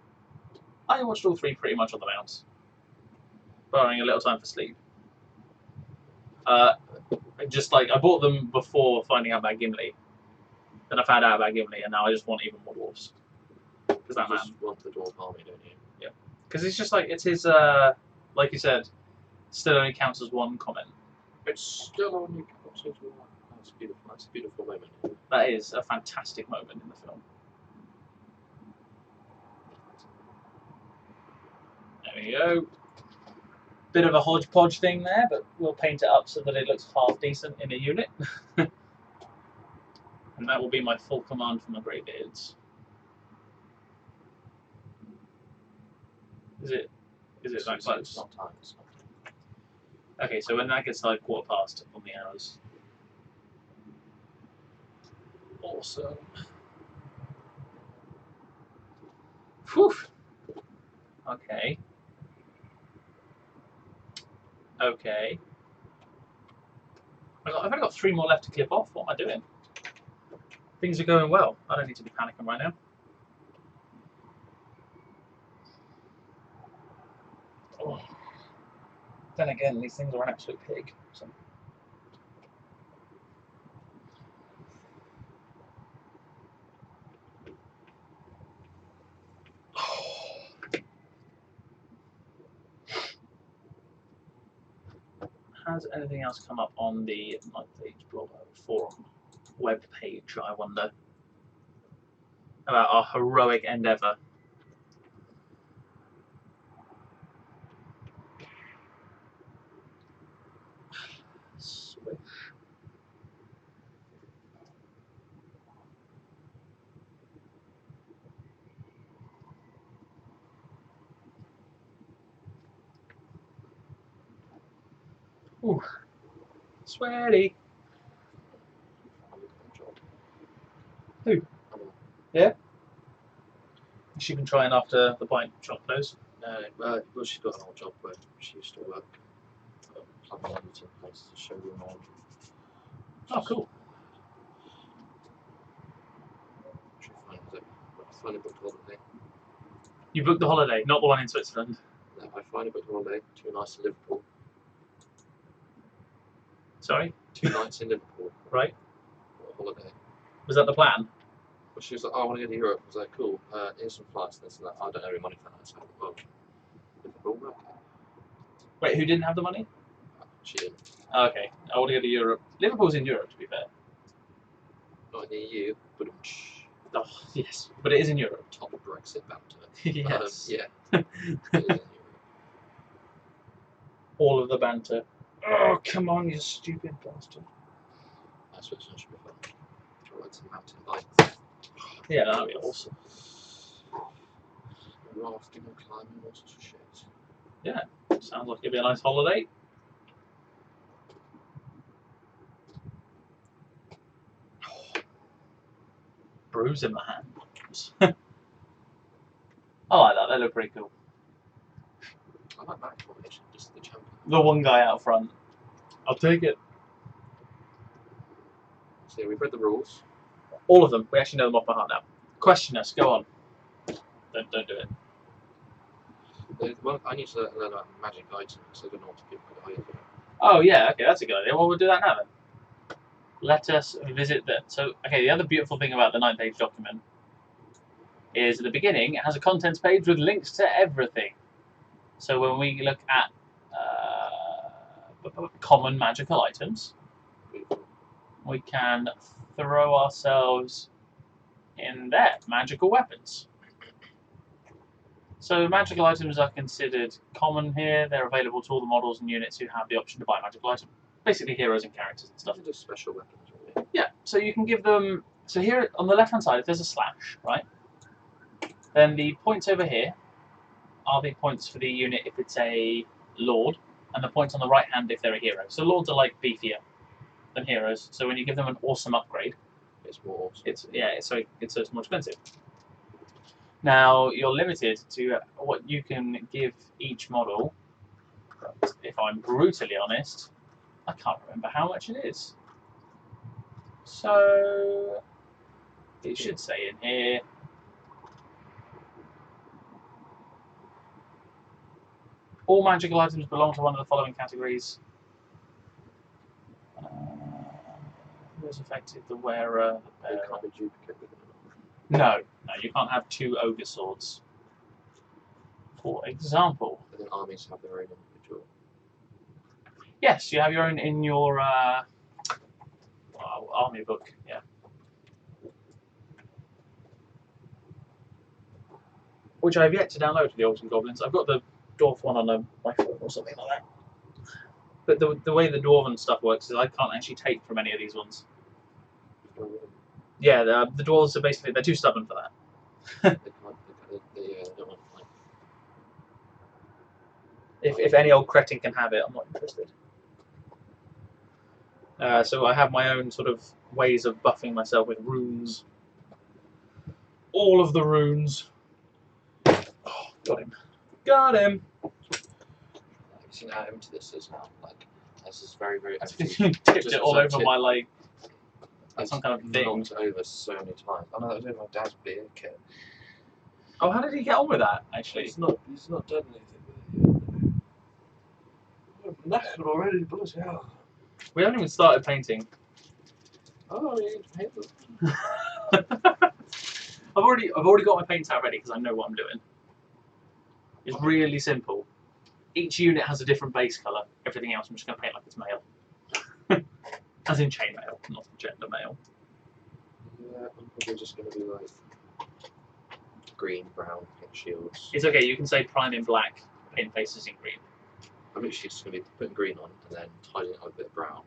I watched all 3 pretty much on the bounce, barring a little time for sleep. Just like I bought them before finding out about Gimli, then I found out about Gimli, and now I just want even more dwarves. Because that You man, just want the dwarf army, don't you? yeah, because it's just like it's his. Like you said, still only counts as 1 comment. It's still only counts as 1. That's beautiful. That's a beautiful moment. That is a fantastic moment in the film. There we go. Bit of a hodgepodge thing there, but we'll paint it up so that it looks half decent in a unit. And that will be my full command for my greybeards. Is it that close? It's not time. It's not time. Okay, so when that gets like 1/4 on the arrows. Awesome. Whew. Okay. Okay. I've only got 3 more left to clip off. What am I doing? Things are going well. I don't need to be panicking right now. Oh. Then again, these things are an absolute pig. So. Has anything else come up on the monthly forum web page, I wonder? About our heroic endeavour. Swish. Ooh. Sweaty. Who? Yeah? She been trying after the pint shop closed? No, well, she's got an old job where she used to work. Plumbing editing place to show you around. Oh, cool. She finally booked a holiday. You booked the holiday, not the one in Switzerland. No, I finally booked a holiday. 2 nights in Liverpool. Sorry? 2 nights in Liverpool. Right. What a holiday. Was that the plan? Well, she was like, oh, I want to go to Europe. I was like, cool, here's some flights and this and that. I don't have any money for that. So, well, Liverpool, okay. Wait, who didn't have the money? She didn't. Oh, okay. I want to go to Europe. Liverpool's in Europe, to be fair. Not in the EU, but Oh, yes. But it is in Europe. top Brexit banter. Yes. Yeah. It is in Europe. All of the banter. Oh, come on, you stupid bastard. I suppose it should be fun. Ride some mountain bikes. Yeah, that'd be awesome. Rafting and climbing, all sorts of shit. Sounds like it'd be a nice holiday. Brews in my hands. I like that, they look pretty cool. I like that combination, just the champion. The one guy out front. I'll take it. So we've read the rules. All of them. We actually know them off by heart now. Question us, go on. Don't do it. Well, I need to learn about magic items, so I don't know what to give my guy. Oh yeah, okay, that's a good idea. Well, we'll do that now then. Let us visit that. So, okay, the other beautiful thing about the 9-page document is at the beginning it has a contents page with links to everything. So when we look at common magical items, we can throw ourselves in there. Magical weapons. So magical items are considered common here. They're available to all the models and units who have the option to buy magical items. Basically heroes and characters and stuff. They're just special weapons, really. Yeah, so you can give them... So here on the left-hand side, if there's a slash, right, then the points over here are the points for the unit if it's a lord, and the points on the right-hand if they're a hero. So lords are like beefier than heroes, so when you give them an awesome upgrade, It's more awesome. it's more expensive. Now, you're limited to what you can give each model. But if I'm brutally honest, I can't remember how much it is. So, it should say in here. All magical items belong to one of the following categories. Who has affected the wearer? The They bearer? can't be duplicated. No, you can't have 2 ogre swords. For example, But then armies have their own individual. yes, you have your own in your army book. Yeah. Which I've yet to download for the Orcs and Goblins. I've got the dwarf one on my phone or something like that. But the way the dwarven stuff works is I can't actually take from any of these ones. Yeah, the dwarves are basically, they're too stubborn for that. They don't want to fight. If any old cretin can have it, I'm not interested. So I have my own sort of ways of buffing myself with runes. All of the runes. Oh, got him. Got him! I've seen how empty this is now. Like, this is very, very empty. You tipped Just it all as I over my, like, It's some kind of thing. knocked over so many times. Oh no, that was in my dad's beer kit. Oh, how did he get on with that, actually? He's not done anything with it. I'm knackered already, bloody hell. We haven't even started painting. Oh, you need to paint them. I've already got my paints out ready because I know what I'm doing. It's really simple. Each unit has a different base colour. Everything else I'm just going to paint like it's male. As in chainmail, not gender mail. Yeah, I'm probably just going to be like green, brown, pink shields. It's okay, you can say prime in black, paint faces in green. I'm literally just going to be putting green on and then tidying it up with a bit of brown.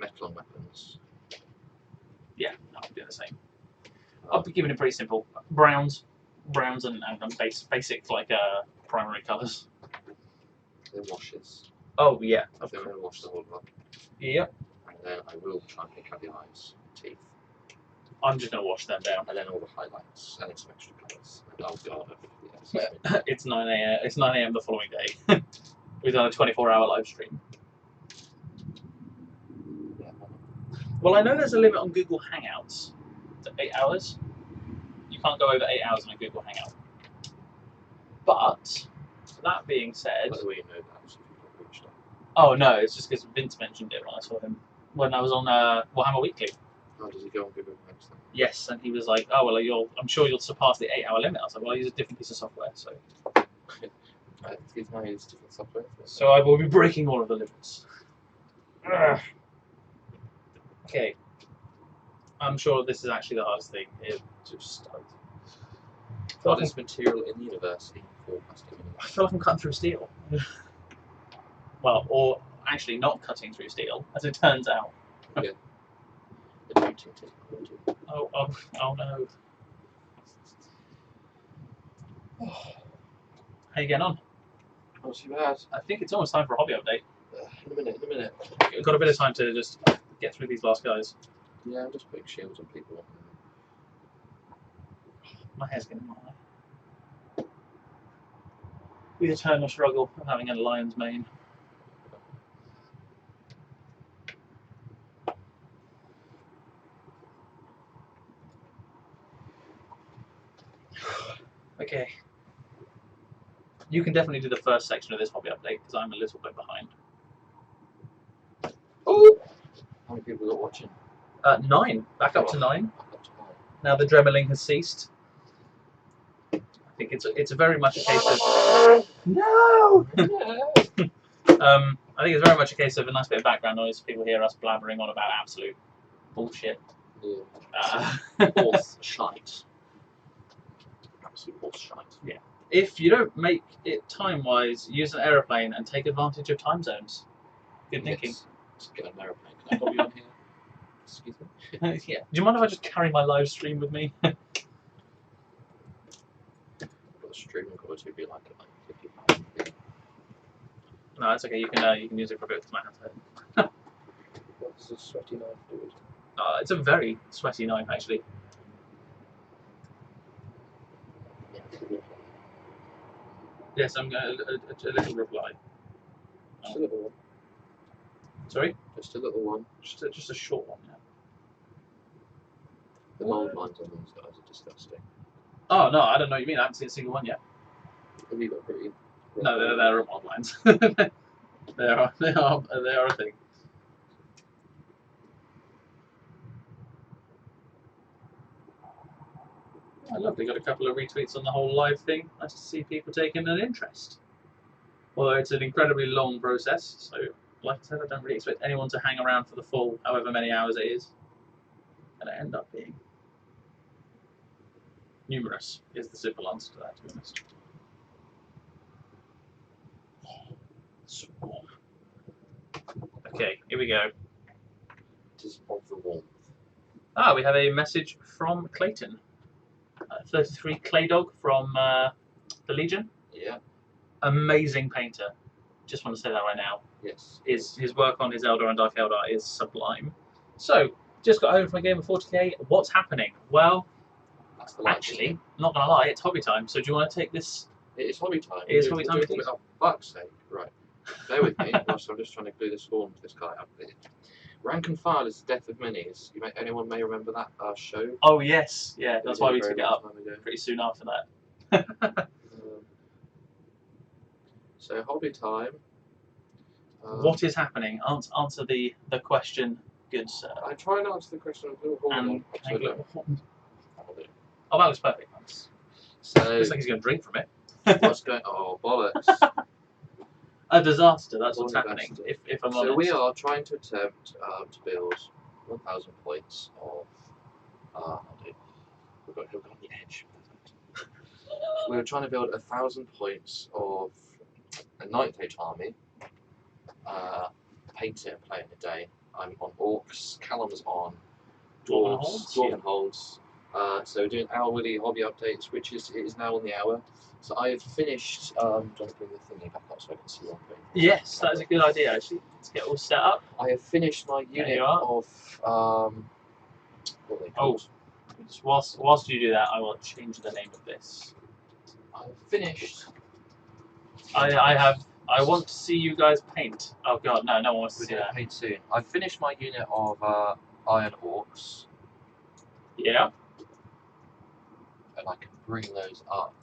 Metal on weapons. Yeah, I'll do the same. I'll be keeping it pretty simple. Browns and basic like primary colours. Then washes. Oh yeah, I'm going to wash the whole lot. Yep. And then I will try and pick out the eyes, teeth, I'm just gonna wash them down. and then all the highlights, and then some extra colours. And oh god, yeah, It's 9 a.m. It's 9 a.m. the following day. We've done a 24-hour live stream. yeah. Well, I know there's a limit on Google Hangouts. To 8 hours. You can't go over 8 hours on a Google Hangout. But that being said, By the way, you know that, so if you've not reached out. oh no, it's just because Vince mentioned it when I saw him when I was on Warhammer Weekly. How does he go on Google Hangouts then? Yes, and he was like, "Oh well, I'm sure you'll surpass the 8-hour limit." I was like, "Well, I use a different piece of software, so." He's now used different software. So I will be breaking all of the limits. Ugh. Okay. I'm sure this is actually the hardest thing here to start. Hardest material in the universe, even for plastic. I feel like I'm cutting through steel. Well, or actually not cutting through steel, as it turns out. Yeah. The muting technology. Oh no. How you getting on? Not too bad. I think it's almost time for a hobby update. In a minute. We've got a bit of time to just get through these last guys. Yeah, I'm just putting shields on people. My hair's getting high. The eternal struggle of having a lion's mane. Okay. You can definitely do the first section of this hobby update because I'm a little bit behind. Oh! How many people are watching? 9. Back up to 9. Back up to 9. Now the dremeling has ceased. I think it's very much a case of no. I think it's very much a case of a nice bit of background noise. People hear us blabbering on about absolute bullshit. Yeah. Horse shite. Absolute horse shite. Yeah. If you don't make it time-wise, use an aeroplane and take advantage of time zones. Good thinking. Yes. Just get an aeroplane. Can I pop you on here? Excuse me. Yeah. Do you mind if I just carry my live stream with me? I've got a streaming quality would be like £50. No, that's okay. You can use it for a bit with my handset. What's a sweaty knife do? It's a very sweaty knife, actually. Yes, I'm going a little reply. Just a little one. Sorry? Just a little one. Just a short one, yeah. The mould lines on these guys are disgusting. Oh no, I don't know what you mean. I haven't seen a single one yet. Have you got pretty? No, they're mold lines. they are a thing. I love they got a couple of retweets on the whole live thing. Nice to see people taking an interest. Although it's an incredibly long process, so like I said, I don't really expect anyone to hang around for the full however many hours it is. And it end up being numerous is the simple answer to that, to be honest. Okay, here we go. It is of the warmth. We have a message from Clayton. 33 Claydog from the Legion. Yeah. Amazing painter. Just want to say that right now. Yes. His work on his Eldar and Dark Eldar is sublime. So, just got home from a game of 40k. What's happening? Well, That's the light, actually, not gonna lie, it's hobby time. So, do you want to take this? it is hobby time. It is hobby time. Oh, fuck's sake! Right. Bear with me. Whilst I'm just trying to glue this form to this guy up. Rank and File is the Death of Minis. Anyone may remember that show? Oh yes, yeah. That's why we Very took it long up time ago. pretty soon after that. So hobby time. What is happening? Answer the question, good sir. I try and answer the question of Blue Horn. Oh, that was perfect. So Looks like he's going to drink from it. what's going? Oh bollocks! A disaster. That's what's All happening. invested. If I'm honest. So we are trying to attempt to build 1,000 points of. We've got on the edge. We were trying to build 1,000 points of a 9th Age army. Paint it and play it in a day. I'm on Orcs. Callum's on Dwarven Holds. So we're doing hourly hobby updates, which it is now on the hour. So I have finished. Do you want to bring the thingy back up so I can see what I'm doing? Yes, that is a good idea actually. Let's get all set up. I have finished my unit of what are they called? Whilst you do that, I will change the name of this. I've finished. I want to see you guys paint. Oh god, no one wants to We're see going to that. paint soon. I've finished my unit of Iron Orcs. Yeah. And I can bring those up.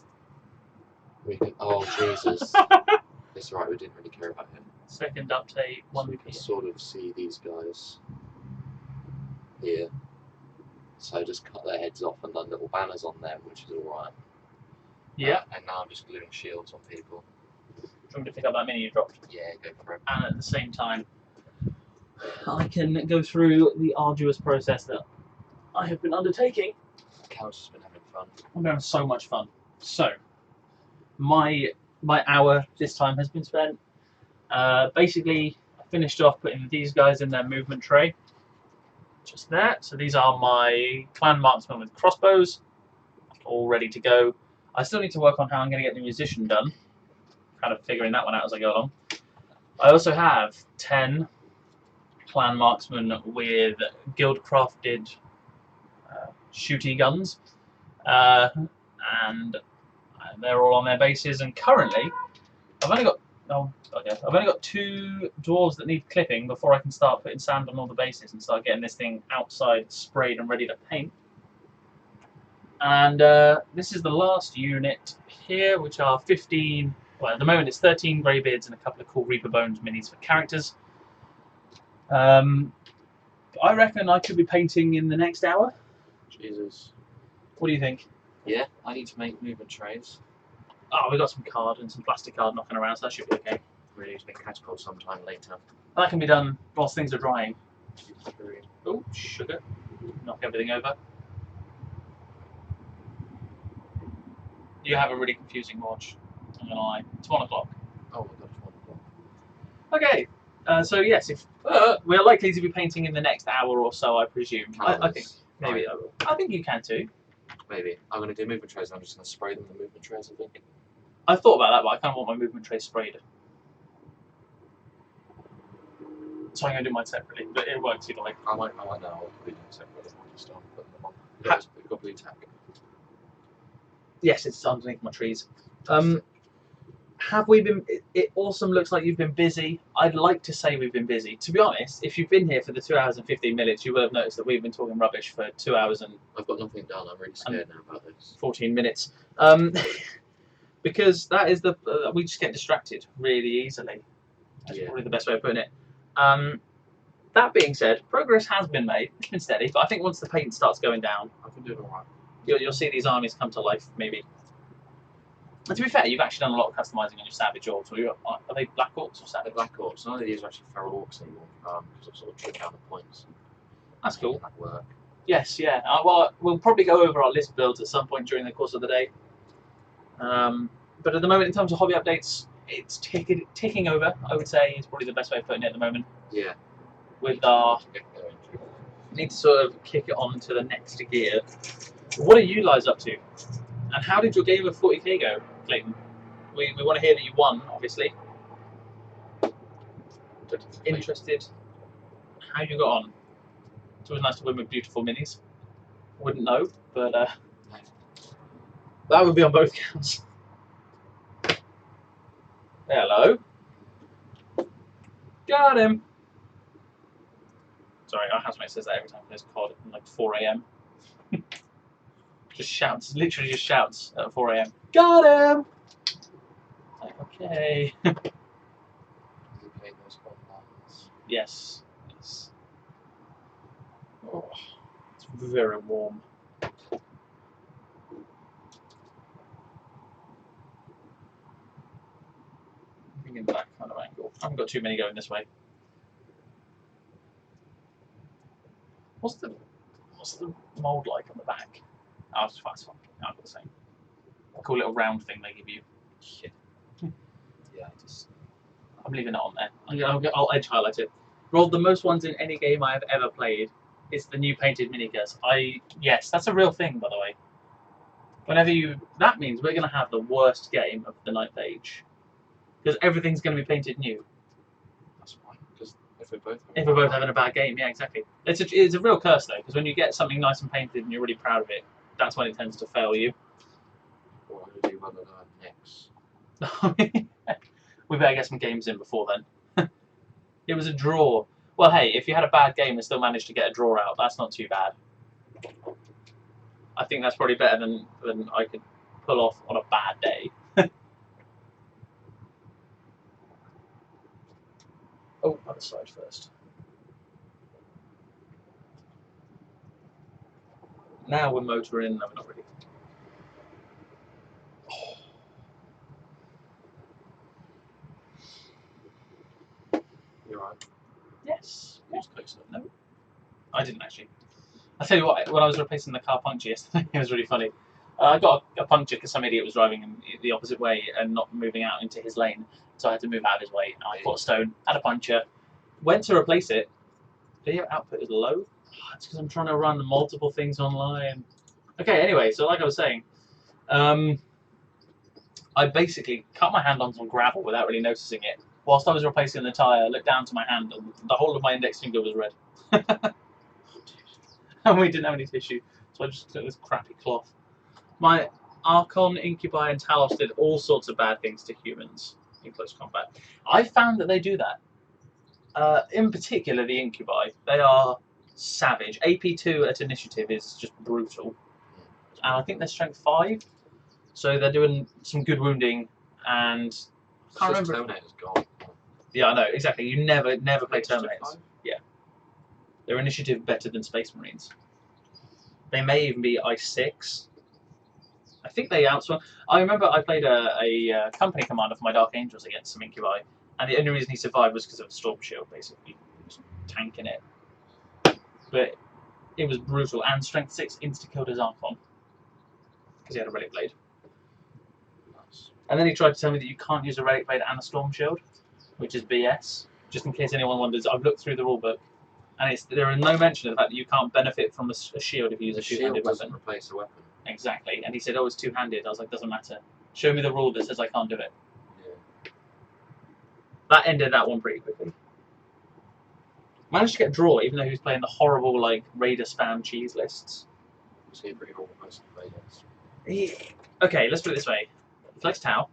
We can. Oh Jesus! It's alright. We didn't really care about him. Second update. So we can sort of see these guys here. So just cut their heads off and done little banners on them, which is alright. Yeah. And now I'm just gluing shields on people. Trying to pick up that mini you dropped. Yeah, go for it. And at the same time, I can go through the arduous process that I have been undertaking. Cal's just been having fun. I'm having so much fun. So, my hour this time has been spent. Basically, I finished off putting these guys in their movement tray. Just there. So these are my clan marksmen with crossbows, all ready to go. I still need to work on how I'm going to get the musician done. Kind of figuring that one out as I go along. I also have 10 clan marksmen with guild crafted shooty guns, and they're all on their bases. And currently, I've only got I've only got 2 dwarves that need clipping before I can start putting sand on all the bases and start getting this thing outside sprayed and ready to paint. And this is the last unit here, which are 15. Well, at the moment it's 13 Greybeards and a couple of cool Reaper Bones minis for characters. I reckon I could be painting in the next hour. Jesus. What do you think? Yeah, I need to make movement trays. Oh, we got some card and some plastic card knocking around, so that should be okay. Really need to make catapult sometime later. That can be done whilst things are drying. 2, 3. Oh, sugar. Knock everything over. You have a really confusing watch. I'm gonna lie. It's 1 o'clock. Oh my god, it's 1 o'clock. Okay. So yes, if we're likely to be painting in the next hour or so, I presume. I think maybe I will. I think you can too. Maybe. I'm going to do movement trays and I'm just going to spray them with movement trays, I think. I thought about that, but I kind of want my movement tray sprayed. So I'm going to do mine separately, but it works either way. I might now. I'll be doing separately. I'll just start putting them on. You've got blue tack. Yes, it's underneath my trees. Have we been? It awesome. Looks like you've been busy. I'd like to say we've been busy. To be honest, if you've been here for the 2 hours and 15 minutes, you will have noticed that we've been talking rubbish for 2 hours and I've got nothing done. I'm really scared now about this. 14 minutes. Because that is we just get distracted really easily. That's probably the best way of putting it. That being said, progress has been made. It's been steady, but I think once the paint starts going down, I've been doing alright. You'll see these armies come to life, maybe. And to be fair, you've actually done a lot of customising on your Savage Orcs. Are they Black Orcs or Savage? They're Black Orcs. None of these are actually Feral Orcs anymore, because I've sort of trimmed down the points. That's cool. That work. Yes, yeah. Well, we'll probably go over our list builds at some point during the course of the day. But at the moment, in terms of hobby updates, it's ticking over, I would say, is probably the best way of putting it at the moment. Yeah. With our... need to sort of kick it on to the next gear. What are you guys up to? And how did your game of 40k go, Clayton? We want to hear that you won, obviously. Interested how you got on. It's always nice to win with beautiful minis. Wouldn't know, but that would be on both counts. Hello. Got him. Sorry, our housemate says that every time there's COD at like 4 AM. Just shouts, literally just shouts at 4 AM. Got him! Like, okay. Yes. Yes. Oh, it's very warm. Thinking that kind of angle. I haven't got too many going this way. What's the mould like on the back? Oh, it's fine. I've got the same. A cool little round thing they give you. Yeah, I'm leaving it on there. I'll edge highlight it. Rolled the most ones in any game I have ever played. It's the new painted miniguns. Yes, that's a real thing, by the way. That means we're going to have the worst game of the Ninth Age, because everything's going to be painted new. That's fine. Because if we're both having a bad game, yeah, exactly. It's a real curse though, because when you get something nice and painted and you're really proud of it, that's when it tends to fail you. What I'm going to do rather than next. We better get some games in before then. It was a draw. Well, hey, if you had a bad game and still managed to get a draw out, that's not too bad. I think that's probably better than I could pull off on a bad day. Oh, other side first. Now we're motoring. No, we're not really. You're right. Yes. Who's close enough? No. I didn't actually. I'll tell you what, when I was replacing the car puncture yesterday, it was really funny. I got a puncture because some idiot was driving in the opposite way and not moving out into his lane, so I had to move out of his way. I put a stone, had a puncture, went to replace it. Video output is low. It's because I'm trying to run multiple things online. Okay, anyway, so like I was saying, I basically cut my hand on some gravel without really noticing it. Whilst I was replacing the tyre, I looked down to my hand and the whole of my index finger was red. And we didn't have any tissue, so I just took this crappy cloth. My Archon, Incubi, and Talos did all sorts of bad things to humans in close combat. I found that they do that. In particular, the Incubi. They are savage. AP2 at initiative is just brutal. And I think they're strength 5. So they're doing some good wounding, and I can't remember. Terminator's gone. Yeah, I know, exactly. You never play Strength Terminators. 5? Yeah. Their initiative better than Space Marines. They may even be I6. I think they outswung. I remember I played a company commander for my Dark Angels against some Incubi, and the only reason he survived was because of a Storm Shield, basically. He was tanking it. But it was brutal, and Strength 6 insta-killed his Archon. Because he had a Relic Blade. Nice. And then he tried to tell me that you can't use a Relic Blade and a Storm Shield, which is BS. Just in case anyone wonders, I've looked through the rulebook, and there is no mention of the fact that you can't benefit from a shield if you use a two-handed doesn't weapon. replace a weapon. Exactly. And he said, oh, it's two-handed. I was like, doesn't matter. Show me the rule that says I can't do it. Yeah. That ended that one pretty quickly. Managed to get a draw, even though he was playing the horrible, like, Raider spam cheese lists. Was he a pretty horrible person to play against? Okay, let's put it this way. He collects Tau.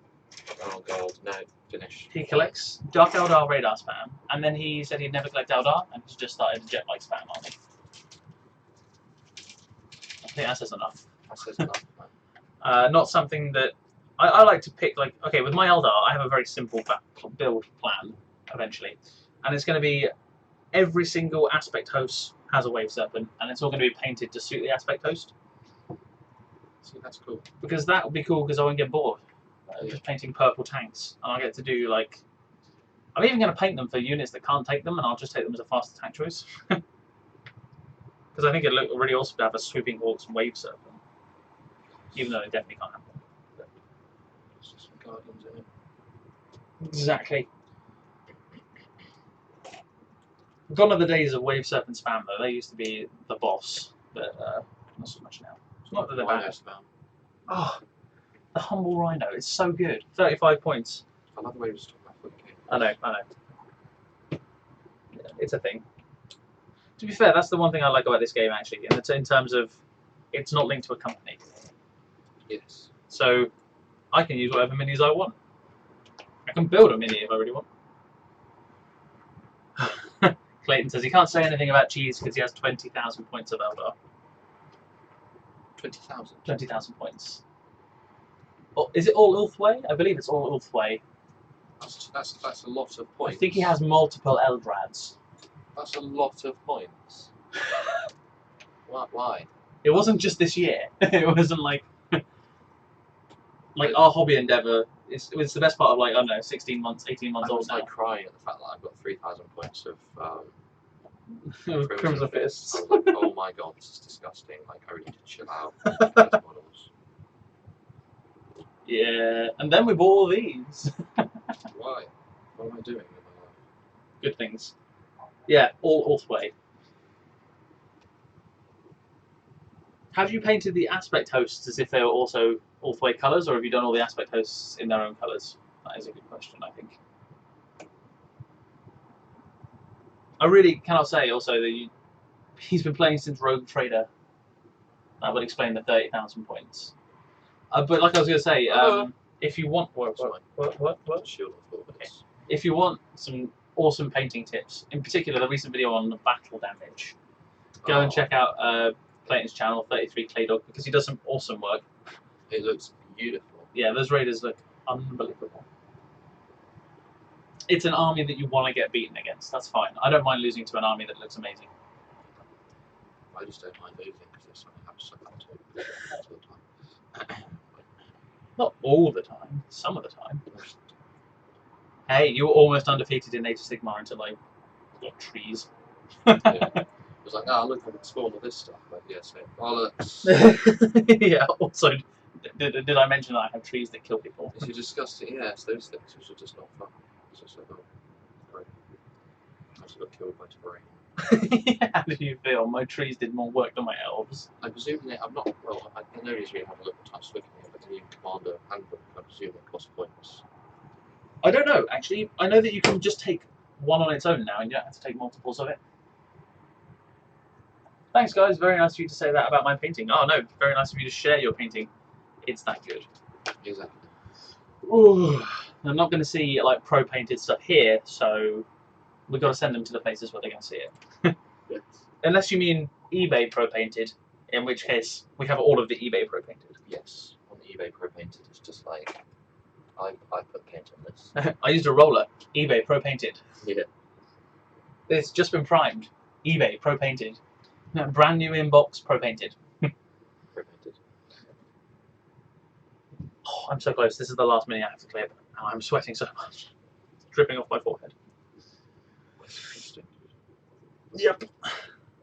Oh god, no, finish. He collects Dark Eldar radar spam, and then he said he'd never collect Eldar, and he's just started Jet-like spam army. I think that says enough. That says enough, man. Not something that I like to pick. Like, okay, with my Eldar, I have a very simple build plan eventually, and it's going to be every single aspect host has a wave serpent, and it's all going to be painted to suit the aspect host. See, that's cool. Because that would be cool because I won't get bored. Just painting purple tanks, and I get to do like. I'm even going to paint them for units that can't take them, and I'll just take them as a faster tank choice. Because I think it'd look really awesome to have a sweeping hawks and wave serpent, even though they definitely can't have them. It's just some guardians in it. Exactly. Gone are the days of wave serpent spam though. They used to be the boss, but not so much now. It's not that they're bad. Spam. Oh, the humble rhino. It's so good. 35 points. I love the way he was talking about foot king. I know. Yeah, it's a thing. To be fair, that's the one thing I like about this game actually, and it's in terms of it's not linked to a company. Yes. So I can use whatever minis I want. I can build a mini if I really want. Clayton says he can't say anything about cheese because he has 20,000 points of Eldar. 20,000. 20,000 points. Oh, is it all Ulthway? I believe it's all Ulthway. That's a lot of points. I think he has multiple Eldrads. That's a lot of points. Why? It wasn't just this year. It wasn't like our hobby endeavour. It was the best part of like, I don't know, 16 months, 18 months I old was now. like crying at the fact that I've got 3,000 points of Crimson Fists. I was like, oh my god, this is disgusting. Like, I really need to chill out. These models. Yeah, and then we bought all these. Why? What am I doing with my life? Good things. Yeah, all Ulthway. Have you painted the aspect hosts as if they were also Ulthway colours, or have you done all the aspect hosts in their own colours? That is a good question, I think. I really cannot say also that he's been playing since Rogue Trader. That would explain the 30,000 points. But like I was going to say, if you want what? Shield of Thoughts. Okay. If you want some awesome painting tips, in particular the recent video on battle damage, go and check out Clayton's channel, 33 Claydog, because he does some awesome work. It looks beautiful. Yeah, those raiders look unbelievable. It's an army that you want to get beaten against. That's fine. I don't mind losing to an army that looks amazing. I just don't mind losing because there's something I have to suck up to all the time. Not all the time. Some of the time. Hey, you were almost undefeated in Age of Sigmar until I got trees. Yeah. was like, "Ah, look, I can spawn all this stuff." Like, yeah, so bollocks. Yeah. Also, did I mention that I have trees that kill people? It's disgusting. Yeah, it's those things which are just not fun. It's just like, oh, great. I just got killed by terrain. How did you feel? My trees did more work than my elves. I presume I'm not. Well, I know these really have a look at touch looking at, but in Commander Handbook, I presume it costs points. I don't know, actually. I know that you can just take one on its own now, and you don't have to take multiples of it. Thanks, guys. Very nice of you to say that about my painting. Oh, no. Very nice of you to share your painting. It's that good. Exactly. Ooh. I'm not going to see, like, pro-painted stuff here, so we've got to send them to the places where they're going to see it. Yes. Unless you mean eBay pro-painted, in which case we have all of the eBay pro-painted. Yes. On the eBay Pro Painted, it's just like I put paint on this. I used a roller. eBay pro-painted. Yeah. It's just been primed. eBay pro-painted. Brand new inbox pro-painted. Pro Painted. Oh, I'm so close. This is the last mini I have to clip. Oh, I'm sweating so much. It's dripping off my forehead. Yep.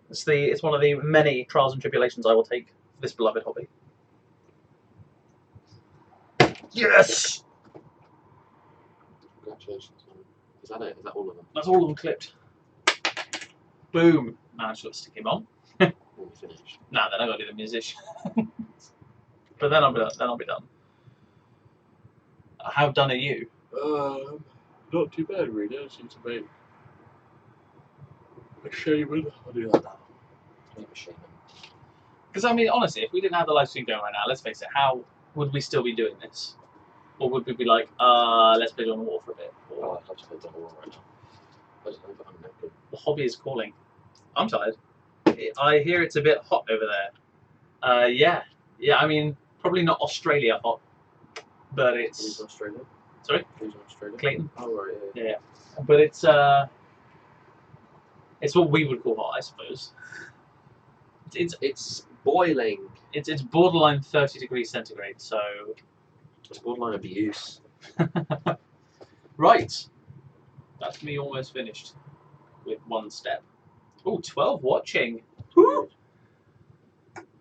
It's one of the many trials and tribulations I will take for this beloved hobby. Yes! Congratulations. Is that it? Is that all of them? That's all of them clipped. Boom. Now I just got to stick him on. When we finish. Nah, then I got to do the musician. But then I'll be done. How done are you? Not too bad, really. I just need to make a shaman. I'll do that now. Make a shaman. Because, I mean, honestly, if we didn't have the live stream going right now, let's face it, how would we still be doing this? Or would we be like, let's play on the wall for a bit? Or, Oh, I'd love to play Dawn of War right now. I just hope I'm naked. the hobby is calling. I'm tired. I hear it's a bit hot over there. Yeah. Yeah, I mean, probably not Australia hot, but Who's it's... in Australia? Sorry? Who's in Australia? Clayton. Oh, right, yeah. Yeah. But it's what we would call hot, I suppose. It's boiling. It's borderline 30 degrees centigrade, so... It's borderline abuse. Right. That's me almost finished with one step. Oh, 12 watching. Woo!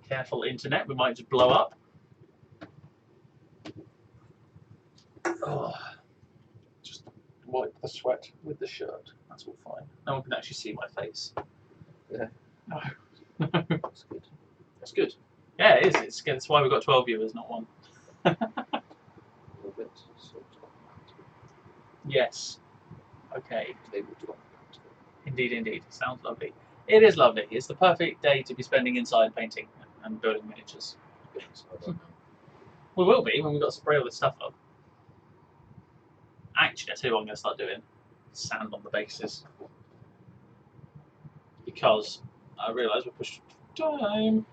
Careful, internet. We might just blow up. Oh. Just wipe the sweat with the shirt. That's all fine. No one can actually see my face. Yeah. No. That's good. That's good. Yeah, it is. That's why we've got 12 viewers, not one. A little bit sort of. Yes. Okay. Tabletop. Indeed, indeed. Sounds lovely. It is lovely. It's the perfect day to be spending inside painting and building miniatures. Goodness, I don't know. We will be when we've got to spray all this stuff up. Actually, I tell you what I'm going to start doing. Sand on the bases. Because I realise we're pushed time.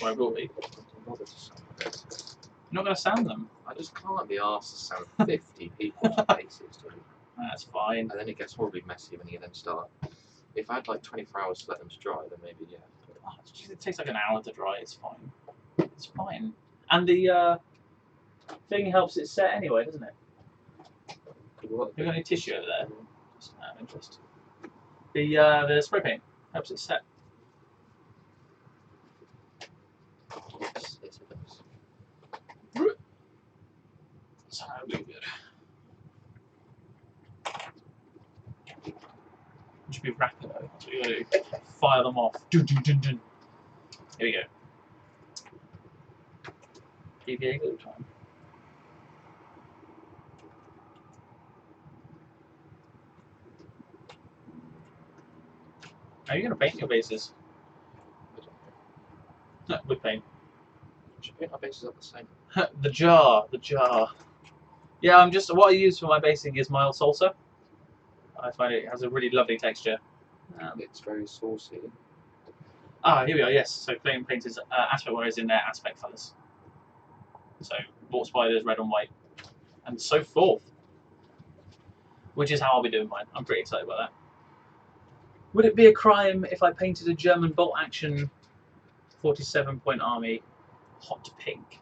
Or I will be. I'm not to sound like this. You're not going to sand them. I just can't be asked to sound 50 people's faces, dude. That's fine. And then it gets horribly messy when you then start. If I had like 24 hours to let them to dry, then maybe, yeah. Oh, it takes like an hour to dry. It's fine. It's fine. And the thing helps it set anyway, doesn't it? What? You got any tissue over there? Just out of interest. The spray paint helps it set. Yes, it does. So that'll be good. You should be rapid though. That's what you gotta do. Fire them off. Dun, dun, dun, dun. Here we go. PVA glue time. How are you going to paint your bases? I don't know. No, with paint. Should paint our bases up the same. The jar. Yeah, what I use for my basing is mild salsa. I find it has a really lovely texture. It's very saucy. Here we are, yes. So Clayton painted aspect warriors in their aspect colours. So bought spiders, red and white, and so forth. Which is how I'll be doing mine. I'm pretty excited about that. Would it be a crime if I painted a German bolt action 47-point army hot pink?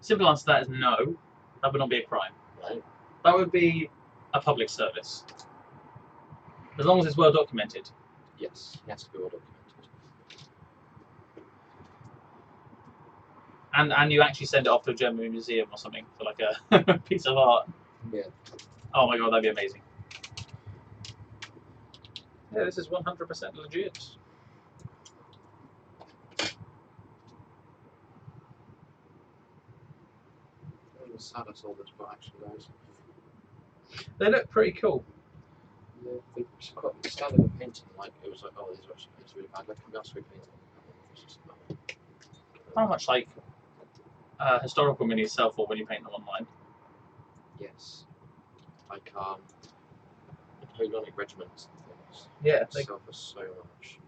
Simple answer to that is no. That would not be a crime. Right. That would be a public service. As long as it's well documented. Yes, it has to be well documented. And you actually send it off to a German museum or something for like a piece of art. Yeah. Oh my god, that'd be amazing. Yeah, this is 100% legit. I'm sad I sold this book actually, guys. They look pretty cool. Yeah, it's quite the style of the painting, like it was like, oh, these are actually painted really bad. Like, can we ask for a painting? It's just, How much like historical minis sell for when you paint them online? yes. Like Napoleonic regiments and things. Yeah, They they sell for so much.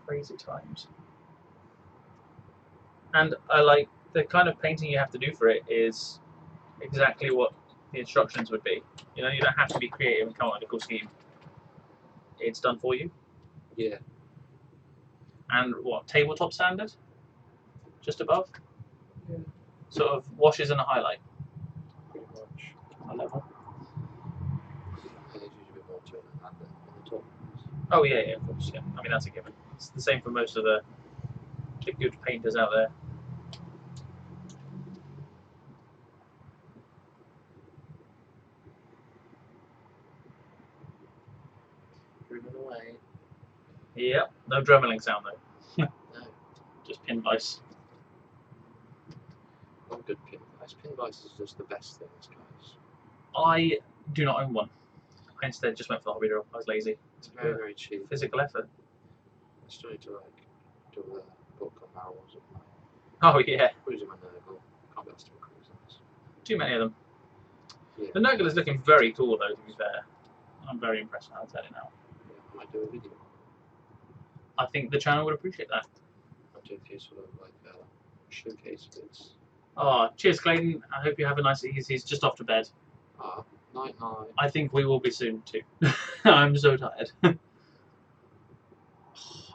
crazy times. And I like the kind of painting you have to do for it is exactly what the instructions would be. You know, you don't have to be creative and come up with a cool scheme. It's done for you. Yeah. And what, tabletop standard? Just above? Yeah. Sort of washes and a highlight. Pretty much. A level. There's usually a bit more to it than that, but in the top. Oh yeah, yeah, of course, yeah. I mean that's a given. It's the same for most of the good painters out there. Driven away. Yep, no dremeling sound though. No. Just pin vice. Not good pin vice. Pin vice is just the best things, guys. I do not own one. I instead just went for the hobby drill. I was lazy. It's very, very cheap. Physical effort. I still need to like do a book on barrels. Oh yeah, Cruising my Nurgle. Can't be asked to cruise this. too many of them. Yeah. The Nurgle is looking very cool though, to be fair. I'm very impressed now, I'll tell you now. Yeah, I might do a video. I think the channel would appreciate that. I'll do a few sort of like showcase bits. Oh, cheers Clayton. I hope you have a nice he's just off to bed. Night night. I think we will be soon too. I'm so tired.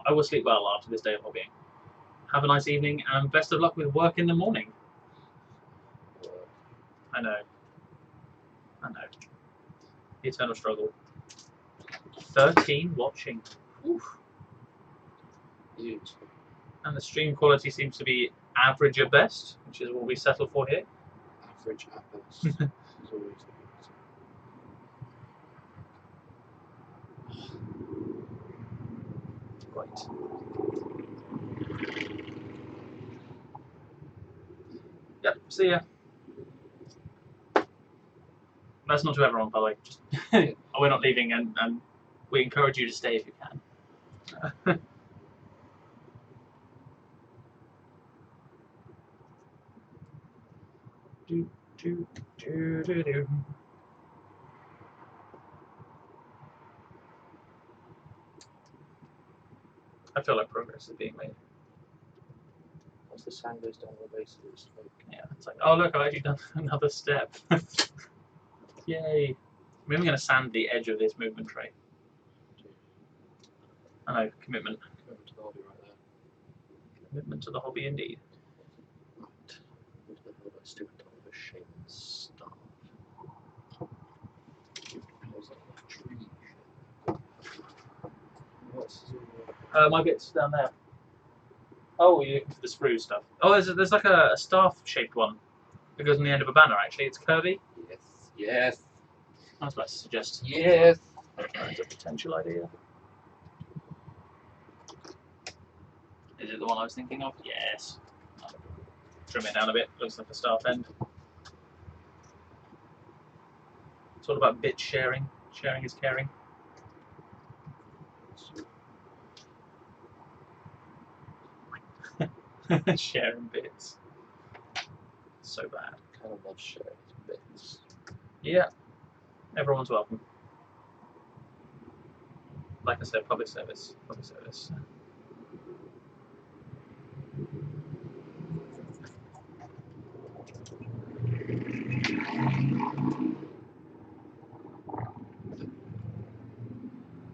I will sleep well after this day of hobbying. Have a nice evening and best of luck with work in the morning. I know. I know. The eternal struggle. 13 watching. Oof. Huge. And the stream quality seems to be average at best, which is what we settle for here. Average at best. Is always the best. Right. Yep, see ya. That's not to everyone, by the way. Just we're not leaving, and we encourage you to stay if you can. do, do, do, do, do. I feel like progress is being made. Once the sand goes down the base of the smoke. Yeah, it's like, oh look, I've actually done another step. Yay. I'm even going to sand the edge of this movement tray. I know, commitment. Commitment to the hobby right there. Commitment to the hobby indeed. Right. What the hell that stupid top of a shame stuff? Close that tree. What's My bit's down there. Oh, you're looking for the sprue stuff. Oh, there's like a staff-shaped one that goes on the end of a banner, actually. It's curvy. Yes. Yes. I was about to suggest Yes. it's a potential idea. Is it the one I was thinking of? Yes. Trim it down a bit. Looks like a staff end. It's all about bit sharing. Sharing is caring. Sharing bits. So bad. Kind of love sharing bits. Yeah. Everyone's welcome. Like I said, public service. Public service.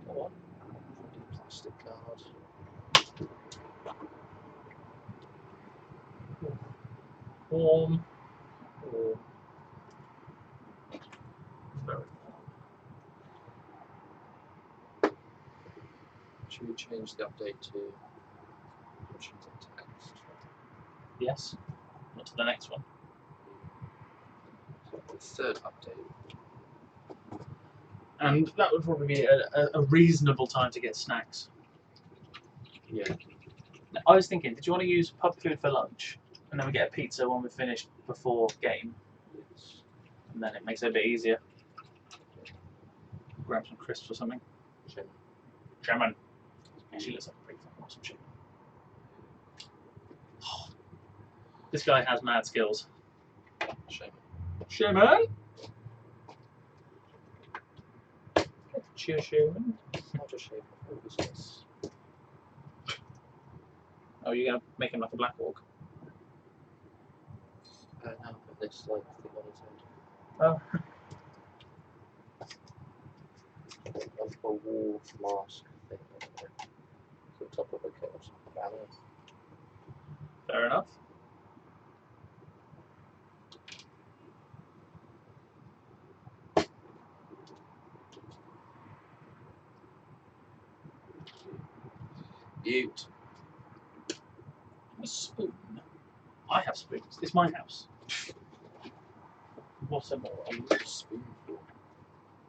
What? Plastic card. Warm. Warm. Very warm. change the update to options and text? Yes. What's the next one? The third update. And that would probably be a reasonable time to get snacks. Yeah. I was thinking, did you want to use pub food for lunch, and then we get a pizza when we're finished before game, Yes. and then it makes it a bit easier. Grab some crisps or something. Shame. Shaman. Actually looks like a pretty fucking awesome chicken. This guy has mad skills. Shame. Shaman. Cheer, Shaman. Not just shame. Business. Oh, you're gonna make him like a Black Hawk? No, but this like thing on his head. Oh. Like a wolf mask thing on there. The top of a kit banner. Fair enough. Ute. A spoon. I have spoons. It's my house. What's a more? Spoonful.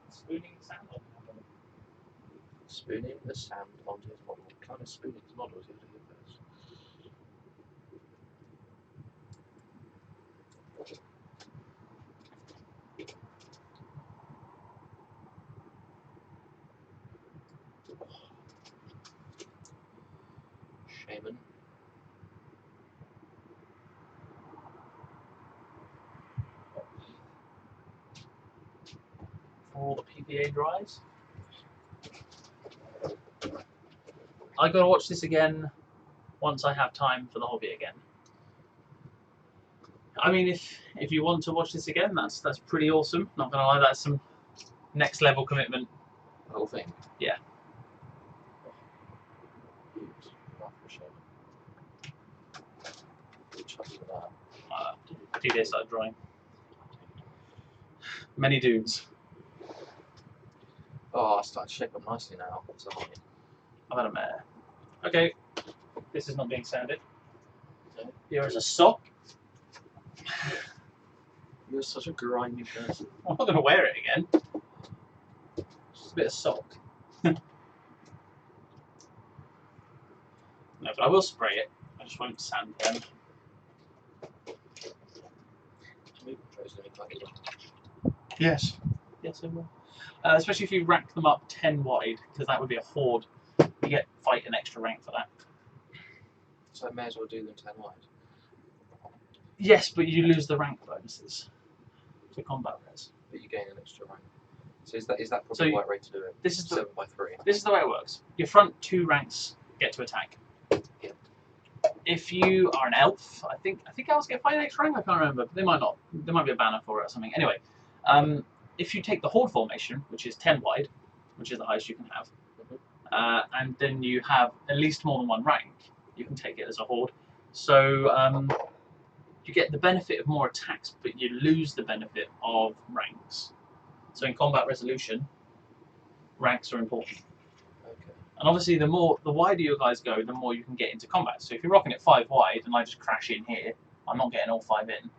Spooning sand on Spooning the sand onto his model. What kind of spooning his model is he doing this? Shaman. for all the PPA drives. I gotta watch this again once I have time for the hobby again. I mean, if you want to watch this again, that's pretty awesome. Not gonna lie, that's some next level commitment. The whole thing? Yeah. Not for Shaman. Chucking that. PPA started drawing. Many dudes. Oh, I started to shape up nicely now. What's up? I've had a mare. Okay, this is not being sounded. No. Here is a sock. You're such a grimy person. I'm not going to wear it again. Just a bit of sock. No, but I will spray it. I just won't sand them. Yes. Yes, I will. Especially if you rank them up 10 wide, because that would be a horde. You get fight an extra rank for that. So I may as well do them 10 wide. Yes, but you lose the rank bonuses to combat res. But you gain an extra rank. So is that probably So the right way to do it? This is 7 by 3. This is the way it works. Your front 2 ranks get to attack. Yeah. If you are an elf, I think elves get fight an extra rank. I can't remember. But they might not. There might be a banner for it or something. Anyway, if you take the horde formation, which is 10 wide, which is the highest you can have, and then you have at least more than 1 rank, you can take it as a horde. So you get the benefit of more attacks, but you lose the benefit of ranks. So in combat resolution, ranks are important. Okay. And obviously, the wider you guys go, the more you can get into combat. So if you're rocking it 5 wide and I just crash in here, I'm not getting all 5 in.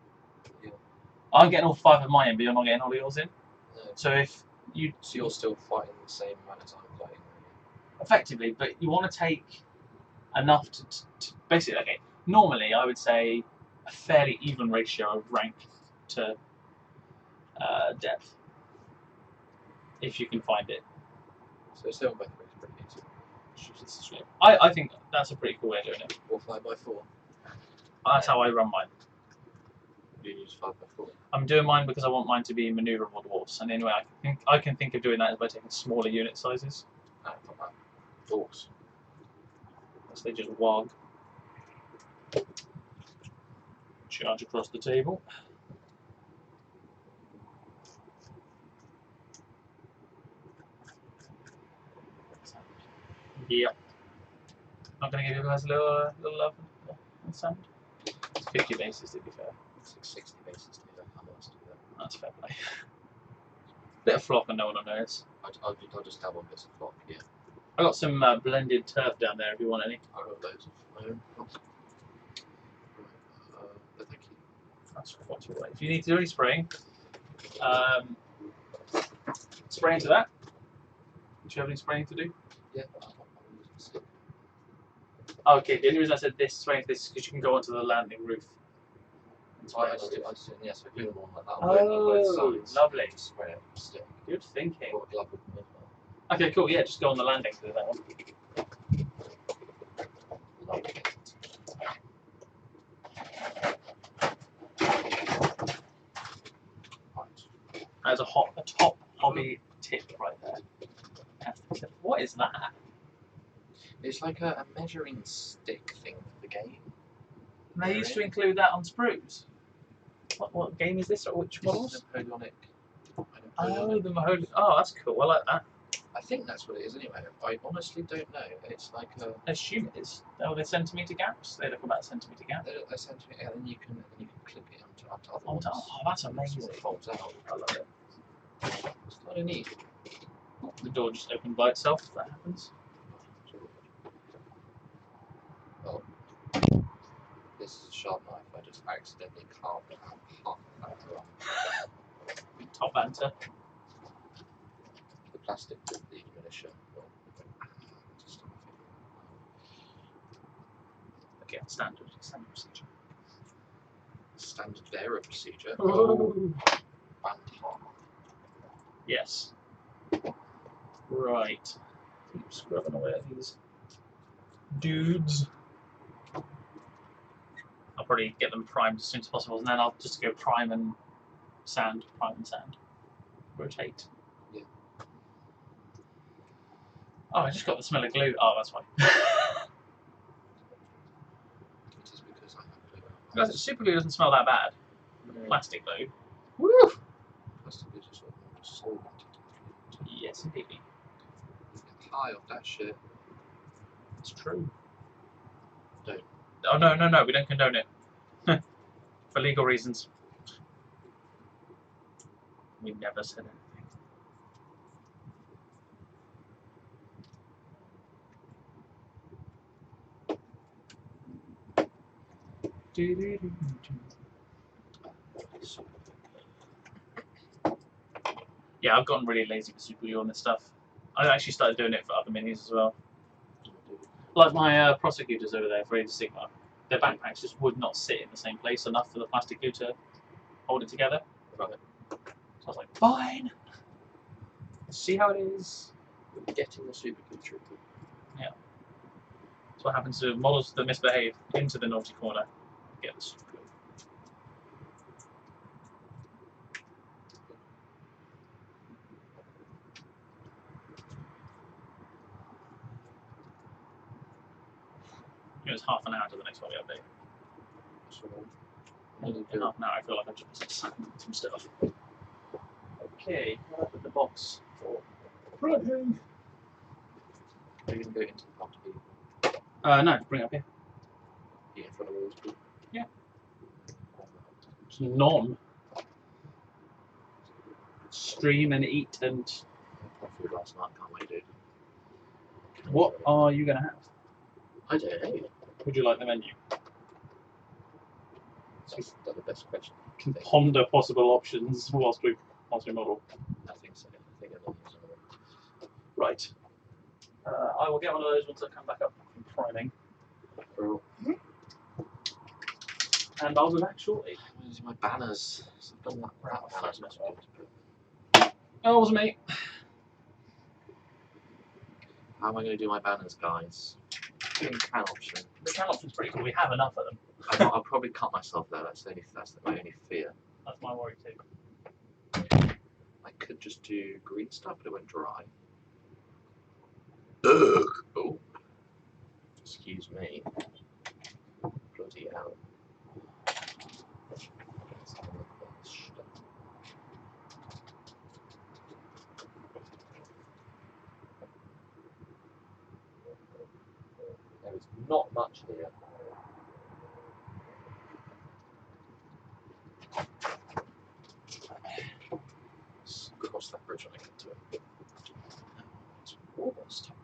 Yeah. I'm getting all 5 of mine in, but you're not getting all yours in. No. So if you... So you're still fighting the same amount as I'm fighting. Effectively, but you want to take enough to basically, okay, normally I would say a fairly even ratio of rank to depth, if you can find it. So 7 by 3 is pretty easy. I think that's a pretty cool way of doing it. Or 5 by 4. That's how I run mine. You use 5 by 4. I'm doing mine because I want mine to be maneuverable dwarfs, and anyway, I can think of doing that by taking smaller unit sizes. Ah, not bad. Dwarfs. So they just wog. Charge across the table. Yep. Not going to give you guys a little love and sand. It's 50 bases to be fair. It's like 60 bases to do that. How much to do that? That's fair play. Bit of flock and no one will notice. I'll just dab on bits of flock, yeah. I got some blended turf down there if you want any. I got loads of my own. But thank you. That's quite all right. If you need to do any spraying, spray into that. Do you have any spraying to do? Yeah, but I'm using a stick. Okay, the only reason I said this spraying to this is because you can go onto the landing roof. And spray I it. just yes, I do them all like that. Oh, both sides. lovely. Just spray it with a stick. Good thinking. Got a glove with me as well. Okay, cool. Yeah, just go on the landing to that one. Lovely. Right. There's a top hobby tip right there. What is that? It's like a measuring stick thing for the game. They used to include that on sprues. What game is this, or which This models? is Napoleonic. Oh, the Mahoney. Oh, that's cool. I like that. I think that's what it is anyway. I honestly don't know. It's like I assume it is. Oh, they're centimetre gaps. They look about centimetre gaps. essentially, and then you can clip it onto other Oh, ones. that's It amazing. sort of folds out. I love it. It's kind of neat. The door just opened by itself. If that happens. Well, this is a sharp knife. I just accidentally carved out half of that around Top banter. the plastic with the ammunition. Just Okay, standard procedure. standard bearer procedure. Oh. Banter. Yes. Right. Keep scrubbing away at these dudes. I'll probably get them primed as soon as possible, and then I'll just go prime and sand, rotate. Yeah. Oh, I just got the smell of glue. Oh, that's why. It is because I have glue. Super glue doesn't smell that bad. No. Plastic glue. Woo! Plastic is just sort of more solvent. Yes, indeed. You get high off that shit. It's true. Don't. Oh, no, we don't condone it. For legal reasons. We never said anything. Yeah, I've gotten really lazy with super glue on this stuff. I actually started doing it for other minis as well. Like my prosecutors over there for Age of Sigma, their backpacks just would not sit in the same place enough for the plastic glue to hold it together. Right. So I was like, fine. See how it is. Getting the super glue tricky. That's what happens to models that misbehave into the naughty corner. Get the super glue. It was half an hour to the next hobby update. So, In half an hour, I feel like I've just signed some stuff. Okay, what happened the box for Friday? are you going to go into the party? No, bring it up here. Be in front of all those people? Yeah. It's non. Stream and eat and. I food last night, can't wait, dude. What are you going to have? I don't know. Would you like the menu? That's the best question. Can ponder possible options whilst we model. I think so. I think I'm Right. I will get one of those once I come back up from priming. Cool. And I'll be back shortly. I'm using my banners. So I've done that. Right, Banners that's look right. Oh, it wasn't me. How am I going to do my banners, guys? Doing the can option. The can option's pretty cool. We have enough of them. I'll probably cut myself though. That's my only fear. That's my worry too. I could just do green stuff, but it went dry. Ugh. Oh. Excuse me. Bloody hell. Let's have a look at this stuff. There is not much here. Let's cross that bridge when I get to it. It's almost time.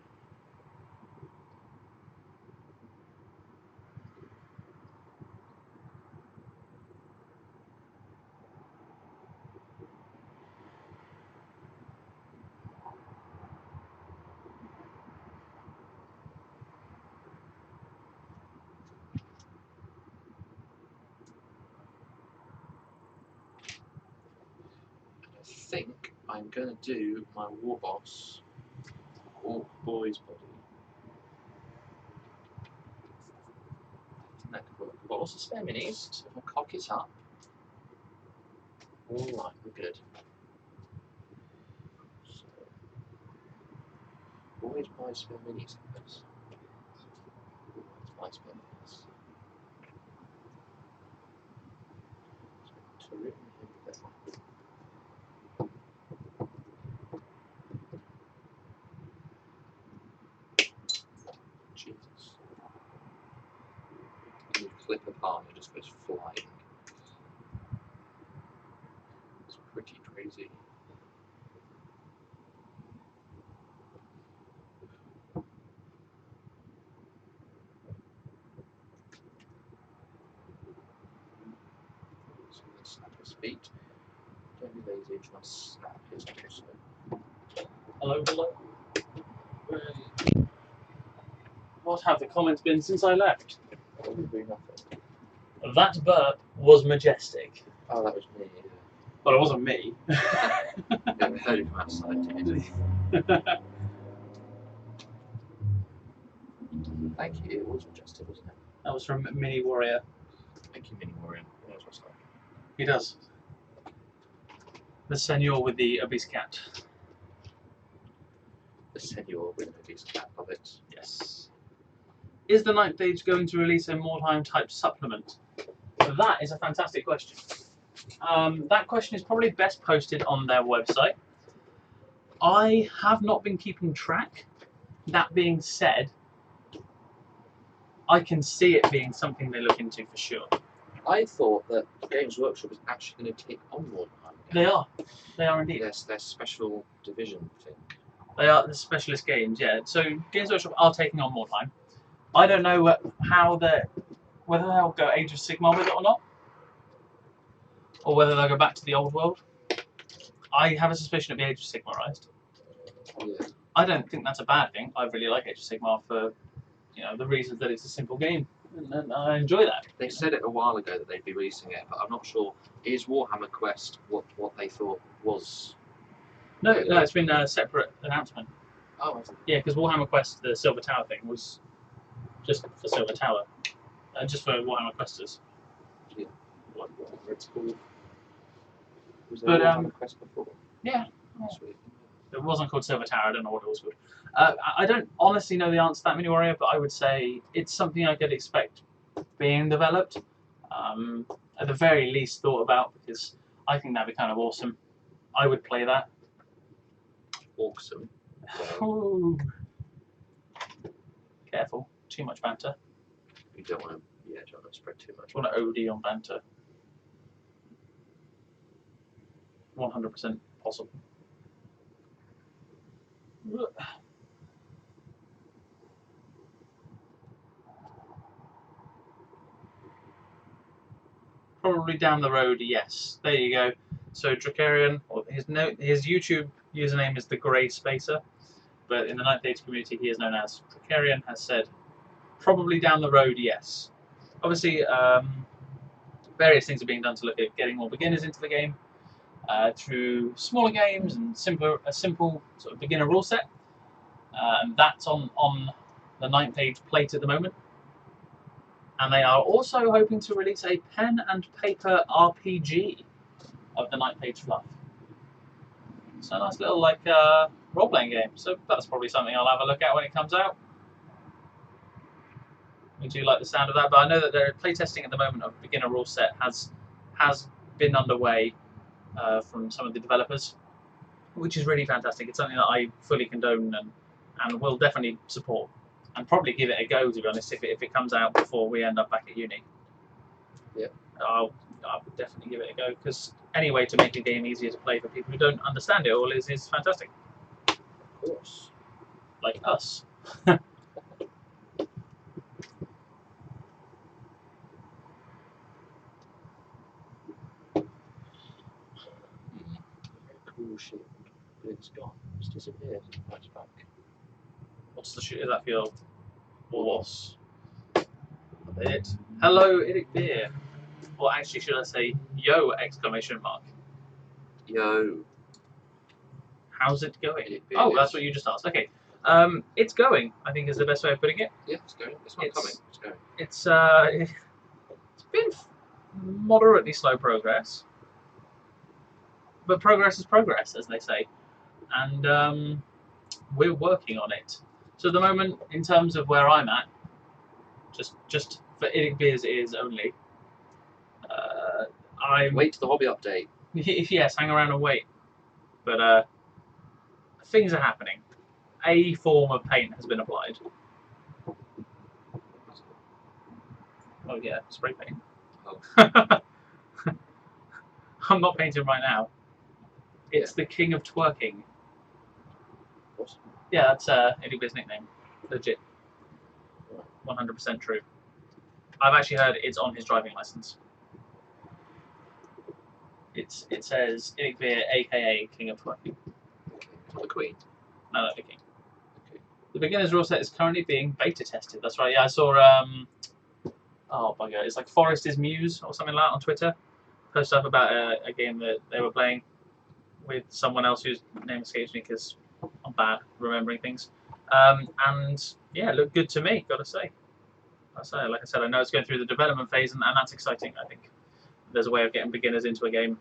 I'm going to do my war boss, Orc Boy's body. That could work. I've got lots of spare minis, so if I cock it up. Alright, we're good. So, always buy spare minis, I guess. Always buy spare minis. So, written here there. Jesus. And you clip apart and it just goes flying. It's pretty crazy. So let's snap his feet. Don't be lazy, try and snap his torso. Hello, hello. What have the comments been since I left? Probably nothing. That burp was majestic. Oh, that was me. Well, it wasn't me. Yeah, we heard it from outside, didn't we? Thank you. It was majestic, wasn't it? That was from Mini Warrior. Thank you, Mini Warrior. He knows what's like. He does. The senor with the obese cat. The senor with an obese cat, love it. Yes. Is the Ninth Age going to release a Mordheim type supplement? That is a fantastic question. That question is probably best posted on their website. I have not been keeping track. That being said, I can see it being something they look into for sure. I thought that Games Workshop was actually going to take on Mordheim. They are. They are indeed. Yes, their special division thing. They are the specialist games, yeah. So Games Workshop are taking on Mordheim. I don't know whether they'll go Age of Sigmar with it or not, or whether they'll go back to the old world. I have a suspicion it'll be Age of Sigmarized. Yeah. I don't think that's a bad thing. I really like Age of Sigmar for the reasons that it's a simple game, and I enjoy that. They said it a while ago that they'd be releasing it, but I'm not sure. Is Warhammer Quest what they thought was? No, it's been a separate announcement. Oh, is it? Yeah, because Warhammer Quest, the Silver Tower thing, was just for Silver Tower, just for Warhammer Questers. Yeah. Whatever it's called. Was But, there Warhammer Quest before? Yeah. Sweet. It wasn't called Silver Tower. I don't know what it was called. I don't honestly know the answer to that, Mini Warrior, but I would say it's something I could expect being developed. At the very least, thought about, because I think that'd be kind of awesome. I would play that. Awesome. Ooh. Careful, too much banter. You don't want to spread too much. I want to OD on banter. 100% possible. Probably down the road, yes. There you go. So Drakarian, or his YouTube username is the Grey Spacer, but in the Ninth Age community he is known as Drakarian, has said probably down the road, yes. Obviously, various things are being done to look at getting more beginners into the game through smaller games and a simple sort of beginner rule set. And that's on the Ninth Age plate at the moment. And they are also hoping to release a pen and paper RPG of the Ninth Age fluff. So a nice little role-playing game. So that's probably something I'll have a look at when it comes out. We do like the sound of that, but I know that their playtesting at the moment of beginner rule set has been underway from some of the developers, which is really fantastic. It's something that I fully condone and will definitely support, and probably give it a go, to be honest, if it comes out before we end up back at uni. Yeah. I would definitely give it a go, because any way to make a game easier to play for people who don't understand it all is fantastic. Of course. Like us. Cool shield, but it's gone. It's disappeared. Oh, it's back. What's the shit? Is that for your boss? It. Hello, Idic Beer. Or actually, should I say, yo! Exclamation mark. Yo. How's it going? It Oh, is. that's what you just asked. Okay. It's going, I think is the best way of putting it. Yeah, it's going. It's not coming. It's going. It's been moderately slow progress, but progress is progress, as they say, and we're working on it. So at the moment, in terms of where I'm at, just for Idic Beers is only. I'm Wait to the hobby update. yes, hang around and wait, but things are happening. A form of paint has been applied. Oh yeah, spray paint. Oh. I'm not painting right now. It's the king of twerking. What? Yeah, that's Eddie Beer's nickname. Legit. 100% true. I've actually heard it's on his driving license. It says Eddie Beer, aka King of Twerking. Okay. The Queen. No, the King. Okay. The beginner's rule set is currently being beta tested. That's right. Yeah, I saw. Oh bugger! It's like Forest is Muse or something like that on Twitter. Posted up about a game that they were playing with someone else whose name escapes me because I'm bad remembering things. And yeah, it looked good to me. Got to say. Like I said, I know it's going through the development phase, and that's exciting. I think there's a way of getting beginners into a game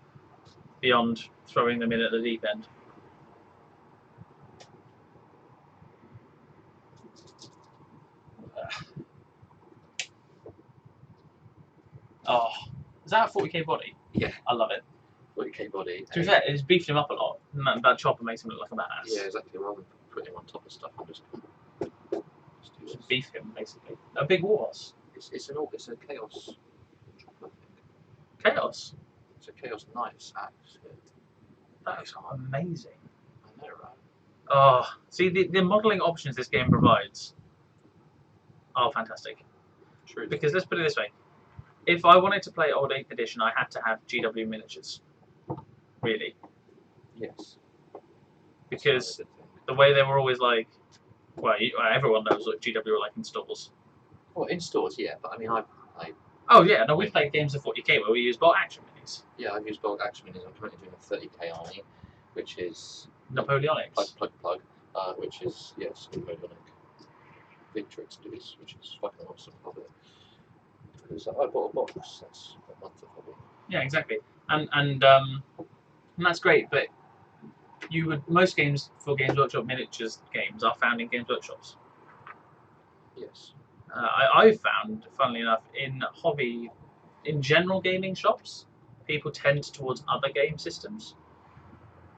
beyond throwing them in at the deep end. Oh, is that a 40k body? Yeah. I love it. 40k body. To be fair, it's beefed him up a lot. And that chopper makes him look like a badass. Yeah, exactly. Rather than putting him on top of stuff, I'm just do this. Beef him, basically. A big warhorse. It's a chaos. I think. Chaos. It's a chaos knight's axe. Yeah. That looks amazing. I know, right? Oh, see the modelling options this game provides are fantastic. True. Because let's put it this way: if I wanted to play Old 8th Edition, I had to have GW miniatures. Really. Yes. Because the way they were always like, well, everyone knows what GW are like in stores. Well, in stores, yeah, but I mean, I Oh yeah, no, we played games of 40k where we used bulk action minis. yeah, I've used bulk action minis. I'm currently doing a 30k army, which is Napoleonics. plug, which is yes, Napoleonic Victrix dudes, which is fucking awesome. Love it. Because I bought a box. That's a month of hobby. Yeah, exactly, and that's great. But most games for Games Workshop miniatures games are found in Games Workshops. Yes. I've found, funnily enough, in general gaming shops, people tend towards other game systems.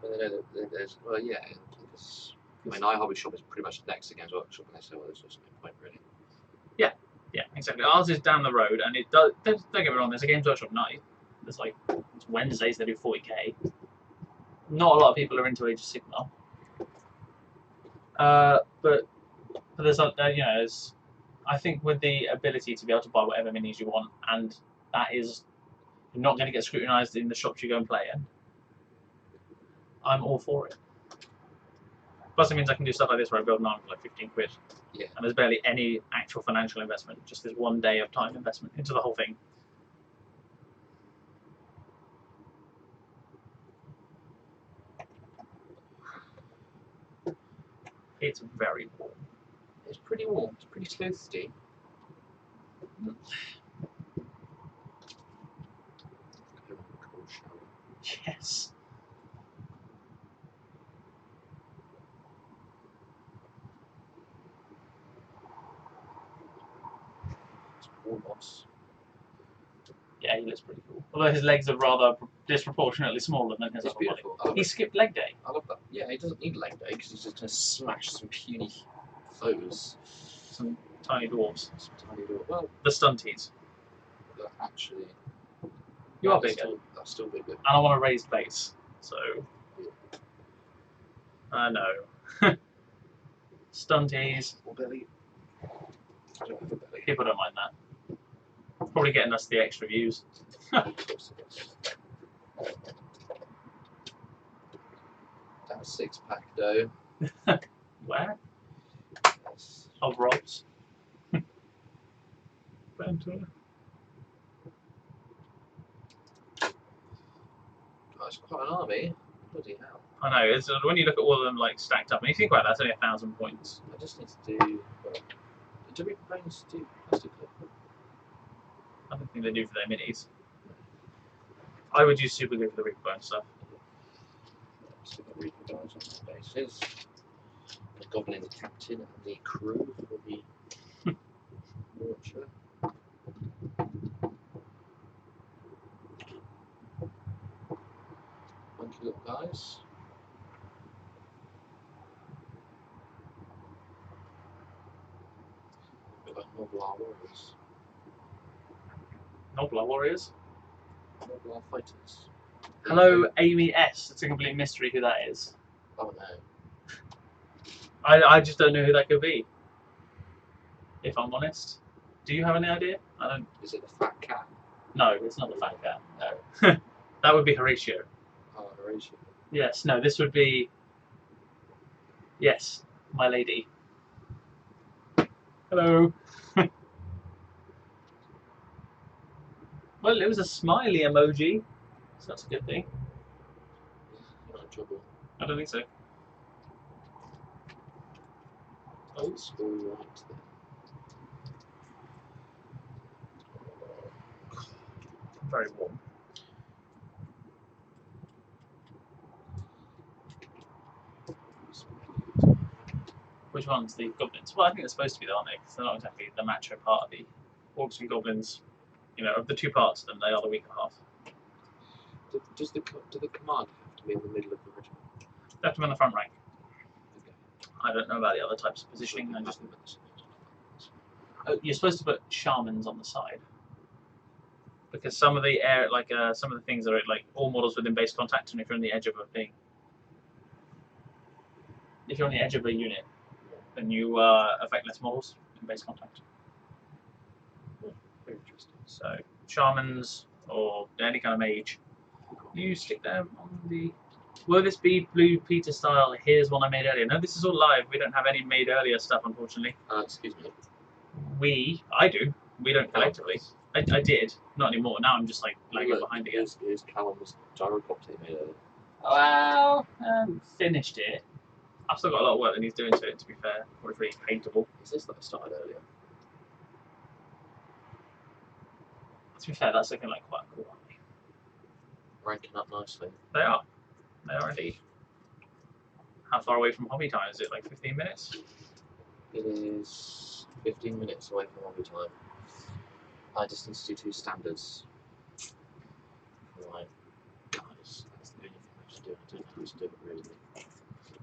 But they know that there's well, yeah, because I mean, iHobby shop is pretty much next to Games Workshop, and they say, well, there's just no point really. Yeah, exactly. Ours is down the road, and it does. Don't get me wrong. There's a Games Workshop night. There's like it's Wednesdays they do 40k. Not a lot of people are into Age of Sigmar. But there's there's, I think with the ability to be able to buy whatever minis you want, and that is you're not going to get scrutinised in the shops you go and play in. I'm all for it. Plus, it means I can do stuff like this where I build an army for like 15 quid. Yeah. And there's barely any actual financial investment, just this one day of time investment into the whole thing. It's very warm. It's pretty warm. It's pretty toasty. Cold shower. Yes. It's Warmoss. Yeah, he looks pretty cool. Although his legs are rather disproportionately smaller than his It's upper body. beautiful. He skipped leg day. I love that. Yeah, he doesn't need leg day because he's just going to smash some puny foes. Some tiny dwarves. Some tiny little. Well, The stunties. they're actually. You are bigger. That's still bigger. And I want a raised base. So. Yeah. I know. Stunties. Or belly. I don't have a belly. People don't mind that. Probably getting us the extra views. Of course it is. That's 6-pack though. Where? Yes. Of Rob's. Banter. That's quite an army. Bloody hell. I know, it's, when you look at all of them like stacked up, and you think about that, that's only 1,000 points. I just need to do. Well, do we propose to do plastic clip? I don't think they do for their minis. I would use super glue for the Reaper Bone stuff. Still got Reaper Bones on the bases. The Goblin Captain and the crew for the launcher. Funky little guys. A bit like Noblar Warriors. Noblar Warriors. Noblar Fighters. Hello, Amy S. It's a complete mystery who that is. Oh no. I just don't know who that could be. If I'm honest. Do you have any idea? I don't. Is it the Fat Cat? No, it's not the Fat Cat. No. That would be Horatio. Oh, Horatio. Yes, no, this would be. Yes, my lady. Hello. Well, it was a smiley emoji, so that's a good thing. You're not in trouble. I don't think so. Oh, it's all right then. Very warm. Which one's the goblins? Well, I think they're supposed to be, aren't they? Because they're not exactly the macho part of the orcs and goblins. You know, of the two parts of them, they are the weaker half. Do the command have to be in the middle of the regiment? They have to be on the front rank. Okay. I don't know about the other types of positioning. So I just, have them at the side. oh, you're supposed to put shamans on the side. Because some of the air, like some of the things are like all models within base contact, and if you're on the edge of a thing, if you're on the edge of a unit, then you affect less models in base contact. Very interesting. So shamans or any kind of mage, you stick them on the. Will this be Blue Peter style? Here's one I made earlier. No, this is all live. We don't have any made earlier stuff, unfortunately. Excuse me. I do. We don't collectively. I did, not anymore. Now I'm just like lagging behind again. Here's Callum's gyrocopter he made earlier. Well, finished it. I've still got a lot of work that needs doing to it, to be fair, before it's really paintable. Is this that I started earlier? To be fair, that's looking like quite a cool one. Ranking up nicely. They are. They are indeed. How far away from hobby time is it? Like 15 minutes? It is 15 minutes away from hobby time. I just need to do 2 standards. Right. Guys, that's the only thing I have to do. I don't know how to do it really.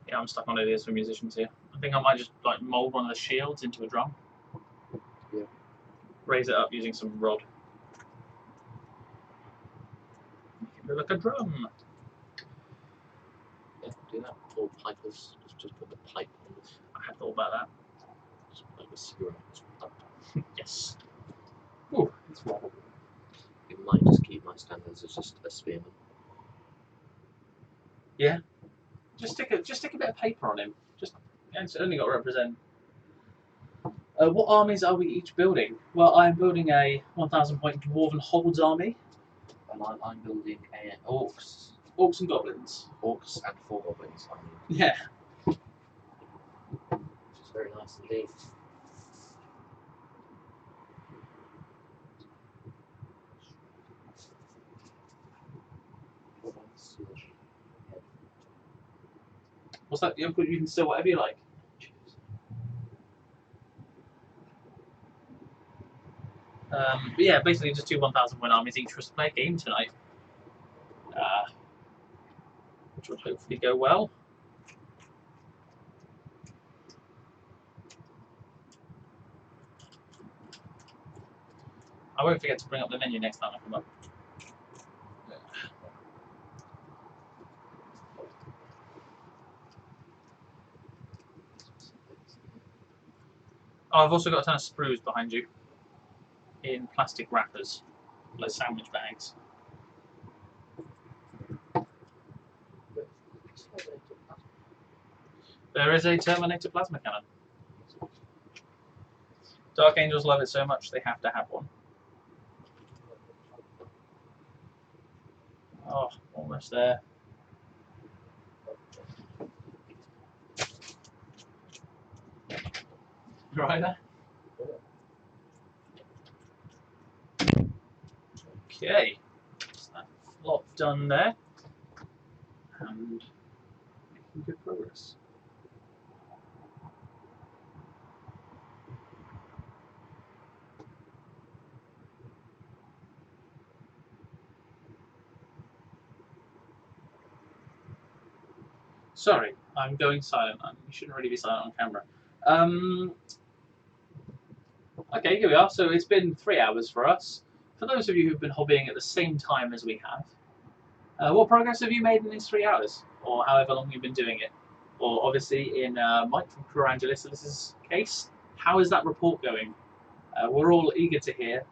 Yeah, I'm stuck on ideas for musicians here. I think I might just like mould one of the shields into a drum. Yeah. Raise it up using some rod. Make it look like a drum. Yeah, do that. Or pipers. Just put the pipe on this. I had thought about that. Just like a cigarette. Yes. Ooh, it's wobble. It might just keep my standards as just a spearman. Yeah. Just stick a bit of paper on him. It's only got to represent. What armies are we each building? Well, I'm building a 1,000 point Dwarven Holds army. And I'm building orcs. Orcs and goblins. Orcs and 4 goblins, I mean. Yeah. Which is very nice indeed. What's that? You can still whatever you like. But yeah, basically just 2 1,000 point armies each for us to play a game tonight. Which will hopefully go well. I won't forget to bring up the menu next time I come up. Oh, I've also got a ton of sprues behind you in plastic wrappers, like sandwich bags. There is a Terminator plasma cannon. Dark Angels love it so much they have to have one. Oh, almost there. right there. Okay, so that flop done there, and making good progress. Sorry, I'm going silent. You shouldn't really be silent on camera. Okay, here we are. So it's been 3 hours for us. For those of you who've been hobbying at the same time as we have, what progress have you made in these 3 hours? Or however long you've been doing it? Or obviously in Mike from Crew Angelis' case, how is that report going? We're all eager to hear.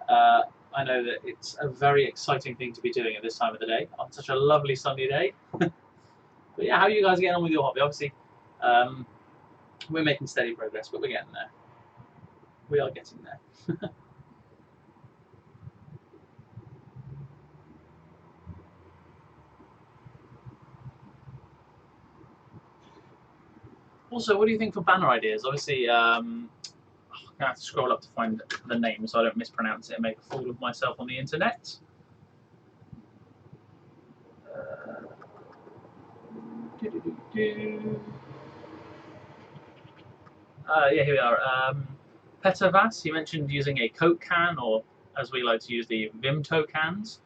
I know that it's a very exciting thing to be doing at this time of the day, on such a lovely sunny day. But yeah, how are you guys getting on with your hobby? Obviously, we're making steady progress, but we're getting there. We are getting there. Also, what do you think for banner ideas? Obviously, I'm going to have to scroll up to find the name so I don't mispronounce it and make a fool of myself on the internet. Yeah, here we are. Petavas, he mentioned using a Coke can, or as we like to use the Vimto cans,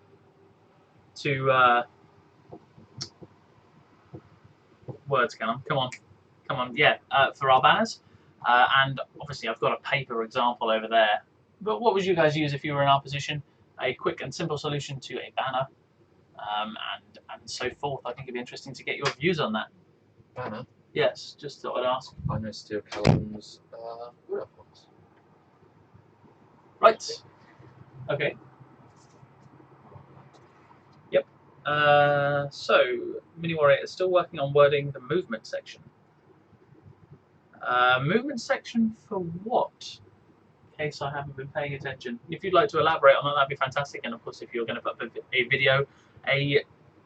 to words come on, yeah, for our banners. And obviously I've got a paper example over there. But what would you guys use if you were in our position? A quick and simple solution to a banner, and so forth. I think it'd be interesting to get your views on that. Banner? Yes, just thought I'd ask. I know Steel Callum's wood ones. Right. Okay. Yep. So, Mini Warrior is still working on wording the movement section. Movement section for what? In case I haven't been paying attention. If you'd like to elaborate on that, that'd be fantastic. And of course, if you're going to put a video, a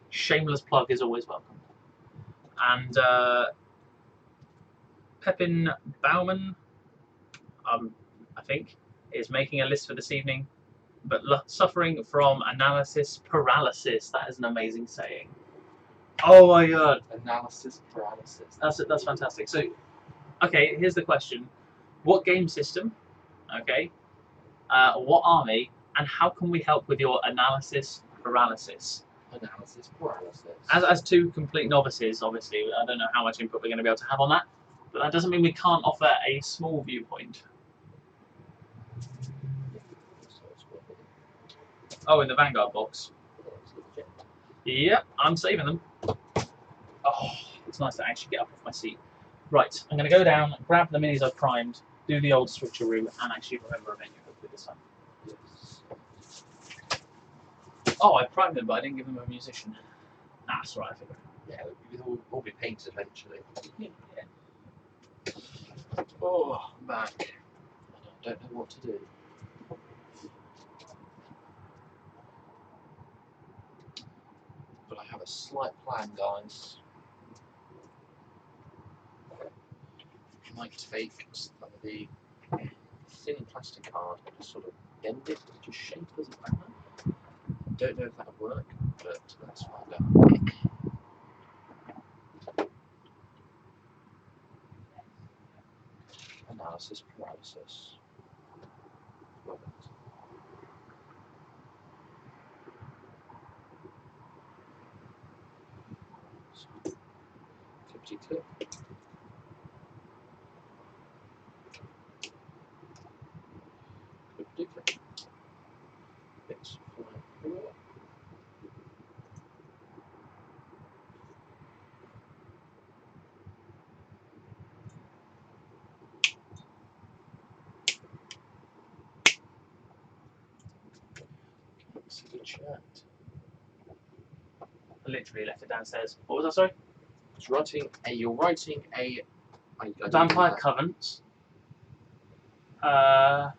shameless plug is always welcome. And Pepin Bauman, I think, is making a list for this evening, but suffering from analysis paralysis. That is an amazing saying. Oh my god. Analysis paralysis. That's fantastic. So, okay, here's the question. What game system, okay, what army, and how can we help with your analysis paralysis? Analysis paralysis. As two complete novices, obviously, I don't know how much input we're going to be able to have on that, but that doesn't mean we can't offer a small viewpoint. Oh, in the Vanguard box. Yep, I'm saving them. Oh, it's nice to actually get up off my seat. Right, I'm going to go down, grab the minis I've primed, do the old switcheroo, and actually remember a menu hopefully this time. Yes. Oh, I primed them, but I didn't give them a musician. Ah, that's right, I figured. Yeah, we'll be painted eventually. Yeah. Oh, I'm back. I don't know what to do. But I have a slight plan, guys. I might take the thin plastic card and just sort of bend it to shape as a banner. Don't know if that would work, but let's find out. Analysis paralysis. Love it. So, clippity clip. Clippity clip. Bits fly through. See the chat. I literally left it downstairs. What was that, sorry? You're writing a Vampire Covenant. I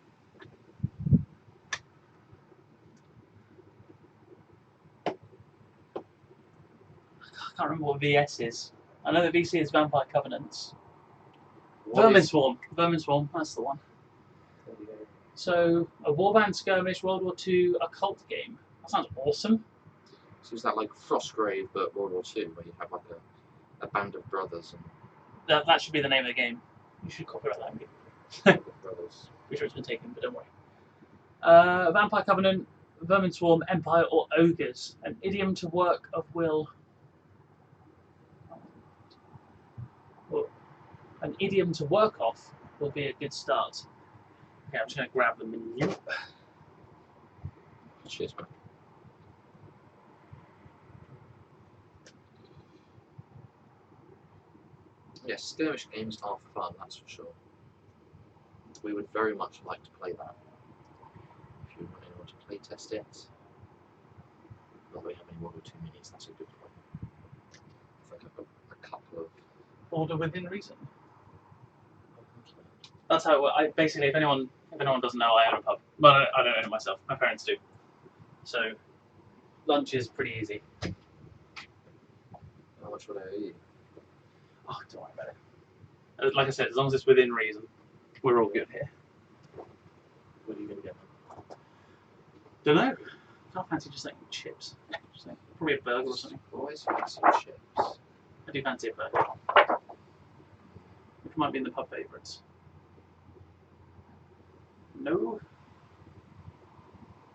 can't remember what VS is. I know the VC is Vampire Covenants. Vermin Swarm. Vermin Swarm, that's the one. There we go. So, a warband skirmish World War II occult game. That sounds awesome. So is that like Frostgrave but World War II, where you have like a band of brothers and That should be the name of the game. You should copyright that game. band of brothers? Pretty sure it's been taken, but don't worry. Vampire Covenant, Vermin Swarm, Empire, or Ogres. An idiom to work of will. Well, an idiom to work off will be a good start. Okay, I'm just going to grab the menu. Cheers, man. Yes, skirmish games are fun, that's for sure. We would very much like to play that. If you want anyone to play test it. Not that we have any World War II minis, that's a good point. I think I've got a couple of. Order within reason. That's how basically, if anyone doesn't know, I own a pub. Well, I don't own it myself. My parents do. So, lunch is pretty easy. How much would I owe you? Oh, don't worry about it. Like I said, as long as it's within reason, we're all good here. What are you going to get? Don't know. Can't fancy just like chips. Just like, probably a burger or something. Always fancy chips. I do fancy a burger. Which might be in the pub favourites. No.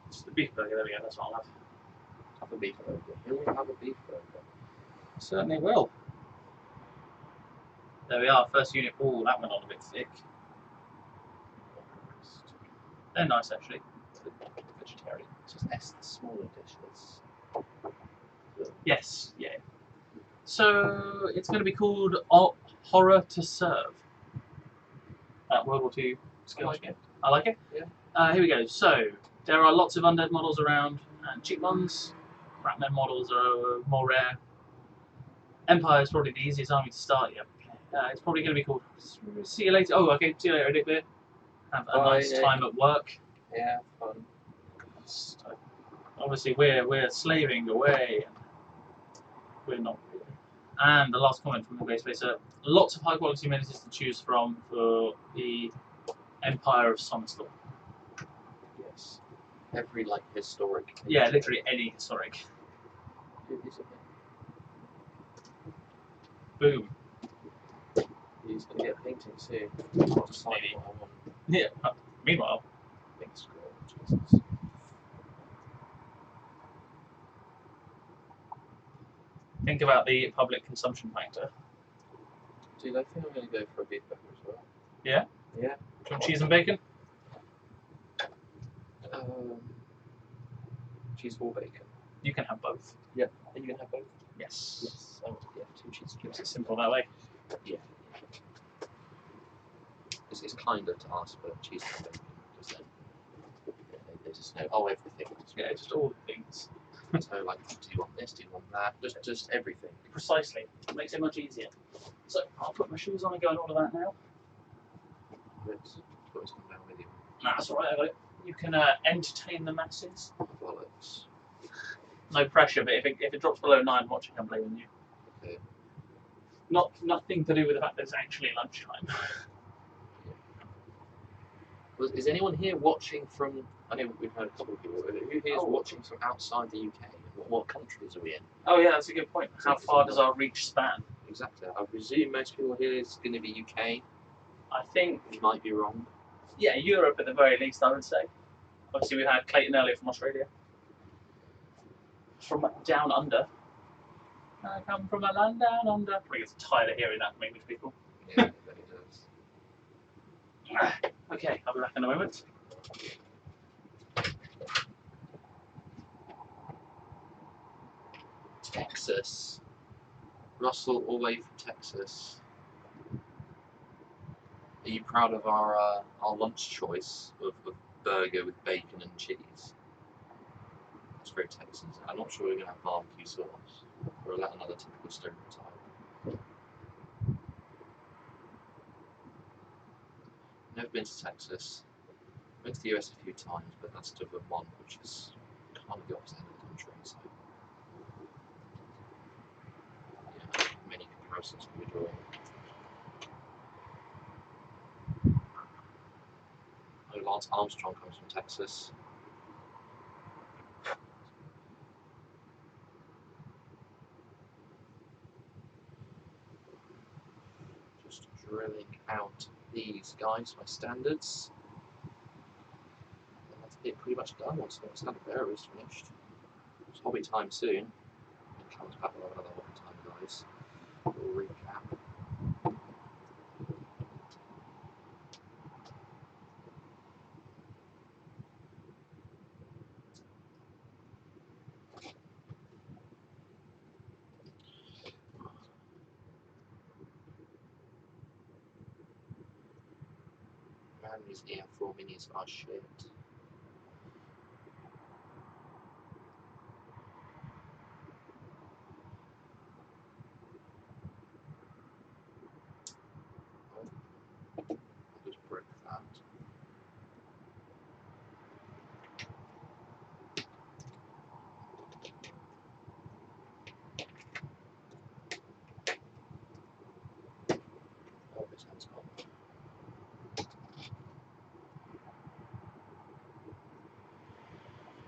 It's the beef burger. There we go. That's what I'll have. Have a beef burger. Who will have a beef burger? Certainly will. There we are. First unit. Oh, that went on a bit thick. They're nice actually. Vegetarian. Just S the smaller dishes. Yes. Yeah. So it's going to be called Horror to Serve. World War II skirmish game. I like it. Yeah. Here we go. So there are lots of undead models around, and cheap ones. Ratman models are more rare. Empire is probably the easiest army to start. Yeah. It's probably going to be called. See you later. Oh, okay. See you later, Dick. Have a Bye, nice Nick. time at work. Yeah, fun. Obviously, we're slaving away. We're not really. And the last comment from the base spacer: lots of high quality miniatures to choose from for the Empire of Somerstorm. Yes. Every like historic. Yeah, literally any historic. Boom. He's gonna get painting soon. Maybe. Maybe. Yeah. Meanwhile, Big scroll. Jesus. think about the public consumption factor. Dude, I think I'm gonna go for a beef burger as well. Yeah? Yeah. Do you want cheese and bacon? Cheese or bacon? You can have both. Yeah. Are you gonna have both? Yes. Yes. I want to get 2 cheese Keeps cubes. it simple that way. Yeah. It's kinder to ask for cheese and bacon because then they just know everything. Yeah, just all the things. So like, do you want this? Do you want that? Just everything. Precisely. It makes it much easier. So I'll put my shoes on and go and order that now. Let's come down with you. Nah, that's alright, I got it. You can entertain the masses. Bollocks. No pressure, but if it drops below 9 watching, I'm blaming you. Okay. Nothing to do with the fact that it's actually lunchtime. Is anyone here watching from? I know we've had a couple of people. Who here is watching from outside the UK? What countries are we in? Oh yeah, that's a good point. How far does our reach span? Exactly. I presume most people here is going to be UK. I think, You might be wrong. yeah, Europe at the very least, I would say. Obviously, we had Clayton earlier from Australia. From down under. I come from a land down under. Probably gets tired of hearing that from English people. Yeah, but it does. Okay, I'll be back in a moment. Texas. Russell, all the way from Texas. Are you proud of our lunch choice of burger with bacon and cheese? That's very Texan. I'm not sure we're going to have barbecue sauce. Or another typical stereotype. Never been to Texas. Been to the US a few times, but that's to Vermont, which is kind of the opposite end of the country. So, yeah, many comparisons can be drawn. Lance Armstrong comes from Texas. Just drilling out these guys, my standards. And that's it, pretty much done once the standard bearer is finished. It's hobby time soon. It comes back with another hobby time, guys. We'll recap. Man, these EM4 minis are shit. I just broke that. Oh, this hand's gone.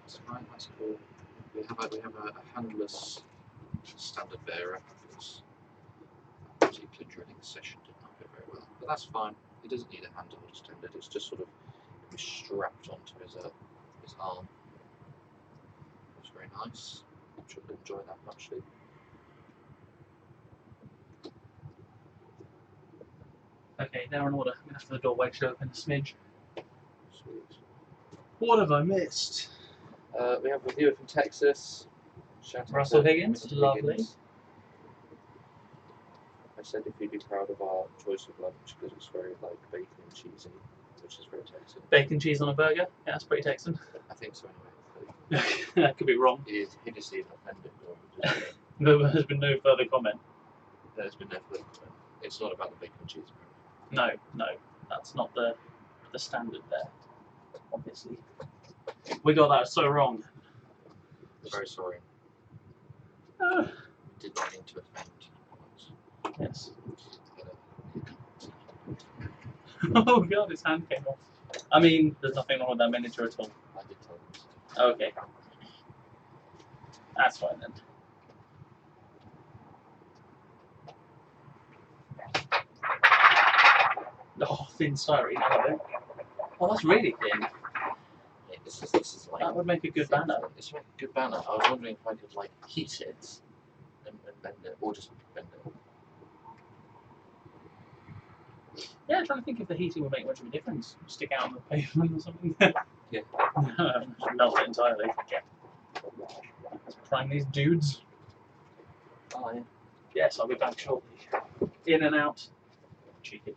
That's right, that's cool. We have a handless standard bearer because that particular drilling session did not go very well. But that's fine. He doesn't need a handle extended. It's just sort of strapped onto his arm. It's very nice. I'm sure he'll enjoy that muchly. Okay, they're in order. I'm gonna have the door wedged open a smidge. Sweet. What have I missed? We have a reviewer from Texas. Shout out Russell to Higgins, Mr. lovely. Higgins. I said if you'd be proud of our choice of lunch because it's very like bacon and cheesy, which is very Texan. Bacon cheese on a burger? Yeah, that's pretty Texan. I think so anyway. That could be wrong. It is hideously offended. Or There's been no further comment. there's been no further comment. It's not about the bacon and cheese. No, that's not the standard there. Obviously, we got that so wrong. We're very sorry. Uh, Did not mean to offend. yes. But, Oh god, his hand came off. I mean, there's nothing wrong with that miniature at all. I did tell them so. Okay. That's fine then. Oh, thin styrene. Oh, that's really thin. Yeah, this is like That would make a good banner. This would make a good banner. I was wondering if I could like heat it and bend it, or just bend it. Yeah, I'm trying to think if the heating would make much of a difference. Stick out on the pavement or something. Yeah. Melt it entirely. Let's prime these dudes. Oh, yeah. Yes, I'll be back shortly. In and out. Cheeky.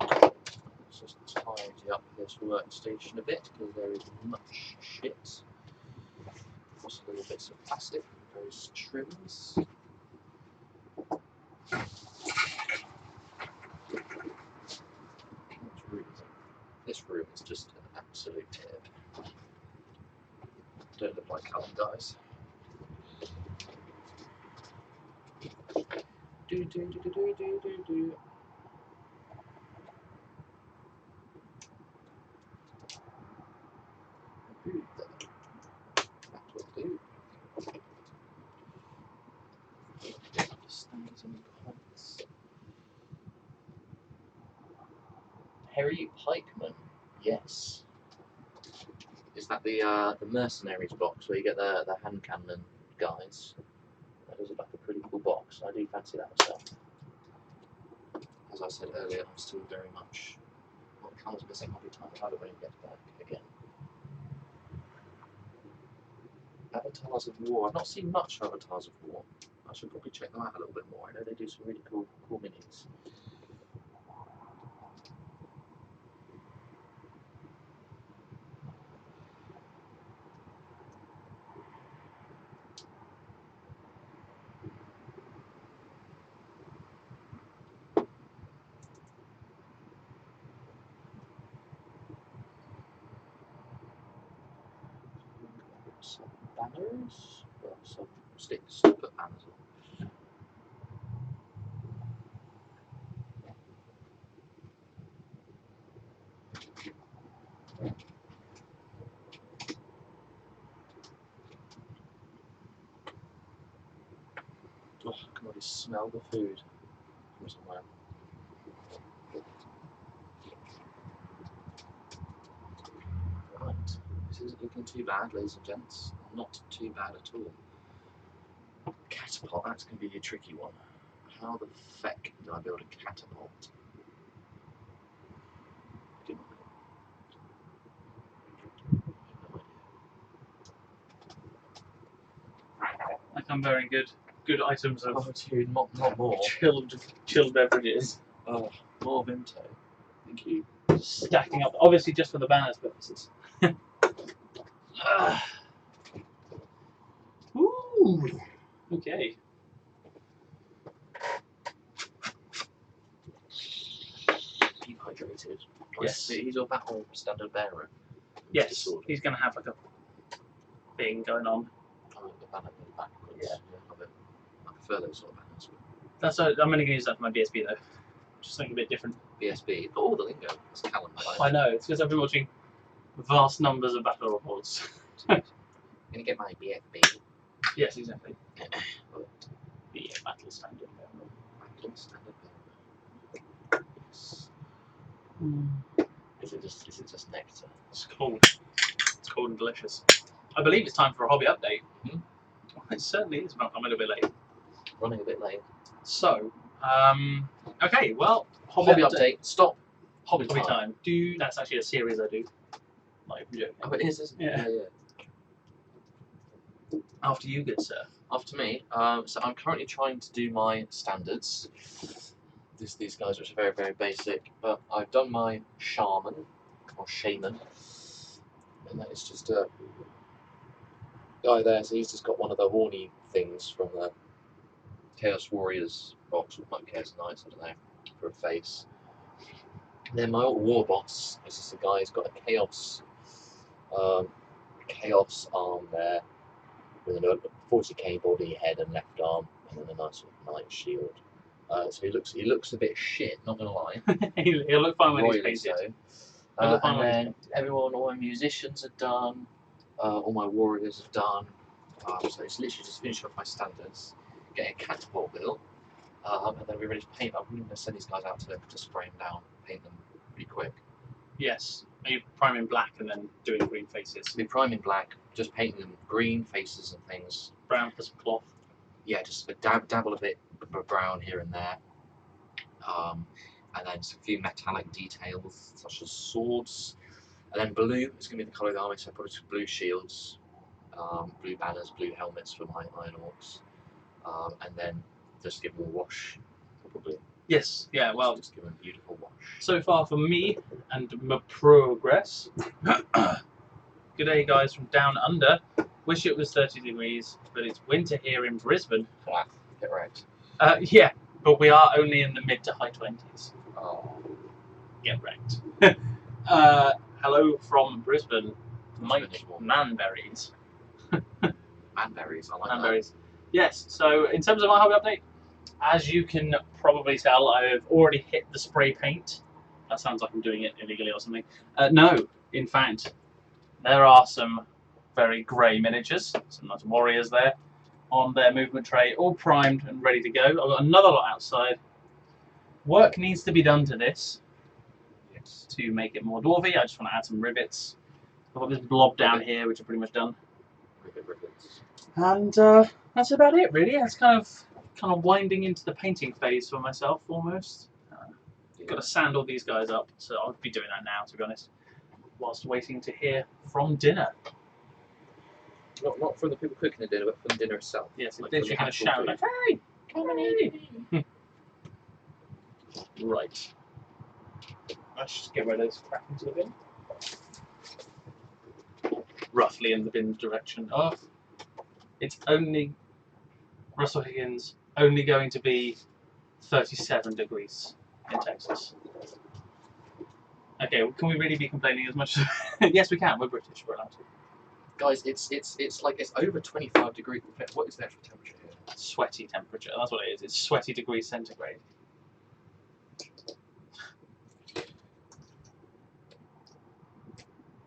Let's just tidy up this workstation a bit because there is much shit. Also little bits of plastic, various trims. This room is just an absolute tip. Don't look like Callum, guys. Do. That will do. Stands and points. Harry Pikeman, yes. Is that the mercenaries box where you get the hand cannon guys? That is like a pretty cool box. I do fancy that myself. As I said earlier, I'm still very much what comes missing hobby time. How do I get back again? Avatars of War. I've not seen much of Avatars of War. I should probably check them out a little bit more. I know they do some really cool minis. Some banners, well, some sticks to put banners on. Oh, I can already smell the food from somewhere. Right, this isn't looking too bad, ladies and gents. Not too bad at all. Catapult, that's going to be a tricky one. How the feck do I build a catapult? Like I'm very good items of Oh, dude, not more. chilled beverages. Oh, more Vimto. Thank you. Stacking up, obviously just for the banners purposes. Ooh. Okay. Dehydrated. Yes. He's your battle standard bearer. Yes. Disorder. He's going to have like a thing going on. Oh, the banner goes backwards. Yeah. Love it. I prefer those sort of banners. That's I'm only going to use that for my BSB though. Just something a bit different. BSB. Oh, the lingo. That's Callum. I know. It's because I've been watching vast numbers of battle reports. I'm gonna get my BFB. Yes, exactly. But The battle standard. battle standard bearer. Yes. Is it just nectar? It's cold. It's cold and delicious. I believe it's time for a hobby update. Mhm. It certainly is. I'm a little bit late. Running a bit late. So, okay, well, Hobby update. Stop. Hobby Hobby time. time. That's actually a series I do. Like, joking. Oh, it is, isn't it? Yeah. Yeah. After you, good sir. After me, so I'm currently trying to do my standards. These guys, which are very, very basic, but I've done my shaman, or shaman, and that is just a guy there, so he's just got one of the horny things from the Chaos Warriors box, or like Chaos Knights, I don't know, for a face. And then my old war boss is just a guy who's got a chaos arm there, with a 40k body, head and left arm, and then a nice sort of knight shield. So he looks a bit shit, not gonna lie. He'll look fine when he's Royally painted. so. He'll look fine And when he's then everyone, all my musicians are done, all my warriors are done. So it's literally just finishing off my standards, getting a catapult built, and then we're ready to paint. I'm going to send these guys out to spray them down, paint them pretty quick. Yes. Are you priming black and then doing green faces? Be priming black, just painting them green faces and things. Brown for some cloth. Yeah, just dabble a bit of brown here and there. And then just a few metallic details such as swords. And then blue is going to be the colour of the army, so probably some blue shields, blue banners, blue helmets for my Iron Orcs. And then just give them a wash, probably. Yes. Yeah. Well, just give them a beautiful wash. so far for me and my progress. Good day, guys from down under. Wish it was 30 degrees, but it's winter here in Brisbane. Get wrecked. Yeah, but we are only in the mid to high 20s. Oh. Get wrecked. Hello from Brisbane, Mike Manberries. Manberries, I like Manberries. Yes, so in terms of my hobby update, as you can probably tell, I've already hit the spray paint. That sounds like I'm doing it illegally or something. No, in fact, there are some very grey miniatures, some nice warriors there, on their movement tray, all primed and ready to go. I've got another lot outside. Work needs to be done to this to make it more dwarfy. I just want to add some rivets. I've got this blob down here, which are pretty much done. Rivets. And that's about it, really. That's kind of winding into the painting phase for myself, almost. Got to sand all these guys up, so I'll be doing that now, to be honest, whilst waiting to hear from dinner. Not from the people cooking the dinner, but from the dinner itself. Yes, like literally going to shout like, "Hey, come and eat!" Right. Let's just get rid of this crap into the bin. Roughly in the bin's direction. Oh, it's only, Russell Higgins, only going to be 37 degrees in Texas. Okay, well, can we really be complaining as much? Yes, we can. We're British. We're allowed to. Guys, it's like it's over 25 degrees. What is the actual temperature here? Sweaty temperature. That's what it is. It's sweaty degrees centigrade.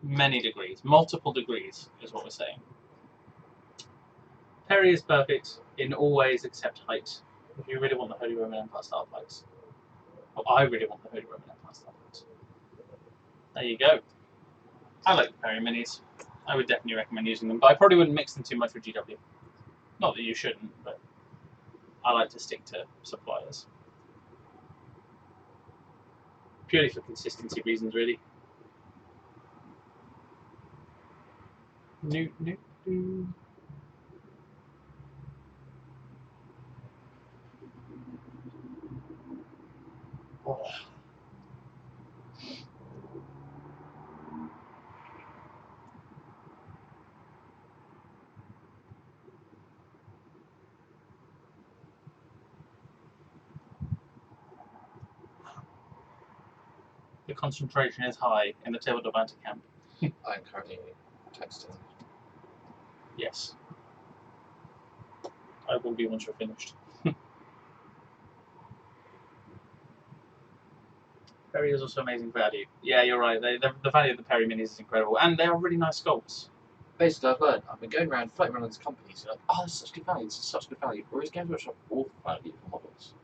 many degrees, multiple degrees is what we're saying. Perry is perfect in all ways except height. If you really want the Holy Roman Empire style fights. Well, I really want the Holy Roman Empire style fights. There you go. I like the Perry minis. I would definitely recommend using them, but I probably wouldn't mix them too much with GW. Not that you shouldn't, but I like to stick to suppliers. Purely for consistency reasons, really. No. Oh. The concentration is high in the tabletop banter camp. I am currently texting. Yes. I will be once you're finished. Perry is also amazing value. Yeah, you're right. The value of the Perry minis is incredible, and they are really nice sculpts. Basically, I've learned. I've been going around, floating around these companies, and like, oh, this is such good value. This is such good value. Whereas Games Workshop awful value for models.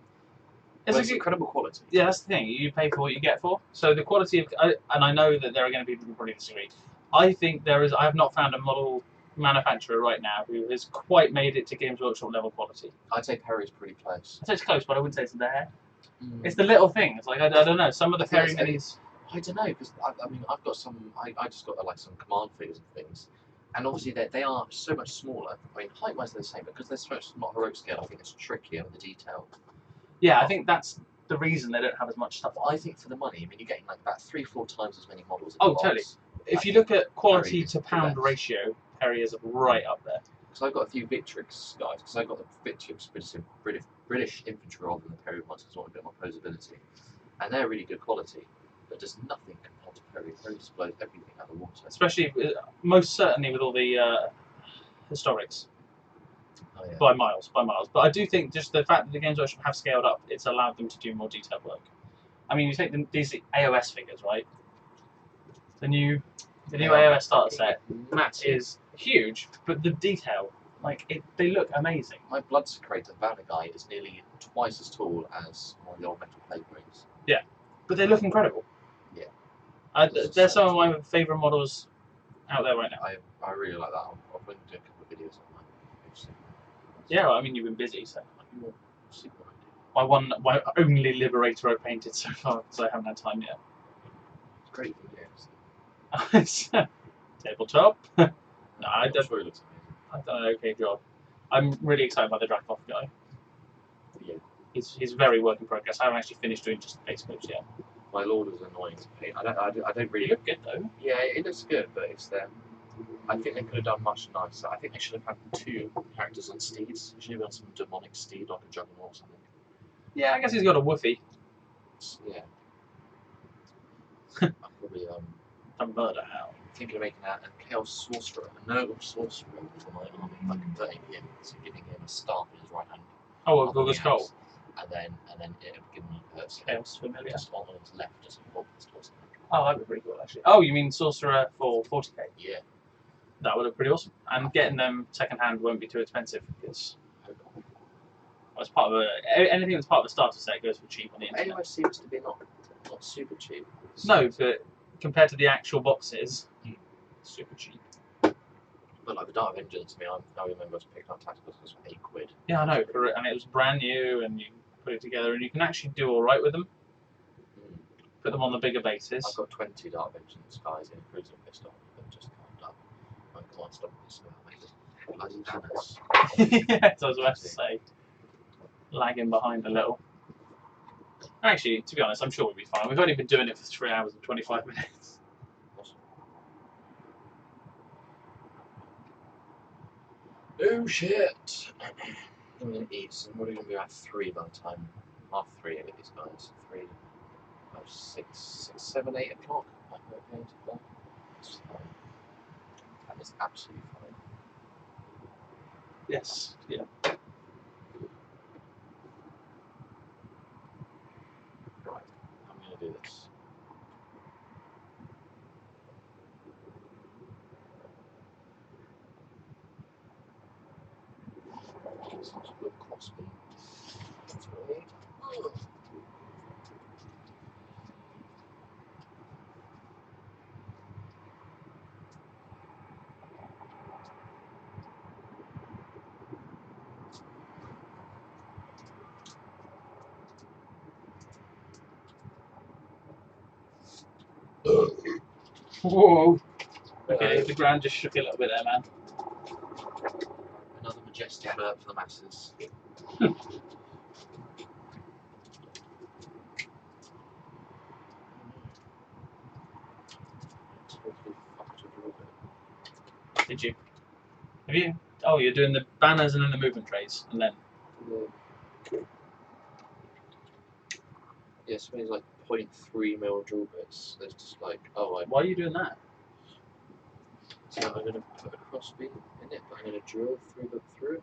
It's incredible quality. Yeah, that's the thing. You pay for what you get for. So the quality of, and I know that there are going to be people who probably disagree. I think there is. I have not found a model manufacturer right now who has quite made it to Games Workshop level quality. I'd say Perry's pretty close. I'd say it's close, but I wouldn't say it's there. It's the little things. Like I don't know. Some of the Perry minis. I don't know because I mean I've got some. I just got like some command figures and things, and obviously they are so much smaller. I mean height wise they're the same, but because they're so much not heroic scale, I think it's trickier with the detail. Yeah, I think that's the reason they don't have as much stuff. I think for the money, I mean you're getting like about 3-4 times as many models. Oh, totally. If you look at quality to pound ratio, Perry is right up there. Because I've got a few Victrix guys, because I've got the Victrix British infantry rather than the Perry ones, because I want a bit more posability. And they're really good quality, but just nothing compared to Perry. Perry just blows everything out of the water. Especially, most certainly with all the historics. Oh, yeah. By miles. But I do think just the fact that the Games Workshop have scaled up, it's allowed them to do more detailed work. I mean, you take these AOS figures, right? The new AOS starter set is huge, but the detail, they look amazing. My Blood Secretor Banner guy is nearly twice as tall as one of the old metal plate rings. Yeah, but they look incredible. Yeah. They're some of my favourite models out there right now. I really like that. I'll bring you a couple of videos on that. Yeah, well, I mean, you've been busy, so. My only Liberator I painted so far, because I haven't had time yet. It's great videos. Tabletop. No, I'm sure it looks amazing. I've done an okay job. I'm really excited by the Dracoth guy. Yeah. He's very work in progress. I haven't actually finished doing just the base clips yet. My lord is annoying to paint. I don't really. You look good though. Yeah, it looks good, but it's them. I think they could have done much nicer. I think they should have had 2 characters on steeds. They should have been on some demonic steed, like a juggernaut or something. Yeah, I guess he's got a woofy. Yeah. I'm probably A murder hound. thinking of making a chaos sorcerer, a noble sorcerer for my army, like converting him, so giving him a staff in his right hand. Oh, a Gorga's Skull. And then it would give him a Chaos Familiar. just on his left, just a bolt pistol or something. Oh, that'd be pretty cool actually. Oh, you mean Sorcerer for 40k? Yeah. That would look pretty awesome. And getting them second hand won't be too expensive because as part of anything that's part of the starter set goes for cheap on the internet. Anyway, seems to be not super cheap. No, but compared to the actual boxes, super cheap. But like the Dark Vengeance, to me, I remember us picking up tacticals for £8. Yeah, I know. And it was brand new, and you put it together, and you can actually do all right with them. Put them on the bigger bases. I've got 20 Dark Vengeance guys in Cruiser pissed off, but just can't up. I can't stop this bloody banners. Yes, I was about to say. Lagging behind a little. Actually, to be honest, I'm sure we'll be fine. We've only been doing it for 3 hours and 25 minutes. Oh shit! I'm gonna eat some. What are we gonna be at 3 by the time? 3:30 I get these guys. 3, 5, 6, 7, 8 o'clock. That's fine. That is absolutely fine. Yes, yeah. Right, I'm gonna do this. Some sort of crossbeam. That's what I need. Whoa. Okay, the ground just shook a little bit there, man. Another majestic burp for the masses. Did you? Have you? Oh, you're doing the banners and then the movement trays, and then. Yeah, so it's like 0.3 mil drill bits. There's just like, Why are you doing that? So I'm going to put a crossbeam in it, but I'm going to drill through it.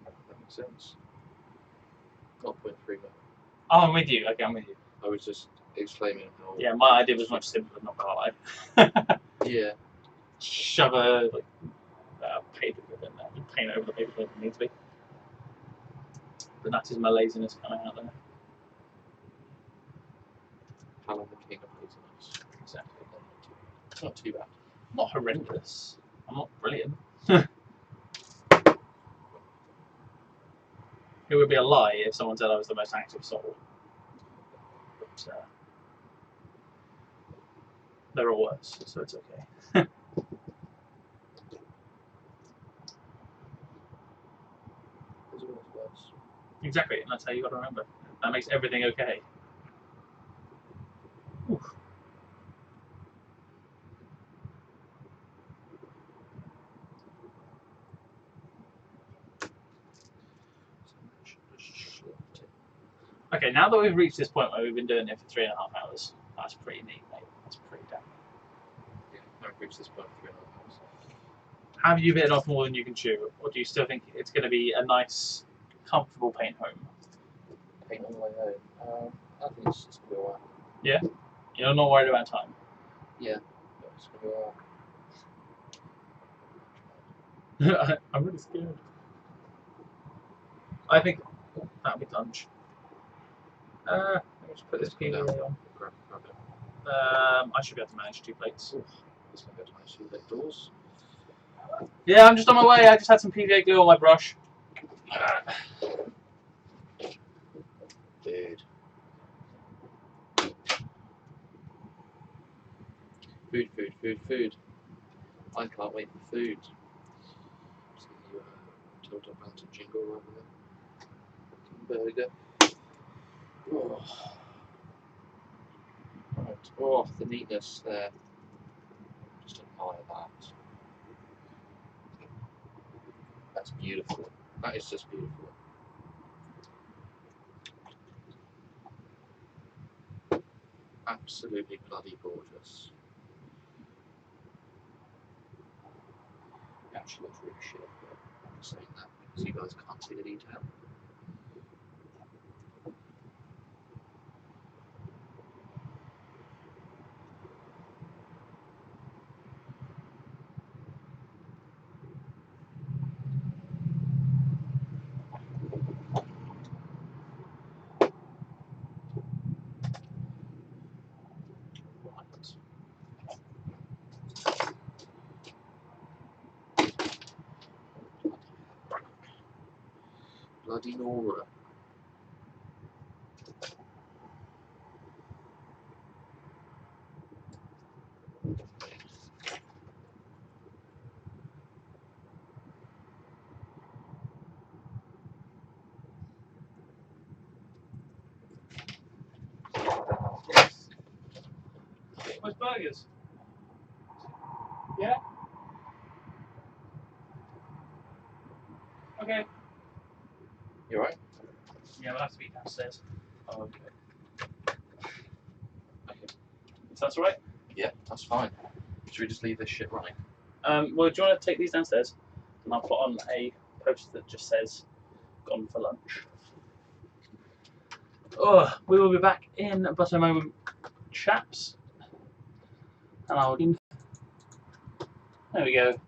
If that makes sense. Not 0.3 mil. Oh, I'm with you. Okay, I'm with you. I was just explaining how. Yeah, my idea was much simpler, not gonna lie. Yeah. Shove a paper clip in there and paint over the paper clip if it needs to be. But that is my laziness coming out there. Alan the King of Laziness. Exactly. It's not too bad. Not horrendous. I'm not brilliant. It would be a lie if someone said I was the most active soul. But there are worse, so it's okay. There's always worse. Exactly, and that's how you got to remember. That makes everything okay. Oof. Okay, now that we've reached this point where we've been doing it for 3.5 hours, that's pretty neat, mate. That's pretty damn. Yeah, I've reached this point for 3.5 hours. Have you bitten off more than you can chew, or do you still think it's going to be a nice, comfortable paint home? Paint on the way home. I think it's just going to be alright. Yeah? You're not worried about time? Yeah, but it's going to be alright. I'm really scared. I think that'll be lunch. Let me just put this PVA on. Grab it. I should be able to manage 2 plates. This one goes nice with the doors. Yeah, I'm just on my way. I just had some PVA glue on my brush. Dude. Food. I can't wait for food. So you told about to jingle over there. Burger. Oh. Right. Oh, the neatness there. Just admire that. That's beautiful. That is just beautiful. Absolutely bloody gorgeous. It actually looks really shit, but I'm just saying that because you guys can't see the detail. Bloody Nora. Where's burgers? Yeah? Okay. You alright? Yeah, we'll have to be downstairs. Oh, okay. If that's alright? Yeah, that's fine. Should we just leave this shit running? Well, do you want to take these downstairs? And I'll put on a post that just says, "Gone for lunch." Oh, we will be back in but a moment, chaps. And I'll. There we go.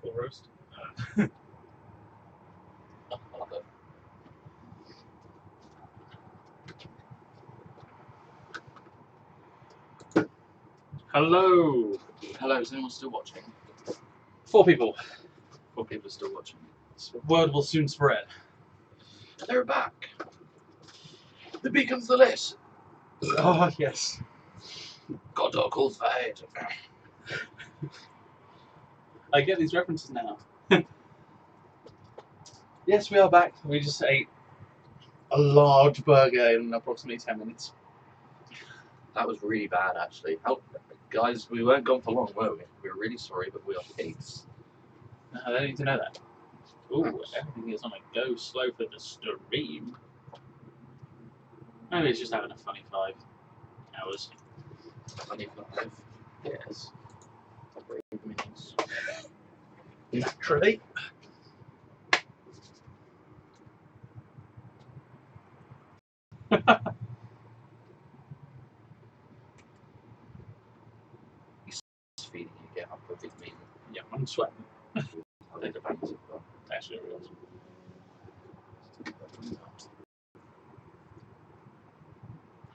Full roast. Hello. Hello, is anyone still watching? 4 people. 4 people are still watching. Word will soon spread. They're back. The beacons the lit. Oh yes. Godot calls for aid. I get these references now. Yes, we are back. We just ate a large burger in approximately 10 minutes. That was really bad, actually. Guys, we weren't gone for long, were we? We were really sorry, but we are pigs. I don't need to know that. Ooh, everything is on a go slow for the stream. Maybe it's just having a funny 5 hours. 25. Yes. Minutes. Naturally. It's feeding you get up with it, mean. Yeah, I'm sweating. I think the bands as well. Actually, real.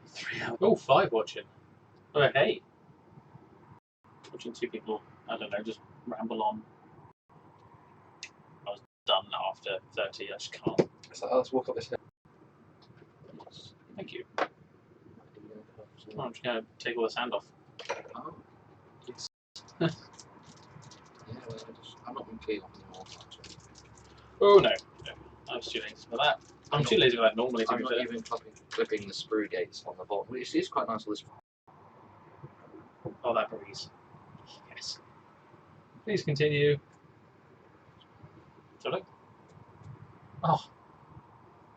3 hours. Oh, 5 watching. Oh, hey. Watching 2 people, I don't know, just ramble on. I was done after 30, I just can't. So let's walk up this hill. Thank you. Oh, I'm just going to take all the sand off. Oh. Yes. Yeah, well, I'm not keen on the water. Oh, no. I was too lazy for that. I'm too lazy for that normally, to I'm be not fair. even clipping the sprue gates on the bottom, which is quite nice on this one. Oh, that breeze. Yes. Please continue. Sorry? Oh.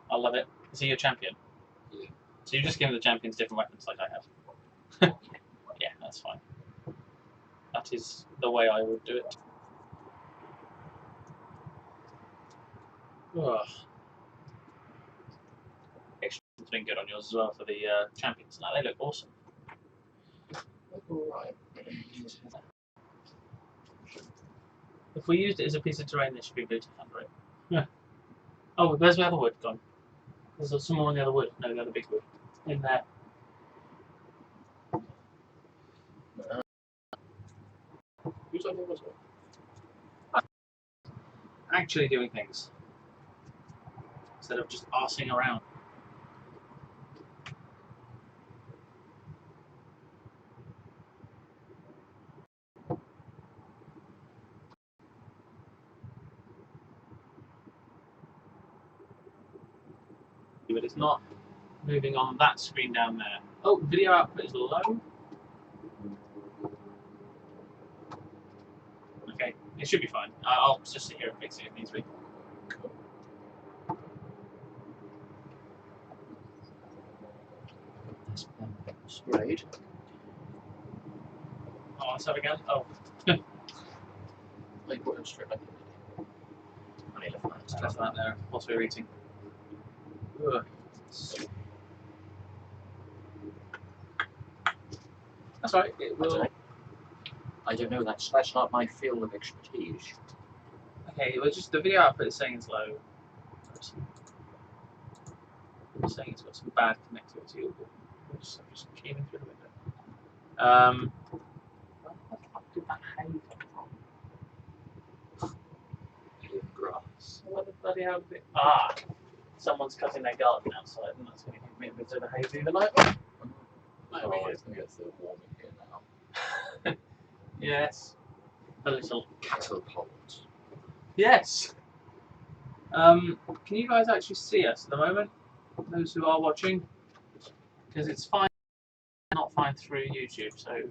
I love it. Is he your champion? Yeah. So you just give the champions different weapons like I have? Yeah, that's fine. That is the way I would do it. Ugh. It's been good on yours as well for the champions. Now they look awesome. Alright. If we used it as a piece of terrain, this should be good to find, right? Yeah. Oh, where's the other wood gone? There's some more on the other wood. No, the other big wood. In there. Who's on yours? Actually doing things. Instead of just arsing around. But it's not moving on that screen down there. Oh, video output is low. Okay, it should be fine. I'll just sit here and fix it if needs be. Sprayed. Oh, let's have again. Oh. Like what a strip like I need to find That's that there whilst we're eating. Ugh. That's right, it will. I don't know, that's not my field of expertise. Okay, it was just the video output is saying it's low. It's saying it's got some bad connectivity. I'm just came through the window. Where the fuck did that hay come from? Grass. What the bloody hell did it? Ah! Someone's cutting their garden outside, and that's going to give me a bit of a hay fever night. Oh, it's going to get so warm in here now. Yes. A little. Cattle pot. Yes! Can you guys actually see us at the moment? Those who are watching? Because it's fine, not fine through YouTube, so